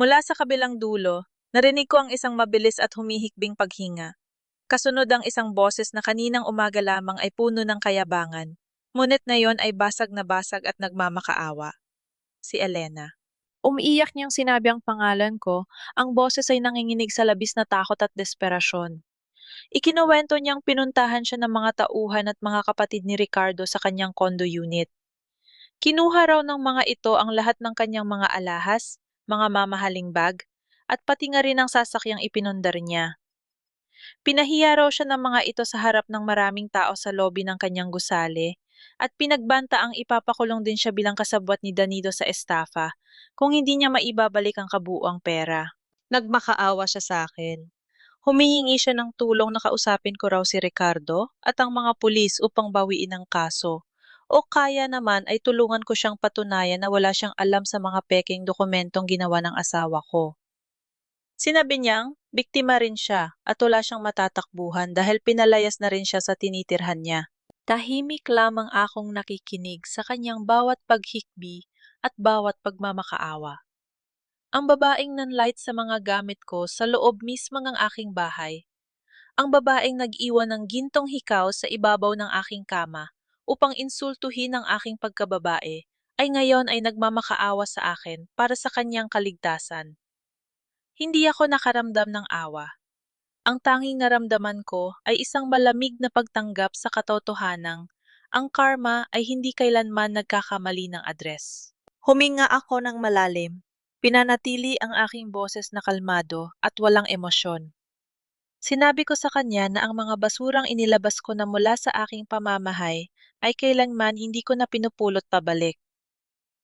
Mula sa kabilang dulo, narinig ko ang isang mabilis at humihikbing paghinga. Kasunod ang isang boses na kaninang umaga lamang ay puno ng kayabangan. Ngunit na yon ay basag na basag at nagmamakaawa. Si Elena. Umiiyak niyang sinabi ang pangalan ko, ang boses ay nanginginig sa labis na takot at desperasyon. Ikinuwento niyang pinuntahan siya ng mga tauhan at mga kapatid ni Ricardo sa kanyang condo unit. Kinuha raw ng mga ito ang lahat ng kanyang mga alahas, mga mamahaling bag, at pati nga rin ang sasakyang ipinundar niya. Pinahiya raw siya ng mga ito sa harap ng maraming tao sa lobby ng kanyang gusali, at pinagbanta ang ipapakulong din siya bilang kasabwat ni Danido sa estafa kung hindi niya maibabalik ang kabuuang pera. Nagmakaawa siya sa akin. Humihingi siya ng tulong na kausapin ko raw si Ricardo at ang mga pulis upang bawiin ang kaso. O kaya naman ay tulungan ko siyang patunayan na wala siyang alam sa mga peking dokumentong ginawa ng asawa ko. Sinabi niyang biktima rin siya at wala siyang matatakbuhan dahil pinalayas na rin siya sa tinitirhan niya. Tahimik lamang akong nakikinig sa kanyang bawat paghikbi at bawat pagmamakaawa. Ang babaeng nanlight sa mga gamit ko sa loob mismo ng aking bahay. Ang babaeng nag-iwan ng gintong hikaw sa ibabaw ng aking kama upang insultuhin ang aking pagkababae ay ngayon ay nagmamakaawa sa akin para sa kanyang kaligtasan. Hindi ako nakaramdam ng awa. Ang tanging naramdaman ko ay isang malamig na pagtanggap sa katotohanang ang karma ay hindi kailanman nagkakamali ng address. Huminga ako ng malalim. Pinanatili ang aking boses na kalmado at walang emosyon. Sinabi ko sa kanya na ang mga basurang inilabas ko na mula sa aking pamamahay ay kailanman hindi ko na pinupulot pabalik.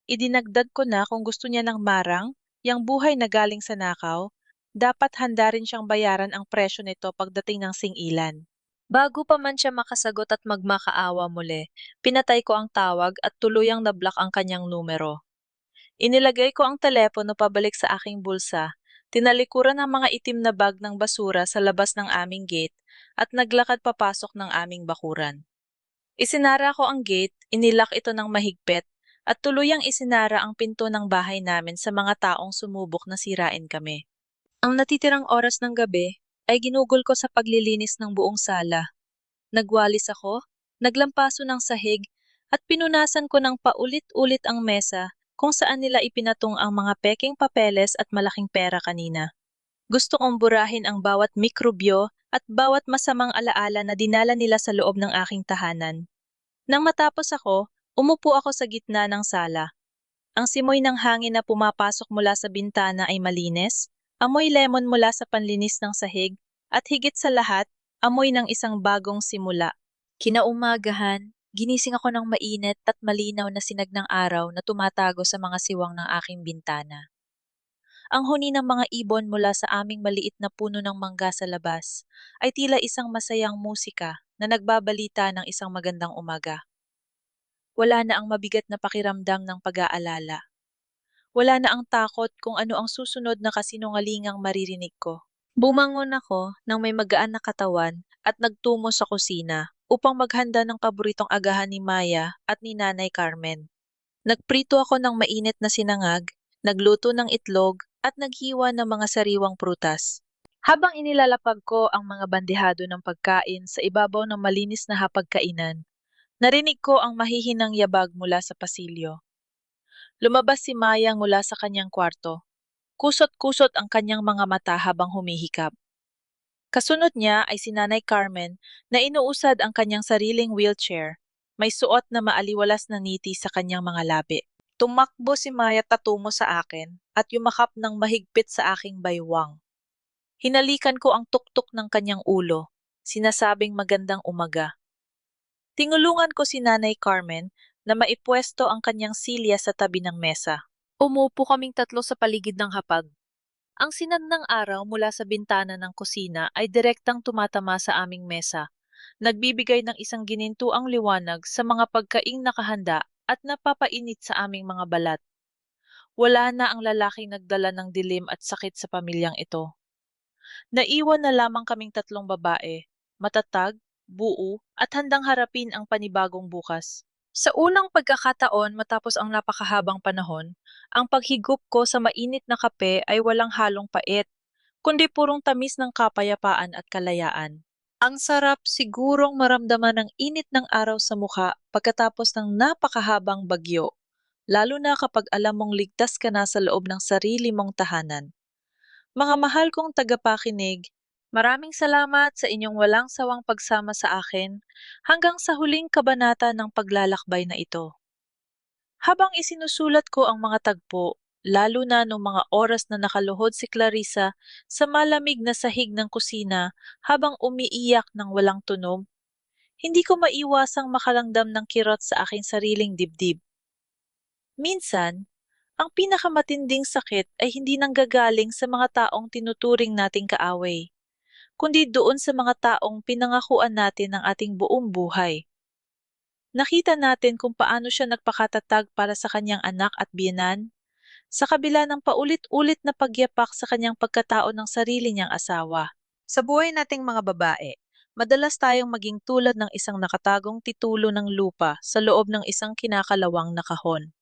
Idinagdag ko na kung gusto niya ng marang, yang buhay na galing sa nakaw, dapat handa rin siyang bayaran ang presyo nito pagdating ng singilan. Bago pa man siya makasagot at magmakaawa muli, pinatay ko ang tawag at tuluyang nablock ang kanyang numero. Inilagay ko ang telepono pabalik sa aking bulsa, tinalikuran ang mga itim na bag ng basura sa labas ng aming gate at naglakad papasok ng aming bakuran. Isinara ko ang gate, inilak ito ng mahigpit, at tuluyang isinara ang pinto ng bahay namin sa mga taong sumubok na sirain kami. Ang natitirang oras ng gabi ay ginugol ko sa paglilinis ng buong sala. Nagwalis ako, naglampaso ng sahig, at pinunasan ko ng paulit-ulit ang mesa kung saan nila ipinatong ang mga peking papeles at malaking pera kanina. Gusto kong burahin ang bawat mikrobyo at bawat masamang alaala na dinala nila sa loob ng aking tahanan. Nang matapos ako, umupo ako sa gitna ng sala. Ang simoy ng hangin na pumapasok mula sa bintana ay malinis, amoy lemon mula sa panlinis ng sahig, at higit sa lahat, amoy ng isang bagong simula. Kinaumagahan, ginising ako ng mainit at malinaw na sinag ng araw na tumatago sa mga siwang ng aking bintana. Ang huni ng mga ibon mula sa aming maliit na puno ng mangga sa labas ay tila isang masayang musika na nagbabalita ng isang magandang umaga. Wala na ang mabigat na pakiramdam ng pag-aalala. Wala na ang takot kung ano ang susunod na kasinungalingang maririnig ko. Bumangon ako nang may magaan na katawan at nagtungo sa kusina upang maghanda ng paboritong agahan ni Maya at ni Nanay Carmen. Nagprito ako ng mainit na sinangag, nagluto ng itlog at naghiwa ng mga sariwang prutas. Habang inilalapag ko ang mga bandehado ng pagkain sa ibabaw ng malinis na hapagkainan, narinig ko ang mahihinang yabag mula sa pasilyo. Lumabas si Mayang mula sa kanyang kwarto. Kusot-kusot ang kanyang mga mata habang humihikab. Kasunod niya ay si Nanay Carmen na inuusad ang kanyang sariling wheelchair. May suot na maaliwalas na ngiti sa kanyang mga labi. Tumakbo si Maya tatungo sa akin at yumakap ng mahigpit sa aking baywang. Hinalikan ko ang tuktok ng kanyang ulo, sinasabing magandang umaga. Tingulungan ko si Nanay Carmen na maipwesto ang kanyang silya sa tabi ng mesa. Umupo kaming tatlo sa paligid ng hapag. Ang sinag ng araw mula sa bintana ng kusina ay direktang tumatama sa aming mesa, nagbibigay ng isang ginintuang liwanag sa mga pagkaing nakahanda at napapainit sa aming mga balat. Wala na ang lalaking nagdala ng dilim at sakit sa pamilyang ito. Naiwan na lamang kaming tatlong babae, matatag, buo at handang harapin ang panibagong bukas. Sa unang pagkakataon matapos ang napakahabang panahon, ang paghigop ko sa mainit na kape ay walang halong pait, kundi purong tamis ng kapayapaan at kalayaan. Ang sarap sigurong maramdaman ng init ng araw sa mukha pagkatapos ng napakahabang bagyo, lalo na kapag alam mong ligtas ka na sa loob ng sarili mong tahanan. Mga mahal kong tagapakinig, maraming salamat sa inyong walang sawang pagsama sa akin hanggang sa huling kabanata ng paglalakbay na ito. Habang isinusulat ko ang mga tagpo, lalo na noong mga oras na nakaluhod si Clarissa sa malamig na sahig ng kusina habang umiiyak ng walang tunog, hindi ko maiwasang makaramdam ng kirot sa aking sariling dibdib. Minsan, ang pinakamatinding sakit ay hindi nanggagaling sa mga taong tinuturing nating kaaway, kundi doon sa mga taong pinangakuan natin ng ating buong buhay. Nakita natin kung paano siya nagpakatatag para sa kanyang anak at biyenan, sa kabila ng paulit-ulit na pagyapak sa kanyang pagkatao ng sarili niyang asawa. Sa buhay nating mga babae, madalas tayong maging tulad ng isang nakatagong titulo ng lupa sa loob ng isang kinakalawang na kahon.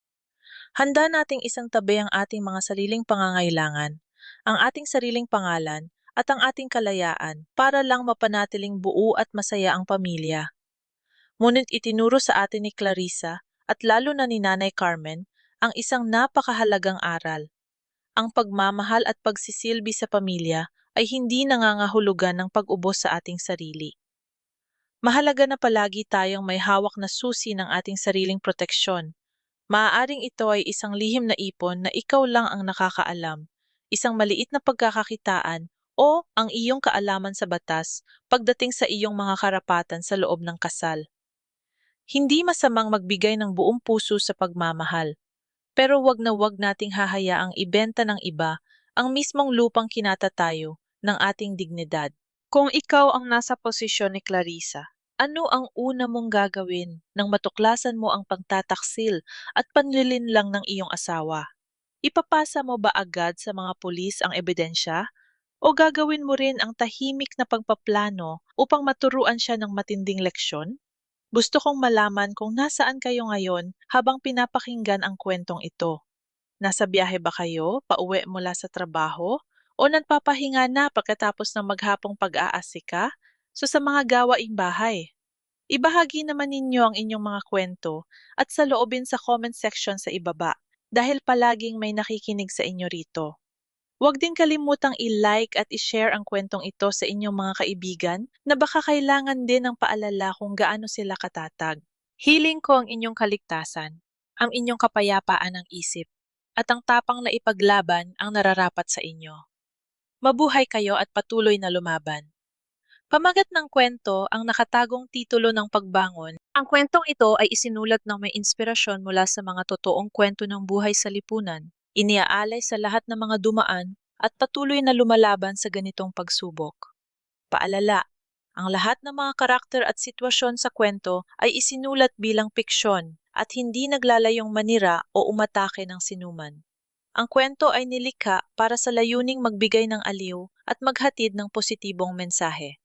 Handa nating isang tabi ang ating mga sariling pangangailangan, ang ating sariling pangalan, at ang ating kalayaan para lang mapanatiling buo at masaya ang pamilya. Ngunit itinuro sa atin ni Clarissa at lalo na ni Nanay Carmen ang isang napakahalagang aral. Ang pagmamahal at pagsisilbi sa pamilya ay hindi nangangahulugan ng pag-ubos sa ating sarili. Mahalaga na palagi tayong may hawak na susi ng ating sariling proteksyon. Maaaring ito ay isang lihim na ipon na ikaw lang ang nakakaalam, isang maliit na pagkakakitaan o ang iyong kaalaman sa batas pagdating sa iyong mga karapatan sa loob ng kasal. Hindi masamang magbigay ng buong puso sa pagmamahal, pero wag na wag nating hahayaang ibenta ng iba ang mismong lupang kinatatayo ng ating dignidad. Kung ikaw ang nasa posisyon ni Clarissa, ano ang una mong gagawin nang matuklasan mo ang pagtataksil at panlilinlang ng iyong asawa? Ipapasa mo ba agad sa mga pulis ang ebidensya? O gagawin mo rin ang tahimik na pagpaplano upang maturuan siya ng matinding leksyon? Gusto kong malaman kung nasaan kayo ngayon habang pinapakinggan ang kwentong ito. Nasa biyahe ba kayo, pauwi mula sa trabaho, o nagpapahinga na pagkatapos ng maghapong pag-aasika? So sa mga gawaing bahay. Ibahagi naman ninyo ang inyong mga kwento at saloobin sa comment section sa ibaba dahil palaging may nakikinig sa inyo rito. Huwag din kalimutang i-like at i-share ang kwentong ito sa inyong mga kaibigan na baka kailangan din ng paalala kung gaano sila katatag. Hiling ko ang inyong kaligtasan, ang inyong kapayapaan ng isip, at ang tapang na ipaglaban ang nararapat sa inyo. Mabuhay kayo at patuloy na lumaban. Pamagat ng kwento ang nakatagong titulo ng pagbangon. Ang kwentong ito ay isinulat ng may inspirasyon mula sa mga totoong kwento ng buhay sa lipunan. Iniaalay sa lahat ng mga dumaan at patuloy na lumalaban sa ganitong pagsubok. Paalala, ang lahat ng mga karakter at sitwasyon sa kwento ay isinulat bilang piksyon at hindi naglalayong manira o umatake ng sinuman. Ang kwento ay nilikha para sa layuning magbigay ng aliw at maghatid ng positibong mensahe.